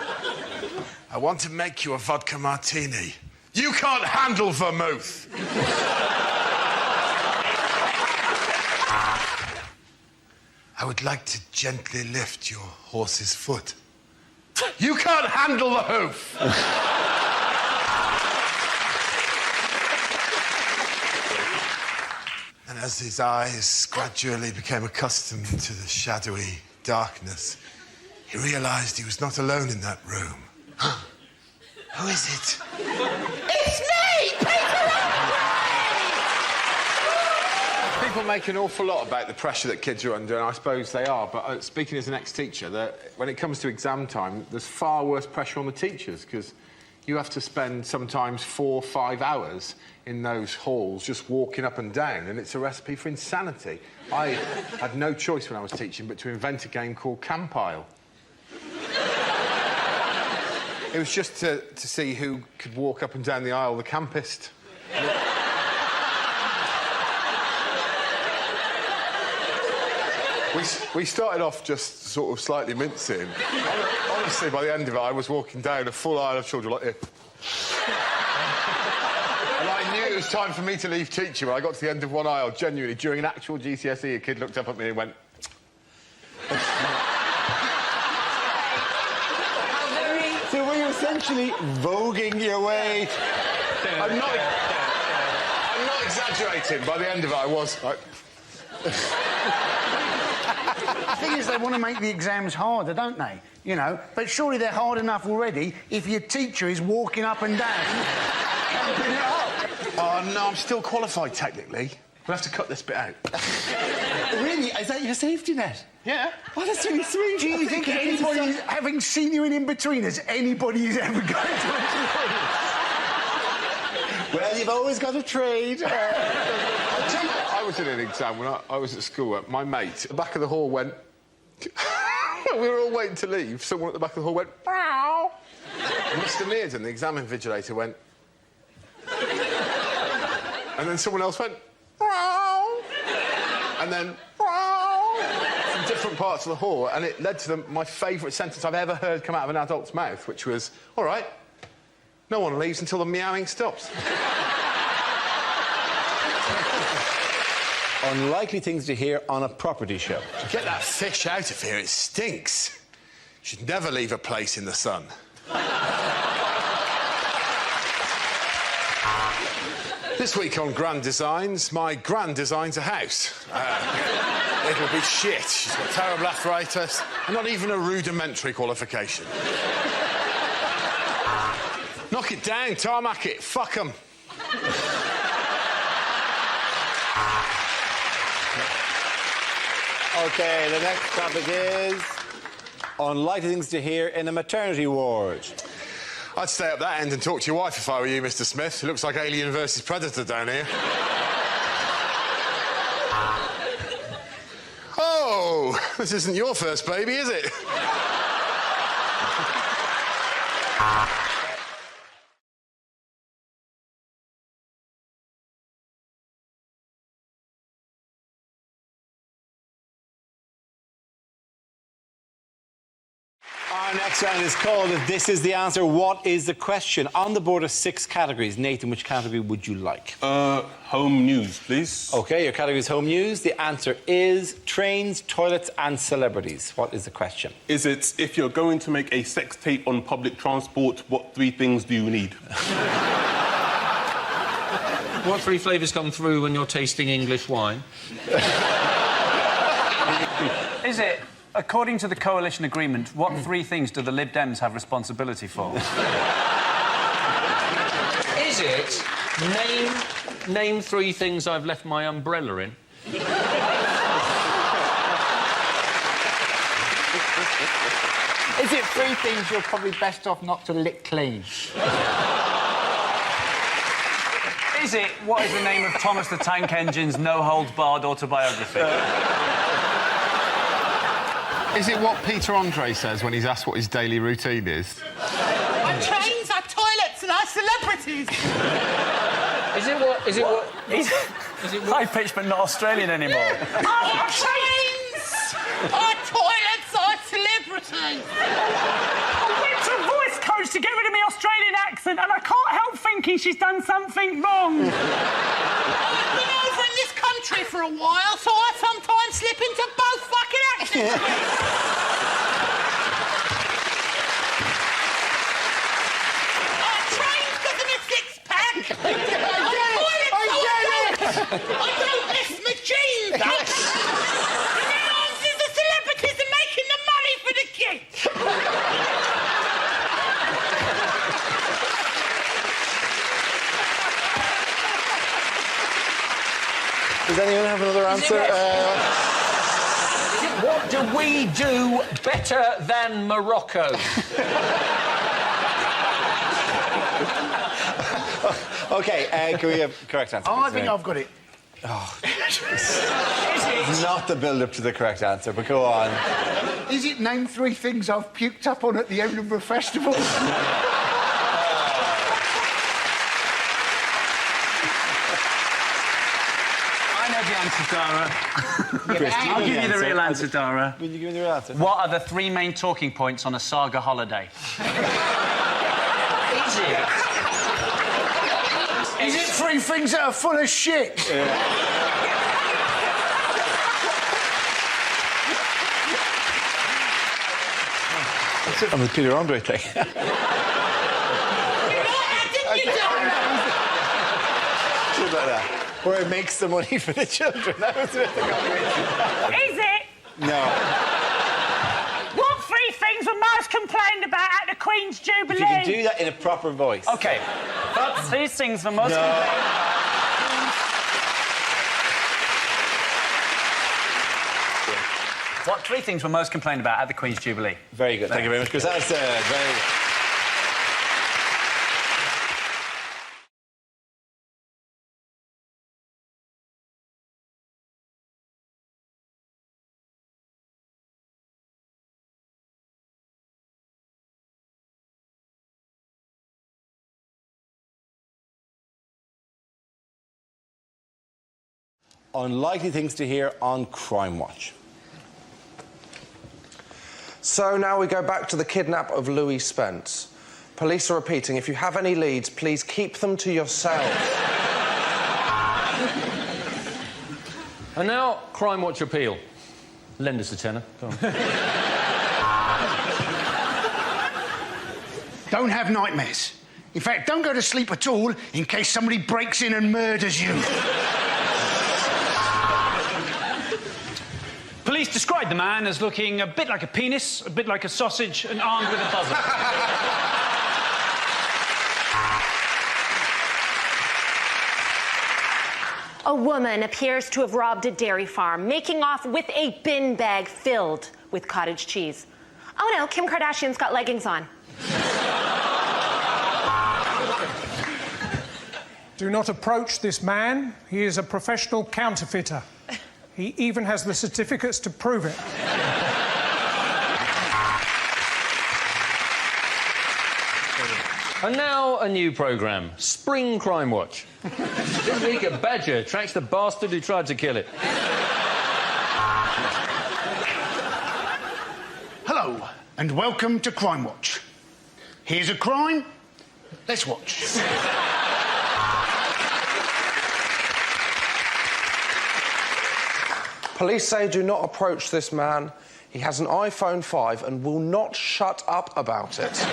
I want to make you a vodka martini. You can't handle vermouth. I would like to gently lift your horse's foot. You can't handle the hoof. And as his eyes gradually became accustomed to the shadowy darkness, he realised he was not alone in that room. Who is it? It's me, Peter! People People make an awful lot about the pressure that kids are under, and I suppose they are, but speaking as an ex-teacher, when it comes to exam time, there's far worse pressure on the teachers, because you have to spend sometimes 4 or 5 hours in those halls just walking up and down, and it's a recipe for insanity. I had no choice when I was teaching but to invent a game called Campile. It was just to see who could walk up and down the aisle the campest. We started off just sort of slightly mincing. Honestly, by the end of it, I was walking down a full aisle of children like this. And I knew it was time for me to leave teaching when I got to the end of one aisle. Genuinely, during an actual GCSE, a kid looked up at me and went... So were you essentially voguing your way? I'm not exaggerating. By the end of it, I was like... The thing is, they want to make the exams harder, don't they? You know, but surely they're hard enough already if your teacher is walking up and down, camping it up. Oh, no, I'm still qualified, technically. We'll have to cut this bit out. Really? Is that your safety net? Yeah. Oh, that's really sweet. Do you think anybody, having seen you in In-Betweeners, anybody is ever going to... Well, you've always got a trade. I was in an exam when I was at school. My mate, at the back of the hall went... we were all waiting to leave. Someone at the back of the hall went... Meow. And Mr Mearden, the exam invigilator, went... and then someone else went... Meow. And then... Meow. From different parts of the hall, and it led to my favourite sentence I've ever heard come out of an adult's mouth, which was, all right, no one leaves until the meowing stops. Unlikely things to hear on a property show. Get that fish out of here, it stinks. You should never leave a place in the sun. This week on Grand Designs, my gran designs a house. It'll be shit. She's got terrible arthritis and not even a rudimentary qualification. Knock it down, tarmac it, fuck 'em. OK, the next topic is unlikely things to hear in a maternity ward. I'd stay up that end and talk to your wife if I were you, Mr Smith. It looks like Alien versus Predator down here. Oh, this isn't your first baby, is it? Our next round is called If This Is the Answer, What is the Question? On the board of 6 categories. Nathan, which category would you like? Home news, please. OK, your category is home news. The answer is trains, toilets and celebrities. What is the question? Is it, if you're going to make a sex tape on public transport, what 3 things do you need? What 3 flavours come through when you're tasting English wine? Is it, according to the coalition agreement, what 3 things do the Lib Dems have responsibility for? Is it, name 3 things I've left my umbrella in? Is it 3 things you're probably best off not to lick clean? Is it, what is the name of Thomas the Tank Engine's no-holds-barred autobiography? Is it what Peter Andre says when he's asked what his daily routine is? Our trains, our toilets and our celebrities. Is it what... Is it what... High-pitched but not Australian anymore. Our trains, our toilets, our celebrities. I went to a voice coach to get rid of my Australian accent and I can't help thinking she's done something wrong. I've been over in this country for a while, so I sometimes slip into both fucking accents. Our trains because of my six-pack. I don't miss my jeans. And the answers the celebrities are making the money for the kids. Does anyone have another answer? What do we do better than Morocco? OK, can we have correct answer? I think I've got it. It's not the build-up to the correct answer, but go on. Is it name 3 things I've puked up on at the Edinburgh Festival? I know the answer, Dara. I'll give you the real answer, Dara. Will you give me the real answer? What are the 3 main talking points on a saga holiday? Is it? Is it 3 things that are full of shit? That's it on the Peter Andre thing. Like that. Where it makes the money for the children. That was it. Is it? No. What 3 things were most complained about at the Queen's Jubilee? If you can do that in a proper voice. OK. But 3 things were most What 3 things were most complained about at the Queen's Jubilee? Very good. Thank you very much, Chris. That's very... Unlikely things to hear on Crime Watch. So now we go back to the kidnap of Louis Spence. Police are repeating, if you have any leads, please keep them to yourself. And now, Crime Watch appeal. Lend us a tenner. Go on. Don't have nightmares. In fact, don't go to sleep at all in case somebody breaks in and murders you. Police described the man as looking a bit like a penis, a bit like a sausage, and armed with a buzzer. A woman appears to have robbed a dairy farm, making off with a bin bag filled with cottage cheese. Oh no, Kim Kardashian's got leggings on. Do not approach this man. He is a professional counterfeiter. He even has the certificates to prove it. And now a new programme, Spring Crime Watch. This week a badger tracks the bastard who tried to kill it. Hello, and welcome to Crime Watch. Here's a crime. Let's watch. Police say do not approach this man. He has an iPhone 5 and will not shut up about it.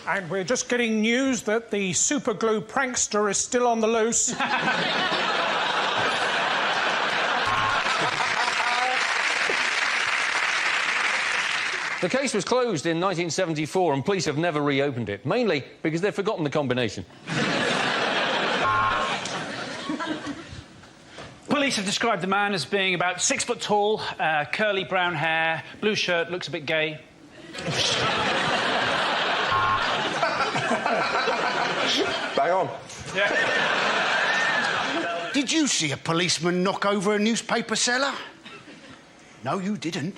And we're just getting news that the superglue prankster is still on the loose. The case was closed in 1974 and police have never reopened it, mainly because they've forgotten the combination. Police have described the man as being about 6 foot tall, curly brown hair, blue shirt, looks a bit gay. Bang on. Yeah. Did you see a policeman knock over a newspaper seller? No, you didn't.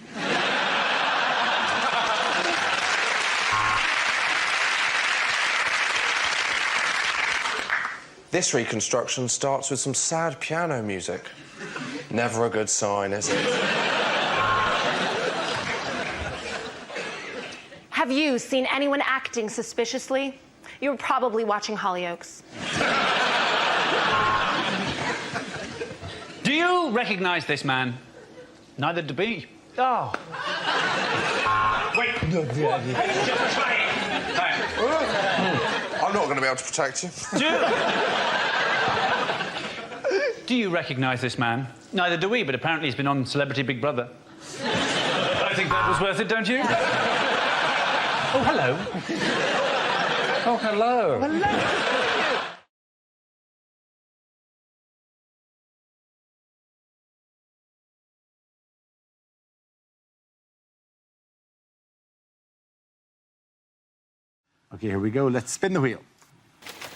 This reconstruction starts with some sad piano music. Never a good sign, is it? Have you seen anyone acting suspiciously? You were probably watching Hollyoaks. Do you recognise this man? Neither do we. Oh. Wait. I'm not going to be able to protect you. Do you recognise this man? Neither do we, but apparently he's been on Celebrity Big Brother. I think that was worth it, don't you? Oh, hello. Oh, hello. Hello. Okay, here we go. Let's spin the wheel.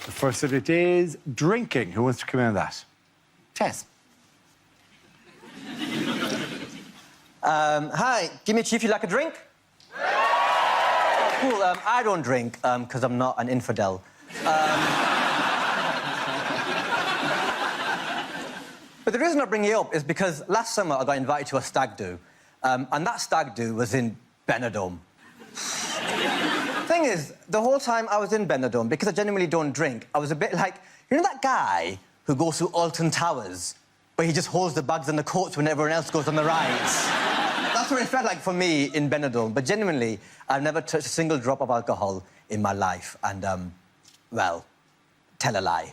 The first subject is drinking. Who wants to come in on that? Tess. Hi, give me a chief, you like a drink? Cool, I don't drink, because I'm not an infidel. But the reason I bring you up is because last summer I got invited to a stag do, and that stag do was in Benidorm. Thing is, the whole time I was in Benidorm, because I genuinely don't drink, I was a bit like, you know that guy who goes through Alton Towers, but he just holds the bags and the coats when everyone else goes on the rides? That's what it felt like for me in Benidorm. But genuinely, I've never touched a single drop of alcohol in my life. And, well, tell a lie.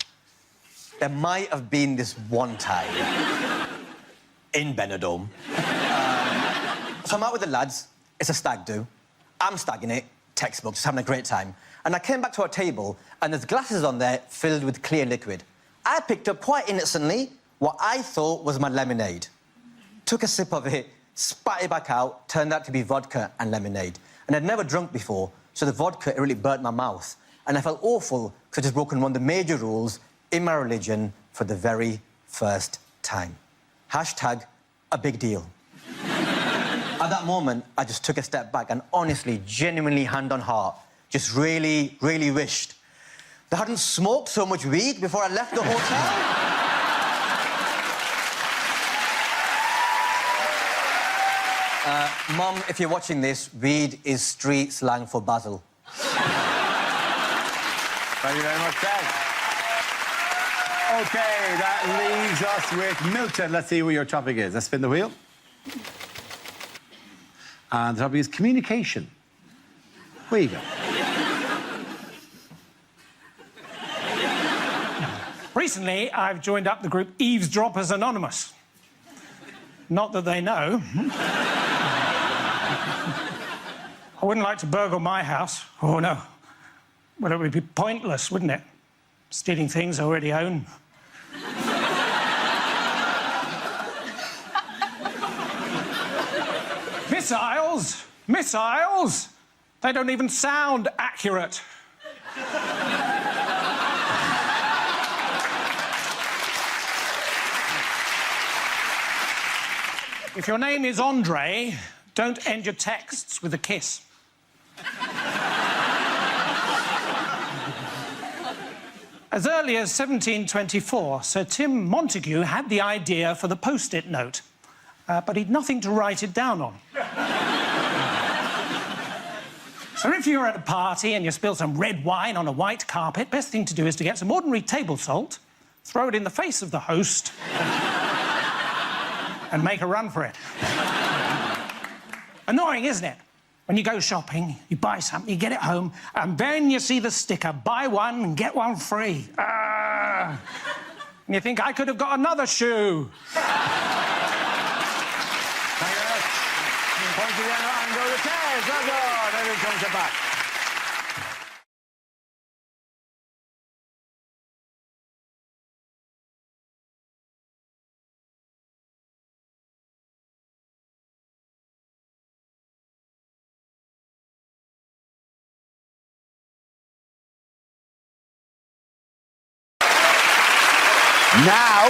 There might have been this one time in Benidorm. So I'm out with the lads. It's a stag do. I'm stagging it, textbook, just having a great time. And I came back to our table, and there's glasses on there filled with clear liquid. I picked up quite innocently what I thought was my lemonade. Took a sip of it, spat it back out, turned out to be vodka and lemonade. And I'd never drunk before, so the vodka, it really burnt my mouth. And I felt awful because I'd just broken one of the major rules in my religion for the very first time. Hashtag a big deal. At that moment, I just took a step back and honestly, genuinely, hand on heart, just really, really wished that I hadn't smoked so much weed before I left the hotel. Mom, if you're watching this, weed is street slang for Basil. Thank you very much, Ted. OK, that leaves us with Milton. Let's see what your topic is. Let's spin the wheel. And the topic is communication. Where you go? Recently, I've joined up the group Eavesdroppers Anonymous. Not that they know. I wouldn't like to burgle my house. Oh, no. Well, it would be pointless, wouldn't it? Stealing things I already own. Missiles! Missiles! They don't even sound accurate. If your name is Andre, don't end your texts with a kiss. As early as 1724, Sir Tim Montague had the idea for the post-it note, but he'd nothing to write it down on. So if you're at a party and you spill some red wine on a white carpet, best thing to do is to get some ordinary table salt, throw it in the face of the host, and make a run for it. Annoying, isn't it? When you go shopping, you buy something, you get it home, and then you see the sticker, buy one and get one free. And you think, I could have got another shoe. Thank you very much. Point again and go to Tez. Well done. Everyone comes back. Now,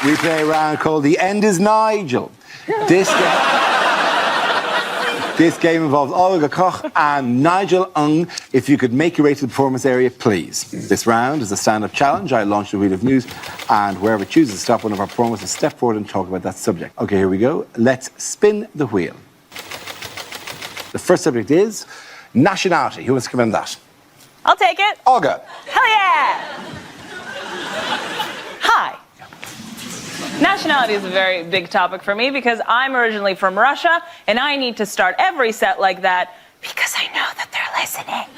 we play a round called The End is Nigel. This game involves Olga Koch and Nigel Ung. If you could make your way to the performance area, please. This round is a stand-up challenge. I launch the wheel of news, and whoever chooses to stop one of our performers will step forward and talk about that subject. OK, here we go. Let's spin the wheel. The first subject is nationality. Who wants to come in on that? I'll take it. Olga. Hell yeah! Hi. Nationality is a very big topic for me because I'm originally from Russia and I need to start every set like that because I know that they're listening.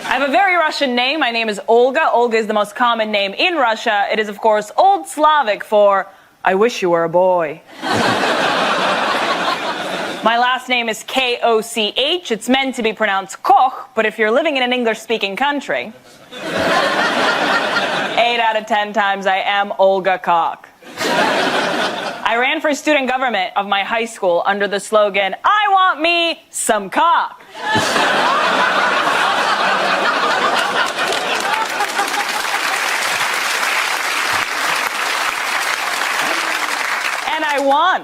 I have a very Russian name. My name is Olga. Olga is the most common name in Russia. It is, of course, Old Slavic for I wish you were a boy. My last name is K-O-C-H. It's meant to be pronounced Koch, but if you're living in an English-speaking country, 8 out of 10 times I am Olga Koch. I ran for student government of my high school under the slogan, I want me some cock. And I won.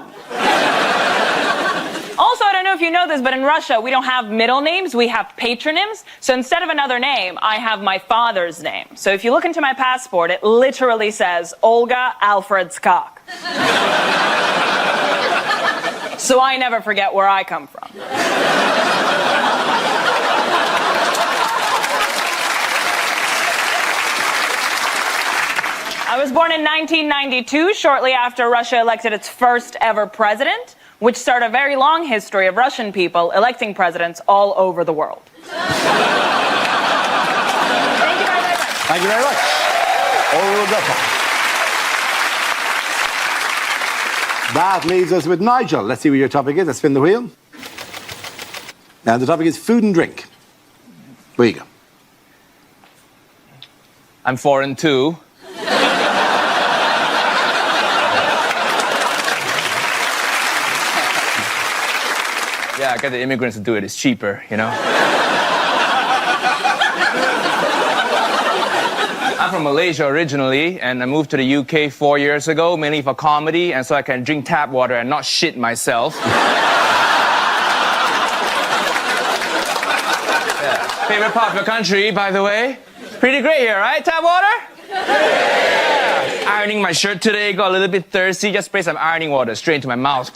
Also, I don't know if you know this, but in Russia, we don't have middle names, we have patronyms. So instead of another name, I have my father's name. So if you look into my passport, it literally says Olga Alfredskak. So I never forget where I come from. I was born in 1992, shortly after Russia elected its first ever president, which started a very long history of Russian people electing presidents all over the world. Thank you very much. That leaves us with Nigel. Let's see what your topic is. Let's spin the wheel. Now, the topic is food and drink. Where you go? I'm foreign too. Yeah, I get the immigrants to do it. It's cheaper, you know? I'm from Malaysia originally, and I moved to the UK 4 years ago, mainly for comedy, and so I can drink tap water and not shit myself. Yeah. Favorite part of your country, by the way? Pretty great here, right? Tap water? Yeah. Ironing my shirt today, got a little bit thirsty, just spray some ironing water straight into my mouth.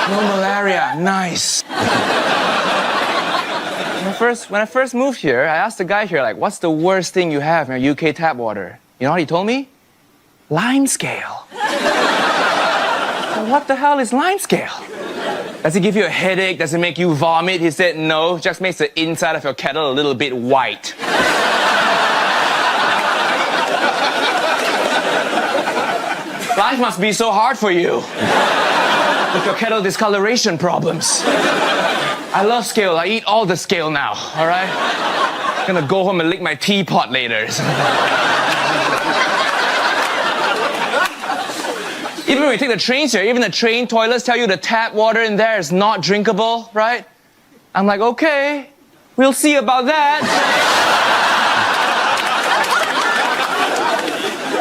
No malaria, nice. When I first moved here, I asked the guy here, like, what's the worst thing you have in your UK tap water? You know what he told me? Lime scale. Well, what the hell is lime scale? Does it give you a headache? Does it make you vomit? He said no, it just makes the inside of your kettle a little bit white. Life must be so hard for you. With your kettle discoloration problems. I love scale. I eat all the scale now, all right? I'm gonna go home and lick my teapot later. Even when we take the trains here, even the train toilets tell you the tap water in there is not drinkable, right? I'm like, okay, we'll see about that.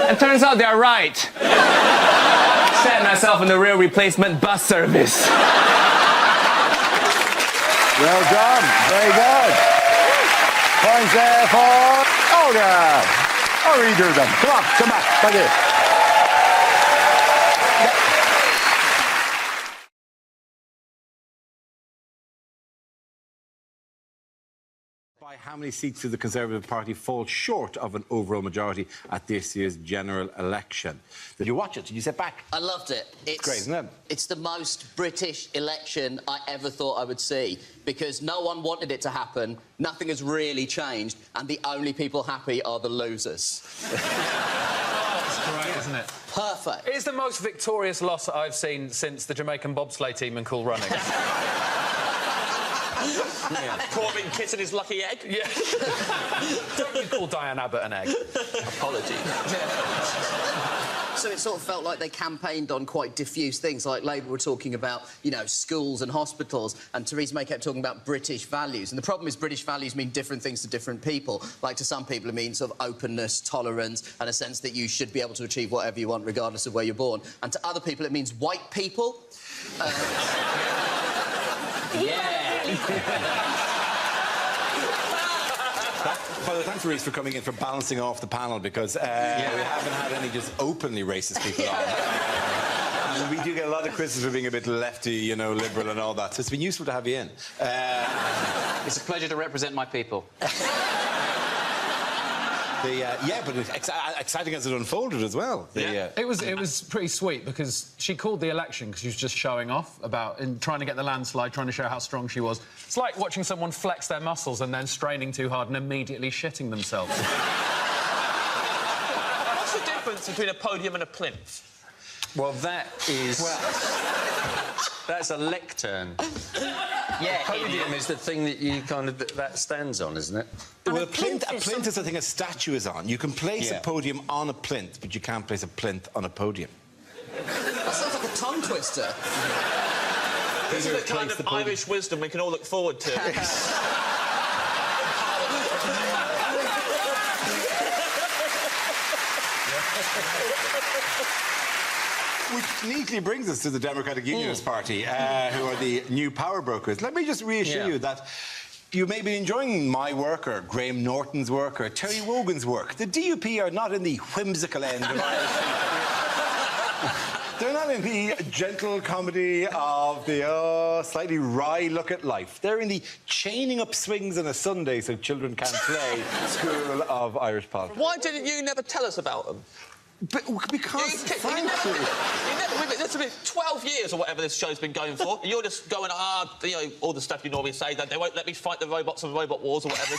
And turns out they're right. Set myself in the rail replacement bus service. Well done. Very good. Points there for Olga. I'll redo them. Come on, come back. Thank you. By how many seats did the Conservative Party fall short of an overall majority at this year's general election? Did you watch it? Did you sit back? I loved it. It's great, isn't it? It's the most British election I ever thought I would see, because no one wanted it to happen, nothing has really changed, and the only people happy are the losers. That's great, isn't it? Perfect. It is the most victorious loss that I've seen since the Jamaican bobsleigh team in Cool Running. Yeah. Corbyn kissing his lucky egg? Yeah. Don't you call Diane Abbott an egg? Apologies. So it sort of felt like they campaigned on quite diffuse things, like Labour were talking about, you know, schools and hospitals, and Theresa May kept talking about British values. And the problem is British values mean different things to different people. Like, to some people it means sort of openness, tolerance, and a sense that you should be able to achieve whatever you want regardless of where you're born. And to other people it means white people. Yeah. By the way, thanks, Reece, for coming in, for balancing off the panel, because we haven't had any just openly racist people on. And we do get a lot of criticism for being a bit lefty, you know, liberal and all that. So it's been useful to have you in. It's a pleasure to represent my people. Yeah, but exciting as it unfolded as well. It was pretty sweet, because she called the election because she was just showing off about trying to get the landslide, trying to show how strong she was. It's like watching someone flex their muscles and then straining too hard and immediately shitting themselves. What's the difference between a podium and a plinth? Well, that is... that's a lectern. Yeah, a podium is the thing that you kind of... that stands on, isn't it? Well, a plinth is the thing a statue is on. You can place a podium on a plinth, but you can't place a plinth on a podium. That sounds like a tongue twister. This is the kind of Irish wisdom we can all look forward to. Which neatly brings us to the Democratic Unionist Party, who are the new power brokers. Let me just reassure you that you may be enjoying my work or Graham Norton's work or Terry Wogan's work. The DUP are not in the whimsical end of Irish. They're not in the gentle comedy of the slightly wry look at life. They're in the chaining up swings on a Sunday so children can't play school of Irish politics. Why didn't you never tell us about them? Because, frankly... It's been 12 years or whatever this show's been going for. You're just going, you know, all the stuff you normally say, that they won't let me fight the robots and robot wars or whatever.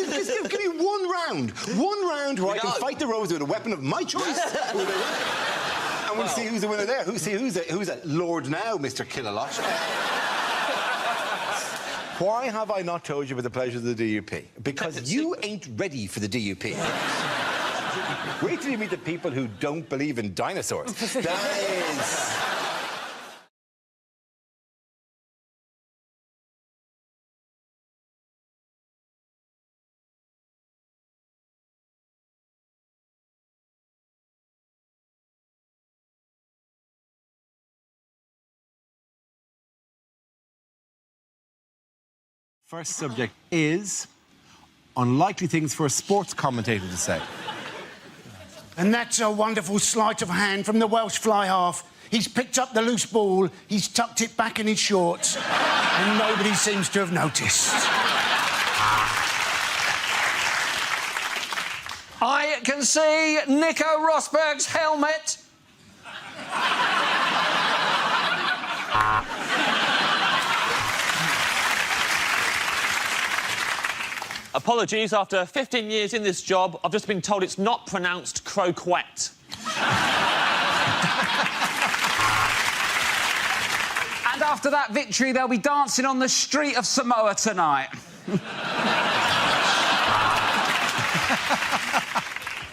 Just give me one round where I can fight the robots with a weapon of my choice. And we'll see who's the winner there. Who's a Lord now, Mr. Killalot. Why have I not told you about the pleasures of the DUP? Because you ain't ready for the DUP. Wait till you meet the people who don't believe in dinosaurs. That is... First subject is unlikely things for a sports commentator to say. And that's a wonderful sleight of hand from the Welsh fly half. He's picked up the loose ball, he's tucked it back in his shorts, and nobody seems to have noticed. I can see Nico Rosberg's helmet. Apologies, after 15 years in this job, I've just been told it's not pronounced croquette. And after that victory, they'll be dancing on the street of Samoa tonight.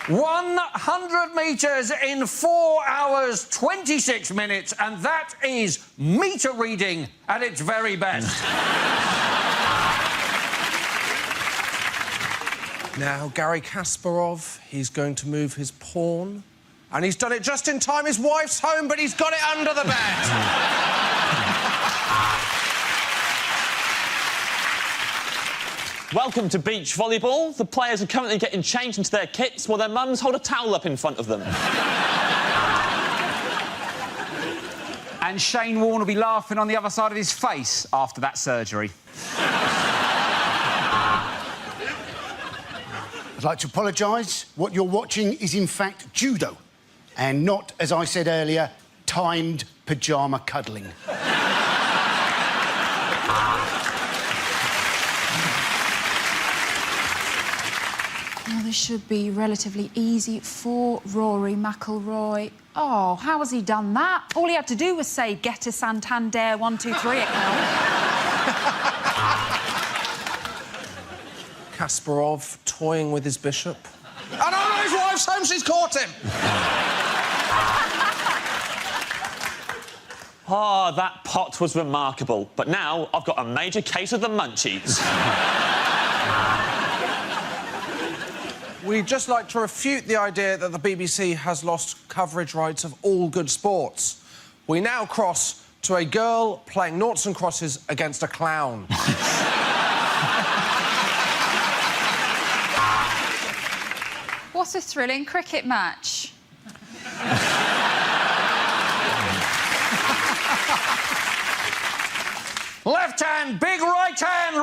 100 metres in 4 hours, 26 minutes, and that is meter reading at its very best. Now, Gary Kasparov, he's going to move his pawn. And he's done it just in time. His wife's home, but he's got it under the bed. Welcome to beach volleyball. The players are currently getting changed into their kits while their mums hold a towel up in front of them. And Shane Warne will be laughing on the other side of his face after that surgery. I'd like to apologise. What you're watching is, in fact, judo, and not, as I said earlier, timed pyjama cuddling. Well, this should be relatively easy for Rory McIlroy. Oh, how has he done that? All he had to do was say, get a Santander 1, 2, 3 account. Kasparov toying with his bishop. Oh, no, his wife's home, she's caught him! Ah, that pot was remarkable. But now I've got a major case of the munchies. We'd just like to refute the idea that the BBC has lost coverage rights of all good sports. We now cross to a girl playing noughts and crosses against a clown. What a thrilling cricket match. Left hand, big right hand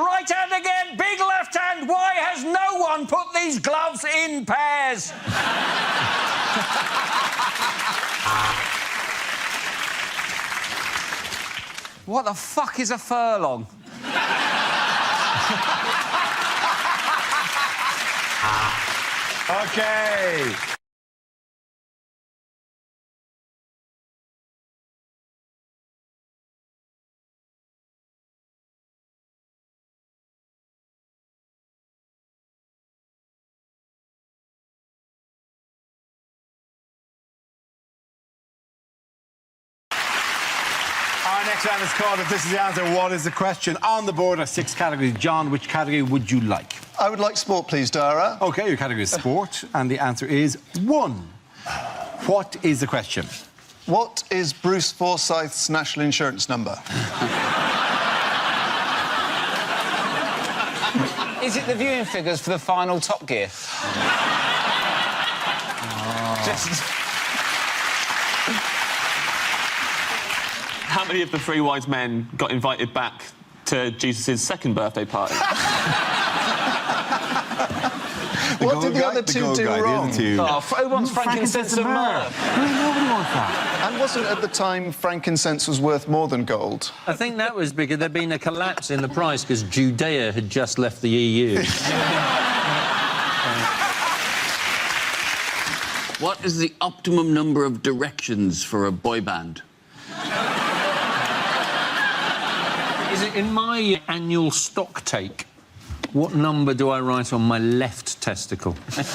again, big left hand. Why has no one put these gloves in pairs? What the fuck is a furlong? OK. Our next round is called If This Is the Answer, What Is the Question? On the board are 6 categories. John, which category would you like? I would like sport, please, Dara. OK, your category is sport, and the answer is 1. What is the question? What is Bruce Forsyth's national insurance number? Is it the viewing figures for the final Top Gear? Just... How many of the 3 wise men got invited back to Jesus' second birthday party? What did the other 2 do wrong? Oh, who wants frankincense and myrrh? Nobody wants that. And wasn't at the time frankincense was worth more than gold? I think that was because there'd been a collapse in the price because Judea had just left the EU. What is the optimum number of directions for a boy band? Is it in my annual stock take? What number do I write on my left testicle? Is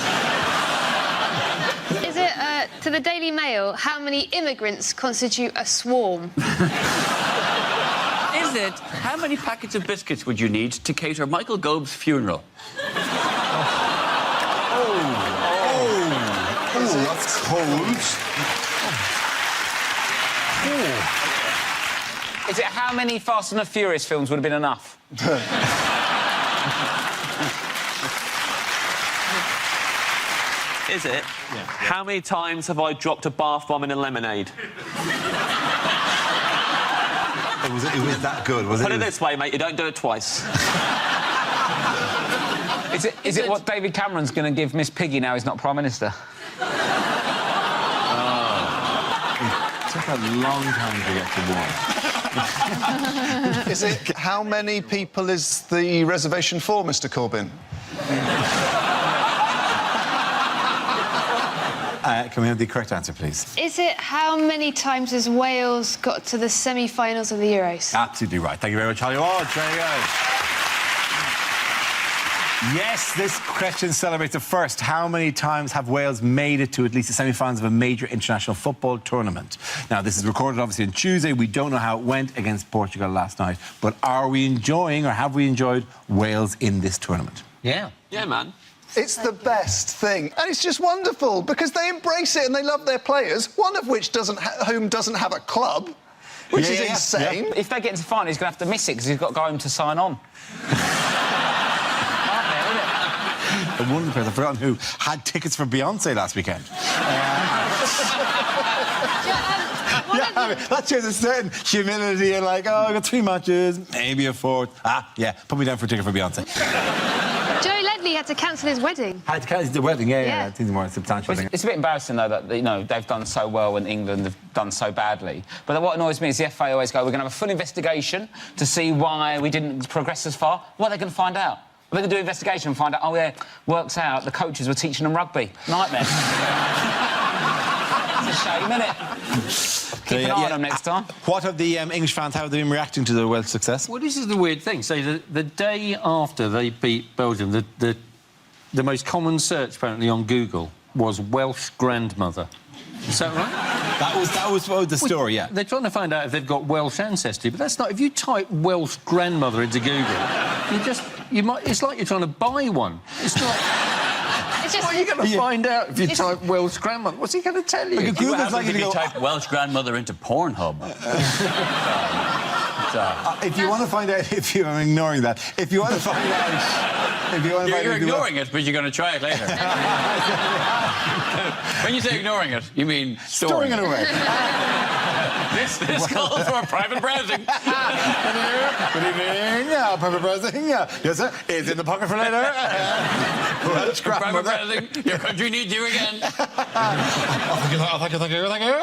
it, to the Daily Mail, how many immigrants constitute a swarm? Is it, how many packets of biscuits would you need to cater Michael Gobe's funeral? Oh, that's cold. Is it how many Fast and the Furious films would have been enough? Is it? Yeah. How many times have I dropped a bath bomb in a lemonade? It was that good, was it? Put it this way, mate, you don't do it twice. Is it what David Cameron's going to give Miss Piggy now he's not Prime Minister? It took a long time to get to 1. Is it how many people is the reservation for, Mr Corbyn? Can we have the correct answer, please? Is it how many times has Wales got to the semi-finals of the Euros? Absolutely right. Thank you very much, Holly Ward. There you go. Yes, this question celebrates the first. How many times have Wales made it to at least the semi-finals of a major international football tournament? Now, this is recorded, obviously, on Tuesday. We don't know how it went against Portugal last night. But are we enjoying, or have we enjoyed, Wales in this tournament? Yeah. Yeah, man. It's the best thing, and it's just wonderful because they embrace it and they love their players. One of which doesn't have a club, which is insane. If they get into the final, he's going to have to miss it because he's got to go home to sign on. The one person, I've forgotten who, had tickets for Beyonce last weekend. That shows a certain humility. You're like, oh, I got 3 matches, maybe a 4th. Yeah, put me down for a ticket for Beyonce. Joe Ledley had to cancel his wedding. Had to cancel the wedding, yeah. It's more substantial thing. It's a bit embarrassing, though, that, you know, they've done so well and England have done so badly. But what annoys me is the FA always go, we're going to have a full investigation to see why we didn't progress as far. What are they going to find out? They're going to do an investigation and find out, oh, yeah, works out, the coaches were teaching them rugby. Nightmare. It's a shame, isn't it? Keep an eye on them next time. What have the English fans, how have they been reacting to the Welsh success? Well, this is the weird thing. So the day after they beat Belgium, the most common search, apparently, on Google was Welsh grandmother. Is that right? That was the story, yeah. They're trying to find out if they've got Welsh ancestry, but that's not... If you type Welsh grandmother into Google, it's like you're trying to buy one. It's not... What are you going to find out if you type Welsh grandmother? What's he going to tell you? Google's like if you type Welsh grandmother into Pornhub. If you want to find out if I'm ignoring that, if you want to find out... You're ignoring it, but you're going to try it later. When you say ignoring it, you mean storing it away. This calls for private browsing. Good evening. Yeah, private browsing. Yeah. Yes, sir. It's in the pocket for later. Private browsing. Your country needs you again. Thank you.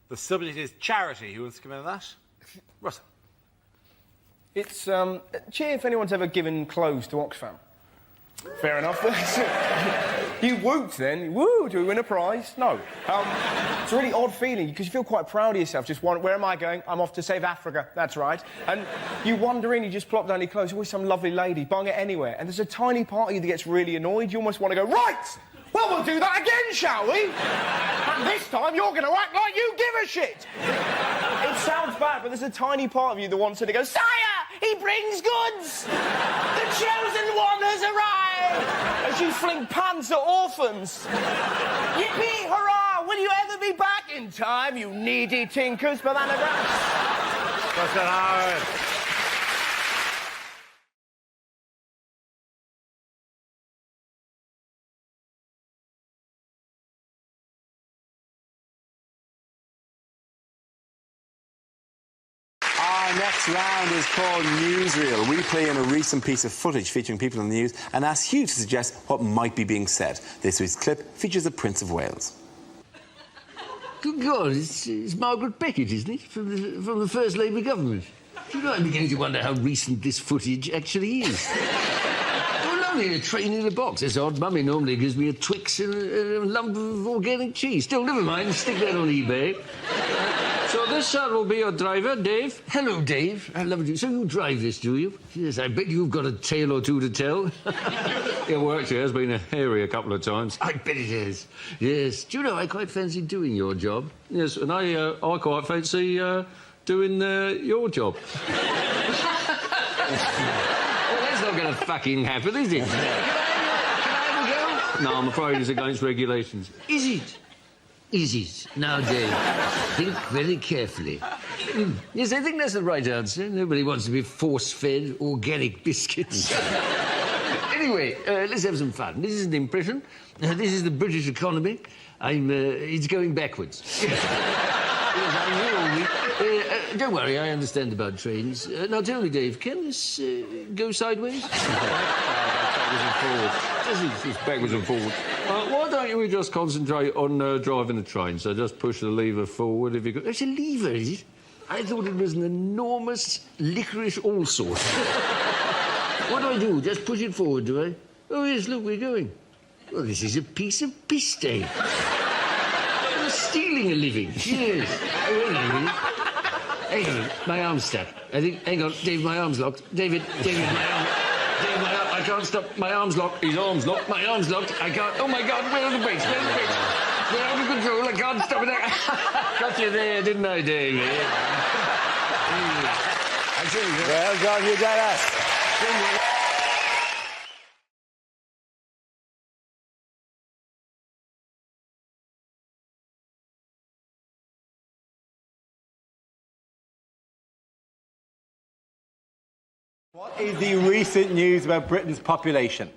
The subject is charity. Who wants to come in on that? Russell. It's cheer if anyone's ever given clothes to Oxfam. Fair enough. You whooped then. Woo, do we win a prize? No. It's a really odd feeling because you feel quite proud of yourself. Just wonder, where am I going? I'm off to save Africa. That's right. And you wander in, you just plop down your clothes. There's always some lovely lady buying it anywhere. And there's a tiny part of you that gets really annoyed. You almost want to go, right! Well, we'll do that again, shall we? And this time you're going to act like you give a shit. It sounds bad, but there's a tiny part of you that wants to go, Sire, he brings goods! The chosen one has arrived! As you fling pants at orphans. Yippee, hurrah! Will you ever be back in time, you needy tinkers, banana grass? Dr. Howard. Our next round is called Newsreel. We play in a recent piece of footage featuring people in the news and ask you to suggest what might be being said. This week's clip features the Prince of Wales. Good God, it's Margaret Beckett, isn't it? From the First Labour government. Do you know, I'm beginning to wonder how recent this footage actually is. Oh, lovely, a train in a box. That's odd. Mummy normally gives me a Twix and a lump of organic cheese. Still, never mind. Stick that on eBay. So this will be your driver, Dave. Hello, Dave. I love you. So you drive this, do you? Yes, I bet you've got a tale or two to tell. Yeah, well, actually, it has been hairy a couple of times. I bet it is. Yes. Do you know, I quite fancy doing your job. Yes, and I quite fancy doing your job. Well, that's not going to fucking happen, is it? Can I have a go? No, I'm afraid it's against regulations. Is it? Is it? Now, Dave, think very carefully. Yes, I think that's the right answer. Nobody wants to be force-fed organic biscuits. Anyway, let's have some fun. This is an impression. This is the British economy. It's going backwards. Yes, I will. Don't worry, I understand about trains. Now, tell me, Dave, can this go sideways? It's backwards and forwards. Why don't we just concentrate on driving the train? So just push the lever forward if you could. It's a lever, is it? I thought it was an enormous licorice allsort. What do? Just push it forward, do I? Oh, yes, look, we're going. Well, this is a piece of piste. I'm stealing a living. Yes. Oh, wait a minute. Hang on, my arm's stuck. I think, hang on, Dave, my arm's locked. David, my arm. Dave, I can't stop. My arm's locked. His arm's locked. My arm's locked. I can't. Oh, my God, where are the brakes? Where are the brakes? They're out of control. I can't stop it. Got you there, didn't I, Dave? Well done, you did us. What is the recent news about Britain's population?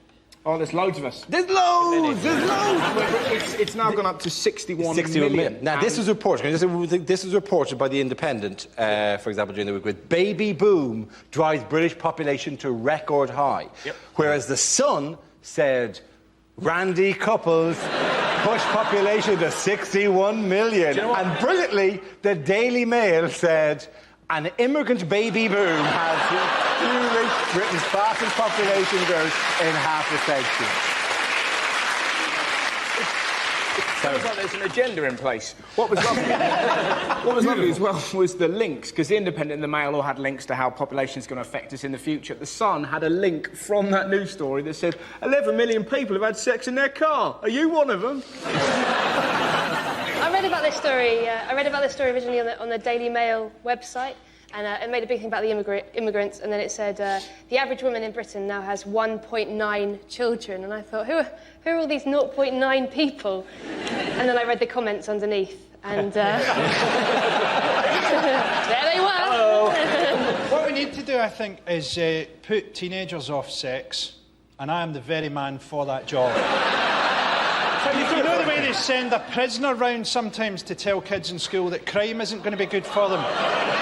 Oh, there's loads of us. There's loads! There's loads! It's now gone up to 61 million. Now, this was reported. This was reported by The Independent, for example, during the week, with baby boom drives British population to record high. Yep. Whereas The Sun said randy couples push population to 61 million. Do you know what? And brilliantly, the Daily Mail said an immigrant baby boom has fueled Britain's fastest population growth in half a century. Sounds like there's an agenda in place. What was lovely as well was the links, because The Independent and the Mail all had links to how population is going to affect us in the future. The Sun had a link from that news story that said 11 million people have had sex in their car. Are you one of them? I read about this story. I read about this story originally on the Daily Mail website, and it made a big thing about the immigrants. And then it said the average woman in Britain now has 1.9 children. And I thought, who are all these 0.9 people? And then I read the comments underneath, and there they were. What we need to do, I think, is put teenagers off sex, and I am the very man for that job. You know the way they send a prisoner round sometimes to tell kids in school that crime isn't going to be good for them?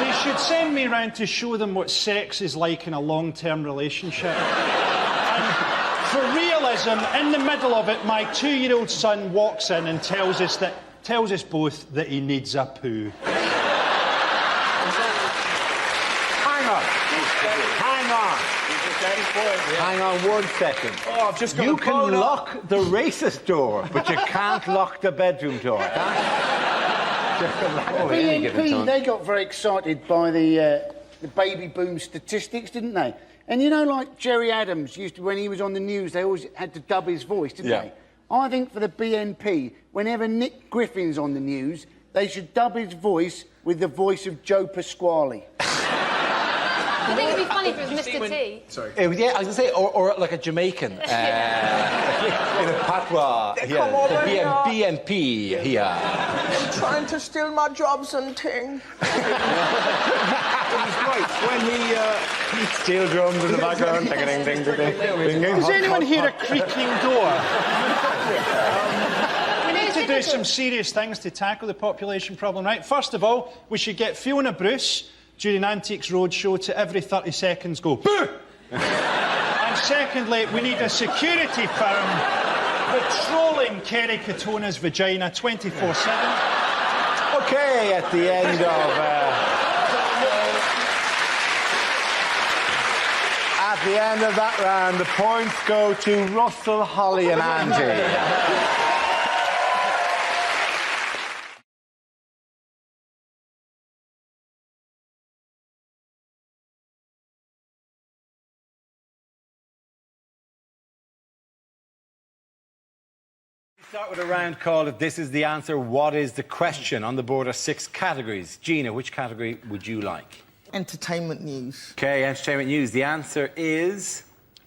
They should send me round to show them what sex is like in a long-term relationship. And for realism, in the middle of it, my 2-year-old son walks in and tells us both that he needs a poo. Hang on. Hang on 1 second. Oh, I've just got You a can boner. lock the racist door, but you can't lock the bedroom door. BNP, they got very excited by the baby boom statistics, didn't they? And you know, like Jerry Adams used to, when he was on the news, they always had to dub his voice, didn't they? I think for the BNP, whenever Nick Griffin's on the news, they should dub his voice with the voice of Joe Pasquale. I think it'd be funny if it was Mr. T. Sorry. Yeah, I was going to say, or like a Jamaican. In a patois. come over here. BNP here. They're trying to steal my jobs and thing. When he steel drums in the background. Ding, ding, ding, ding, ding. Does anyone hear a creaking door? We need to do some serious things to tackle the population problem, right? First of all, we should get Fiona Bruce during Antiques Roadshow to every 30 seconds go, boo! And secondly, we need a security firm patrolling Kerry Katona's vagina 24/7. Okay, at the end of... At the end of that round, the points go to Russell, Holly and Andy. Start with a round called If This Is the Answer, What Is the Question? On the board are 6 categories. Gina, which category would you like? Entertainment news. OK, entertainment news. The answer is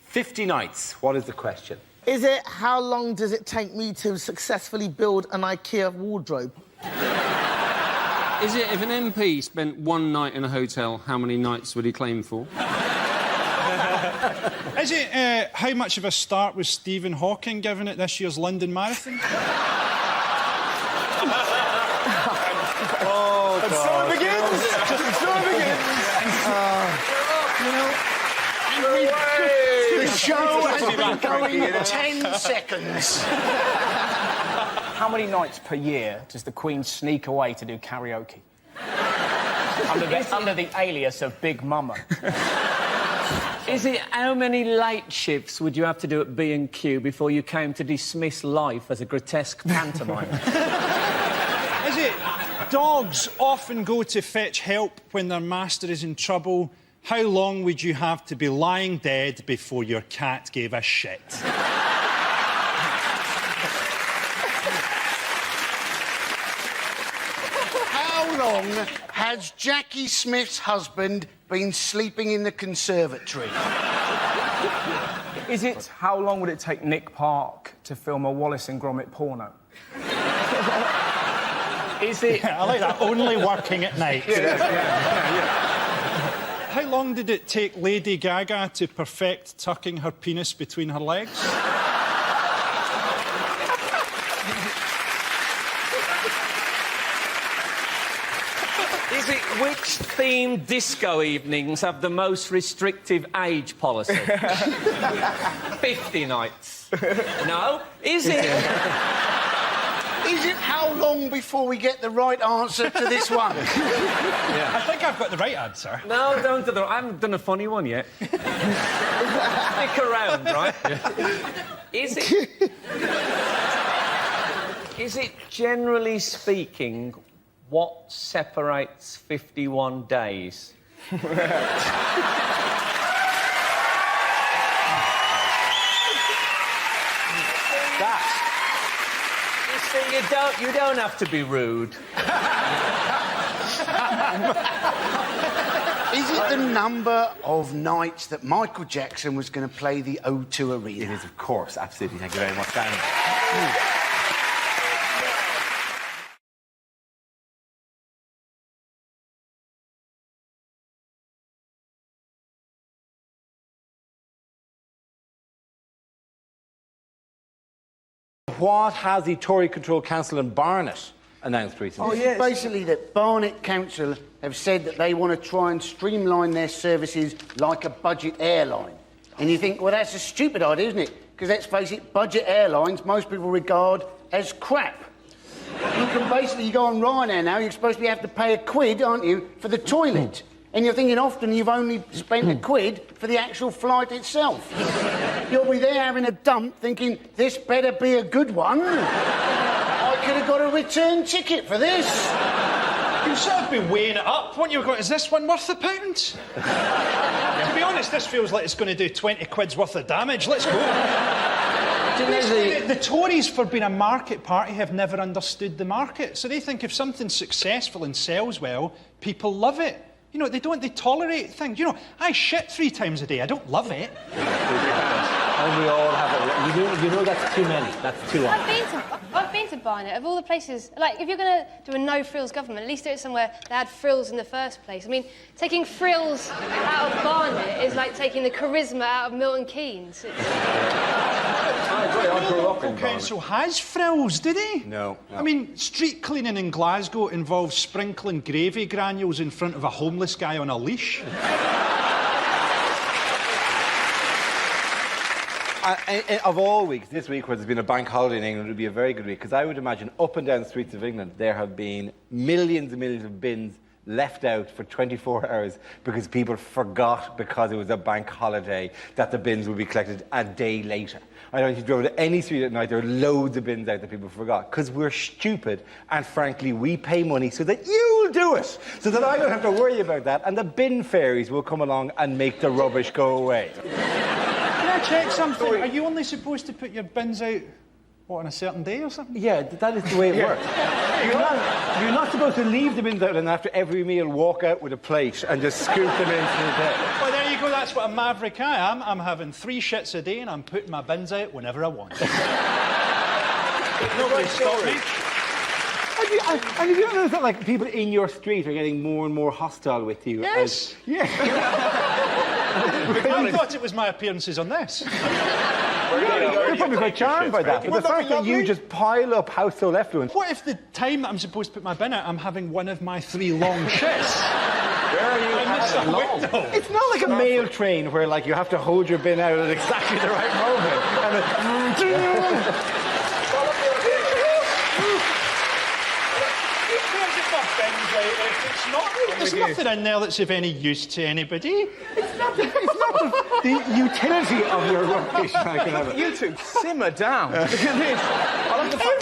50 nights. What is the question? Is it how long does it take me to successfully build an IKEA wardrobe? Is it if an MP spent 1 night in a hotel, how many nights would he claim for? Is it how much of a start was Stephen Hawking given at this year's London Marathon? Oh, and so it begins! So it begins! The show has been going 10 seconds. How many nights per year does the Queen sneak away to do karaoke? under the alias of Big Mama. Is it how many late shifts would you have to do at B&Q before you came to dismiss life as a grotesque pantomime? Is it dogs often go to fetch help when their master is in trouble? How long would you have to be lying dead before your cat gave a shit? How long has Jackie Smith's husband been sleeping in the conservatory? Is it how long would it take Nick Park to film a Wallace and Gromit porno? Is it... Yeah, I like that. Only working at night. How long did it take Lady Gaga to perfect tucking her penis between her legs? Is it which themed disco evenings have the most restrictive age policy? 50 nights. No? Is it? Is it how long before we get the right answer to this one? I think I've got the right answer. No, don't do that. I haven't done a funny one yet. Stick around, right? Is it generally speaking what separates 51 days? You don't have to be rude. Is it the number of nights that Michael Jackson was going to play the O2 Arena? It is, of course. Absolutely. Thank you very much, Dan. What has the Tory-controlled council in Barnet announced recently? Basically, that Barnet Council have said that they want to try and streamline their services like a budget airline. And you think, well, that's a stupid idea, isn't it? Because let's face it, budget airlines most people regard as crap. You can basically, you go on Ryanair now, you're supposed to have to pay £1, aren't you, for the toilet. And you're thinking often you've only spent a quid for the actual flight itself. You'll be there having a dump thinking, this better be a good one. I could have got a return ticket for this. You've sort of been weighing it up, won't you? Going, is this one worth £1? To be honest, this feels like it's going to do 20 quid's worth of damage. Let's go. The Tories, for being a market party, have never understood the market. So they think if something's successful and sells well, people love it. You know, they tolerate things. You know, I shit 3 times a day. I don't love it. And we all have it. You know that's too many. That's too often. I've been to Barnet. Of all the places, like, if you're going to do a no-frills government, at least do it somewhere that had frills in the first place. I mean, taking frills out of Barnet is like taking the charisma out of Milton Keynes. I grew up in Barnet. Council has frills, did he? No. I mean, street cleaning in Glasgow involves sprinkling gravy granules in front of a homeless guy on a leash. Of all weeks, this week where there's been a bank holiday in England would be a very good week, because I would imagine up and down the streets of England there have been millions and millions of bins left out for 24 hours because people forgot, because it was a bank holiday, that the bins would be collected a day later. I don't know if you drove to any street at night, there are loads of bins out that people forgot, because we're stupid, and frankly we pay money so that you'll do it, so that I don't have to worry about that, and the bin fairies will come along and make the rubbish go away. Can I check something? Are you only supposed to put your bins out, what, on a certain day or something? Yeah, that is the way it works. You're not supposed to leave the bins out and after every meal walk out with a plate and just scoop them into the day. Well, there you go, that's what a maverick I am. I'm having 3 shits a day and I'm putting my bins out whenever I want. Nobody stop me. And have you ever noticed that, like, people in your street are getting more and more hostile with you? Yes. Yeah. I thought it was my appearances on this. You're probably quite charmed by that. But the fact that you just pile up household effluence. What if the time that I'm supposed to put my bin out, I'm having one of my 3 long shits? Where are you having long? It's not like a mail train where, like, you have to hold your bin out at exactly the right moment. There's nothing in there that's of any use to anybody. It's not the utility of your rubbish. You two, simmer down. Look at this.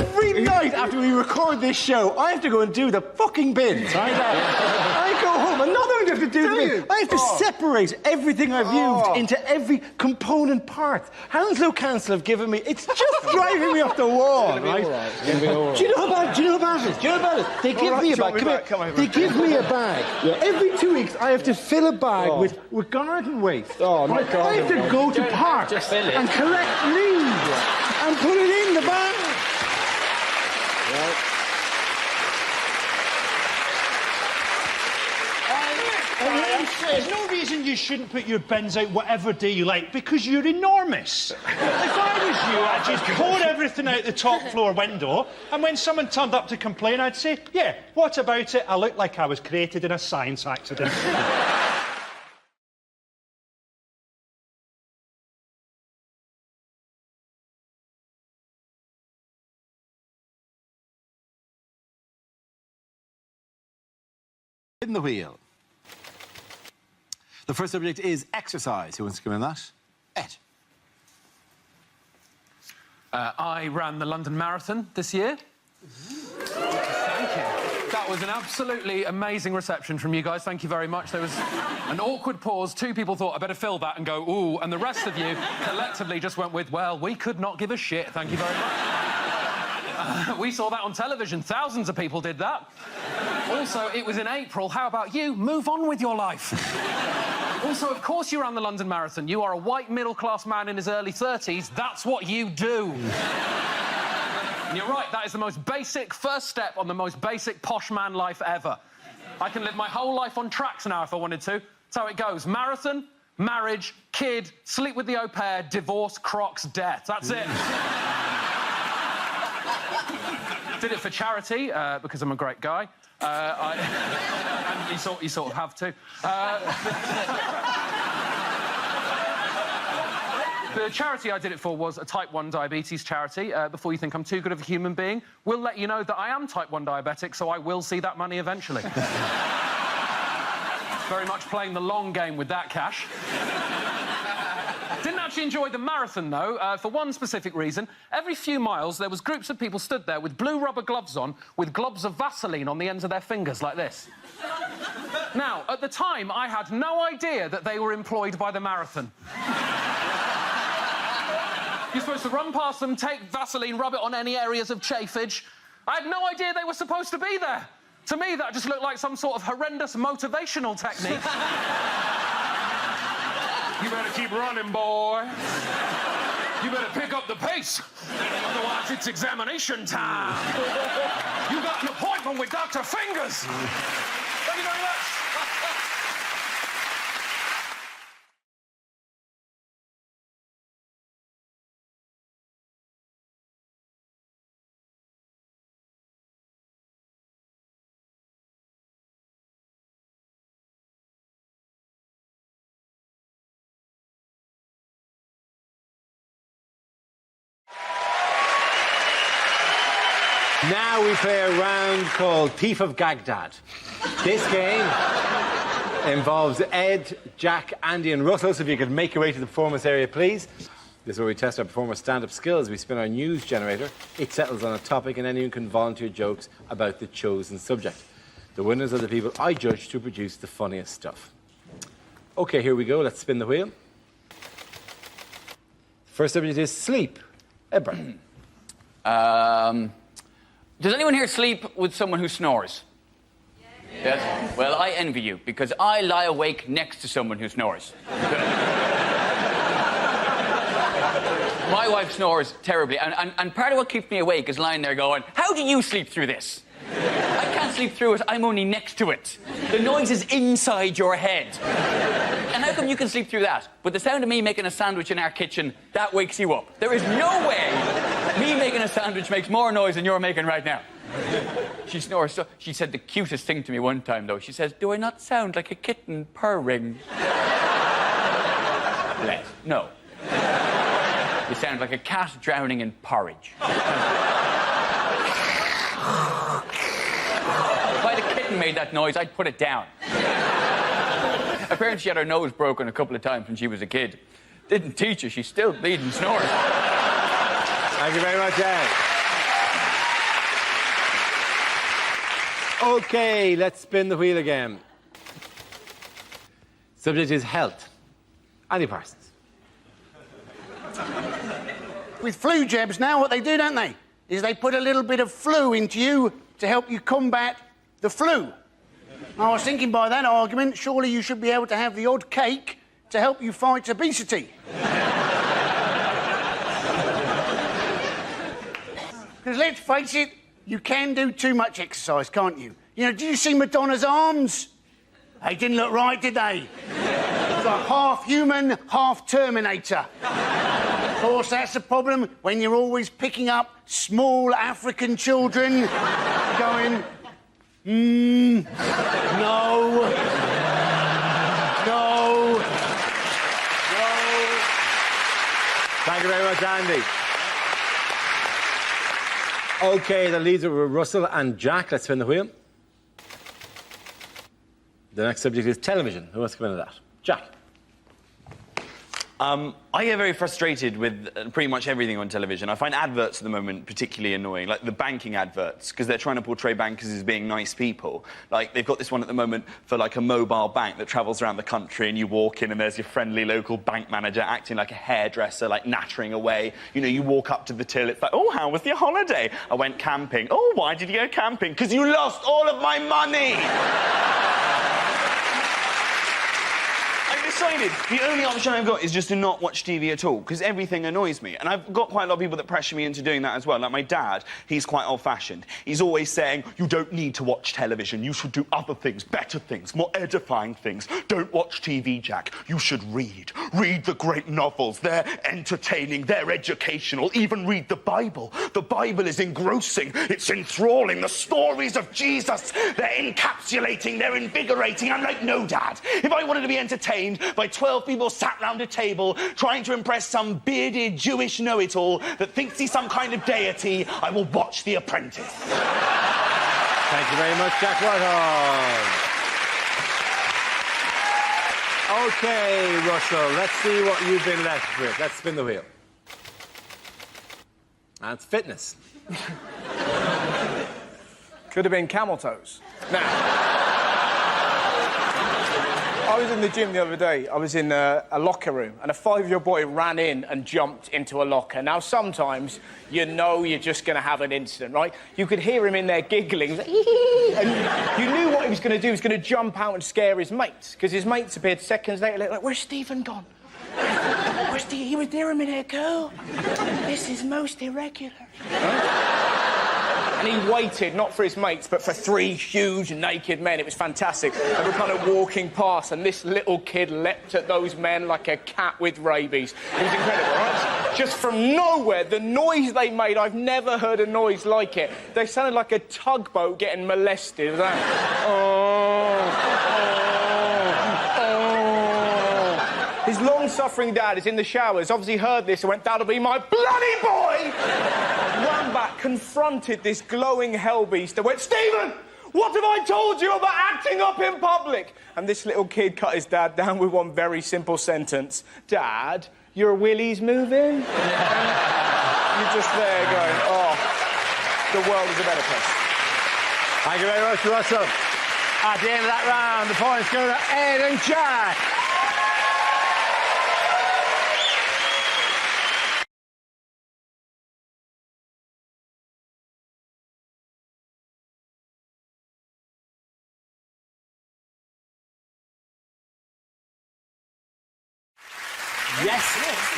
Every night after we record this show, I have to go and do the fucking bins, right? I go home and not only do I have to do the bins, I have to separate everything I've used into every component part. Hounslow Council have given me... It's just driving me off the wall, right? Do you know about it? They give me a bag. They give me a bag. Every 2 weeks, I have to fill a bag with garden waste. I have to go to parks and collect leaves and put it in the bag. There's no reason you shouldn't put your bins out whatever day you like, because you're enormous. If I was you, I'd just pour everything out the top floor window, and when someone turned up to complain, I'd say, yeah, what about it? I look like I was created in a science accident. In the wheel. The first subject is exercise. Who wants to come in that? Ed. I ran the London Marathon this year. Thank you. That was an absolutely amazing reception from you guys. Thank you very much. There was an awkward pause. 2 people thought, I better fill that and go, ooh, and the rest of you collectively just went with, well, we could not give a shit. Thank you very much. We saw that on television. Thousands of people did that. Also, it was in April. How about you? Move on with your life. Also, of course you ran the London Marathon. You are a white middle-class man in his early 30s. That's what you do. And you're right, that is the most basic first step on the most basic posh man life ever. I can live my whole life on tracks now if I wanted to. That's how it goes. Marathon, marriage, kid, sleep with the au pair, divorce, Crocs, death. That's it. Did it for charity, because I'm a great guy. And you sort of have to. The charity I did it for was a type 1 diabetes charity. Before you think I'm too good of a human being, we'll let you know that I am type 1 diabetic, so I will see that money eventually. Very much playing the long game with that cash. Didn't actually enjoy the marathon, though, for one specific reason. Every few miles, there was groups of people stood there with blue rubber gloves on, with globs of Vaseline on the ends of their fingers, like this. Now, at the time, I had no idea that they were employed by the marathon. You're supposed to run past them, take Vaseline, rub it on any areas of chafage. I had no idea they were supposed to be there. To me, that just looked like some sort of horrendous motivational technique. You better keep running, boy. You better pick up the pace. Otherwise, it's examination time. You got an appointment with Dr. Fingers. Thank you very much. Now we play a round called Thief of Baghdad. This game involves Ed, Jack, Andy and Russell, so if you could make your way to the performance area, please. This is where we test our performers' stand-up skills. We spin our news generator. It settles on a topic and anyone can volunteer jokes about the chosen subject. The winners are the people I judge to produce the funniest stuff. OK, here we go. Let's spin the wheel. First subject is sleep. Edbert. Does anyone here sleep with someone who snores? Yes. Well, I envy you, because I lie awake next to someone who snores. My wife snores terribly, and part of what keeps me awake is lying there going, how do you sleep through this? I can't sleep through it, I'm only next to it. The noise is inside your head. And how come you can sleep through that? But the sound of me making a sandwich in our kitchen, that wakes you up. There is no way me making a sandwich makes more noise than you're making right now. She snores. So she said the cutest thing to me one time, though. She says, do I not sound like a kitten purring? Bless. No. You sound like a cat drowning in porridge. If I had a kitten made that noise, I'd put it down. Apparently she had her nose broken a couple of times when she was a kid. Didn't teach her, she's still bleeding snores. Thank you very much, Ed. OK, let's spin the wheel again. Subject is health. Andy Parsons. With flu jabs now, what they do, don't they, is they put a little bit of flu into you to help you combat the flu. I was thinking by that argument, surely you should be able to have the odd cake to help you fight obesity. Because let's face it, you can do too much exercise, can't you? You know, did you see Madonna's arms? They didn't look right, did they? It's like half human, half Terminator. Of course, that's the problem when you're always picking up small African children going, no, no, no. Thank you very much, Andy. OK, the leads are Russell and Jack. Let's spin the wheel. The next subject is television. Who wants to come into that? Jack. I get very frustrated with pretty much everything on television. I find adverts at the moment particularly annoying, like the banking adverts, because they're trying to portray bankers as being nice people. Like, they've got this one at the moment for, like, a mobile bank that travels around the country, and you walk in and there's your friendly local bank manager acting like a hairdresser, like, nattering away. You know, you walk up to the till, it's like, oh, how was your holiday? I went camping. Oh, why did you go camping? Because you lost all of my money! The only option I've got is just to not watch TV at all, because everything annoys me. And I've got quite a lot of people that pressure me into doing that as well. Like my dad, he's quite old-fashioned. He's always saying, you don't need to watch television. You should do other things, better things, more edifying things. Don't watch TV, Jack. You should read. Read the great novels. They're entertaining, they're educational. Even read the Bible. The Bible is engrossing. It's enthralling. The stories of Jesus, they're encapsulating, they're invigorating. I'm like, no, Dad. If I wanted to be entertained by 12 people sat round a table trying to impress some bearded Jewish know-it-all that thinks he's some kind of deity, I will watch The Apprentice. Thank you very much, Jack Whitehall. OK, Russell, let's see what you've been left with. Let's spin the wheel. That's fitness. Could have been camel toes. Now, I was in the gym the other day. I was in a locker room, and a 5-year-old boy ran in and jumped into a locker. Now, sometimes you know you're just going to have an incident, right? You could hear him in there giggling, he was like, and you knew what he was going to do. He was going to jump out and scare his mates, because his mates appeared seconds later, like, where's Stephen gone? Where's Steve? He was there a minute ago. This is most irregular. And he waited, not for his mates, but for 3 huge naked men. It was fantastic. They were kind of walking past, and this little kid leapt at those men like a cat with rabies. It was incredible, right? Just from nowhere, the noise they made, I've never heard a noise like it. They sounded like a tugboat getting molested. It was like, His long-suffering dad is in the showers, obviously heard this and went, that'll be my bloody boy! Ran back, confronted this glowing hellbeast and went, Stephen, what have I told you about acting up in public? And this little kid cut his dad down with one very simple sentence. Dad, your willy's moving? You're just there going, oh, the world is a better place. Thank you very much, Russell. At the end of that round, the points go to Ed and Jack. Yes,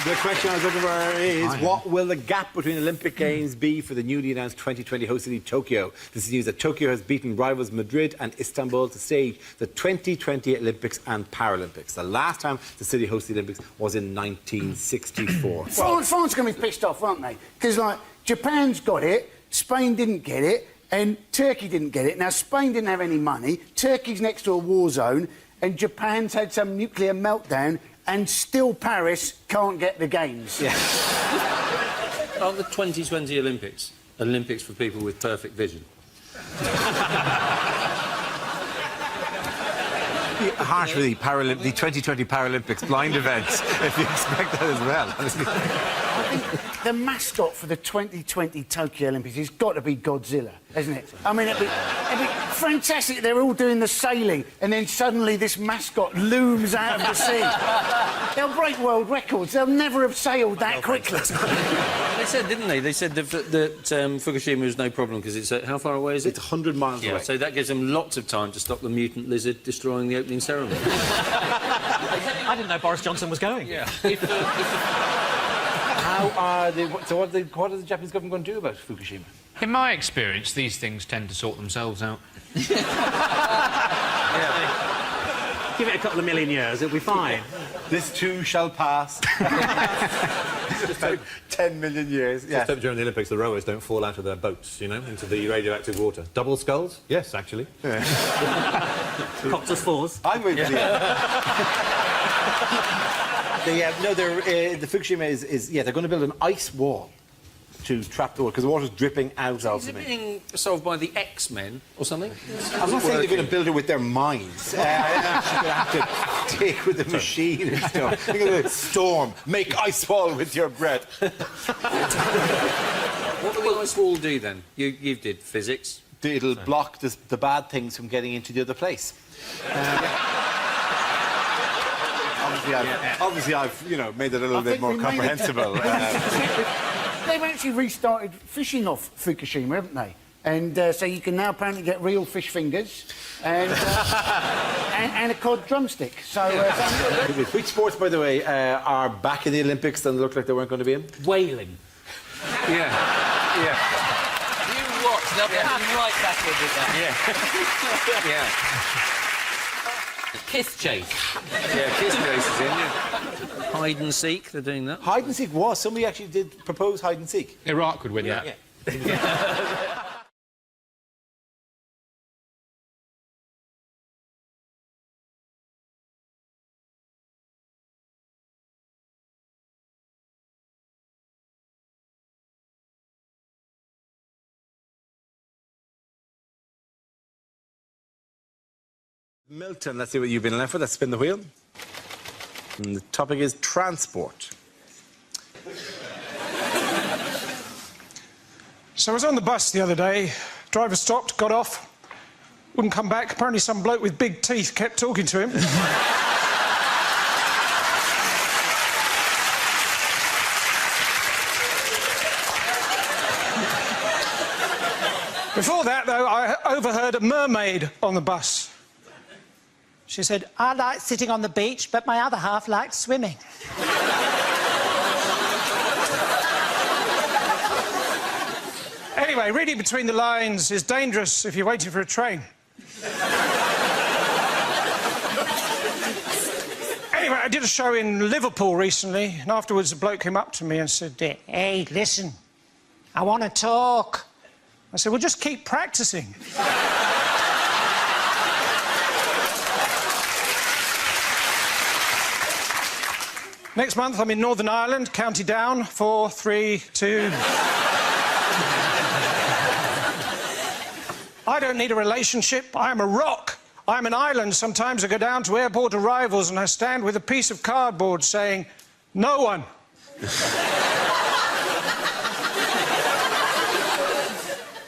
the question I was looking for is, what will the gap between Olympic Games be for the newly announced 2020 host city Tokyo? This is news that Tokyo has beaten rivals Madrid and Istanbul to stage the 2020 Olympics and Paralympics. The last time the city hosted the Olympics was in 1964. France are going to be pissed off, aren't they? Because, like, Japan's got it, Spain didn't get it, and Turkey didn't get it. Now, Spain didn't have any money, Turkey's next to a war zone, and Japan's had some nuclear meltdown, and still Paris can't get the Games. Yeah. Aren't the 2020 Olympics for people with perfect vision? Harsh for the 2020 Paralympics blind events, if you expect that as well. I think the mascot for the 2020 Tokyo Olympics has got to be Godzilla, hasn't it? I mean, it'd be fantastic. They're all doing the sailing, and then suddenly this mascot looms out of the sea. They'll break world records. They'll never have sailed that quickly. They said, didn't they? They said that Fukushima was no problem because it's... how far away is it? It's 100 miles away. So that gives them lots of time to stop the mutant lizard destroying the opening ceremony. I didn't know Boris Johnson was going. Yeah. How are they... So what are the Japanese government going to do about Fukushima? In my experience, these things tend to sort themselves out. Give it a couple of million years, it'll be fine. This too shall pass. Just about 10 million years. Just hope during the Olympics the rowers don't fall out of their boats, you know, into the radioactive water. Double skulls? Yes, actually. Yeah. Copter fours. I'm with you. The Fukushima is they're going to build an ice wall to trap the water, because the water's dripping out of them. Is it being solved by the X-Men or something? I'm not saying they're going to build it with their minds. They're actually going to have to take with the machine and stuff. They're going to storm, make ice wall with your breath. What will the ice wall do then? You did physics. It'll block the bad things from getting into the other place. Obviously, I've made it a little bit more comprehensible. They've actually restarted fishing off Fukushima, haven't they? And so you can now apparently get real fish fingers and a cod drumstick. So, which sports, by the way, are back in the Olympics and look like they weren't going to be in? Whaling. Yeah. You watch, they'll be right back in with that. Yeah. Kiss chase. Yeah, kiss chase is in, yeah. Hide and seek, they're doing that. Hide and seek was. Somebody actually did propose hide and seek. Iraq would win that. Yeah. Milton, let's see what you've been left with. Let's spin the wheel. And the topic is transport. So I was on the bus the other day. Driver stopped, got off, wouldn't come back. Apparently some bloke with big teeth kept talking to him. Before that, though, I overheard a mermaid on the bus. She said, I like sitting on the beach, but my other half likes swimming. Anyway, reading between the lines is dangerous if you're waiting for a train. Anyway, I did a show in Liverpool recently, and afterwards a bloke came up to me and said, hey, listen, I want to talk. I said, well, just keep practising. Next month, I'm in Northern Ireland, County Down, 4, 3, 2... I don't need a relationship. I am a rock. I'm an island. Sometimes I go down to airport arrivals and I stand with a piece of cardboard saying, no one.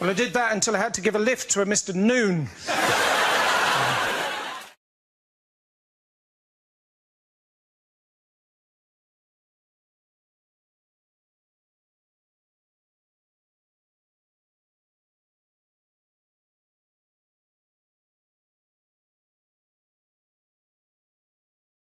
Well, I did that until I had to give a lift to a Mr. Noon.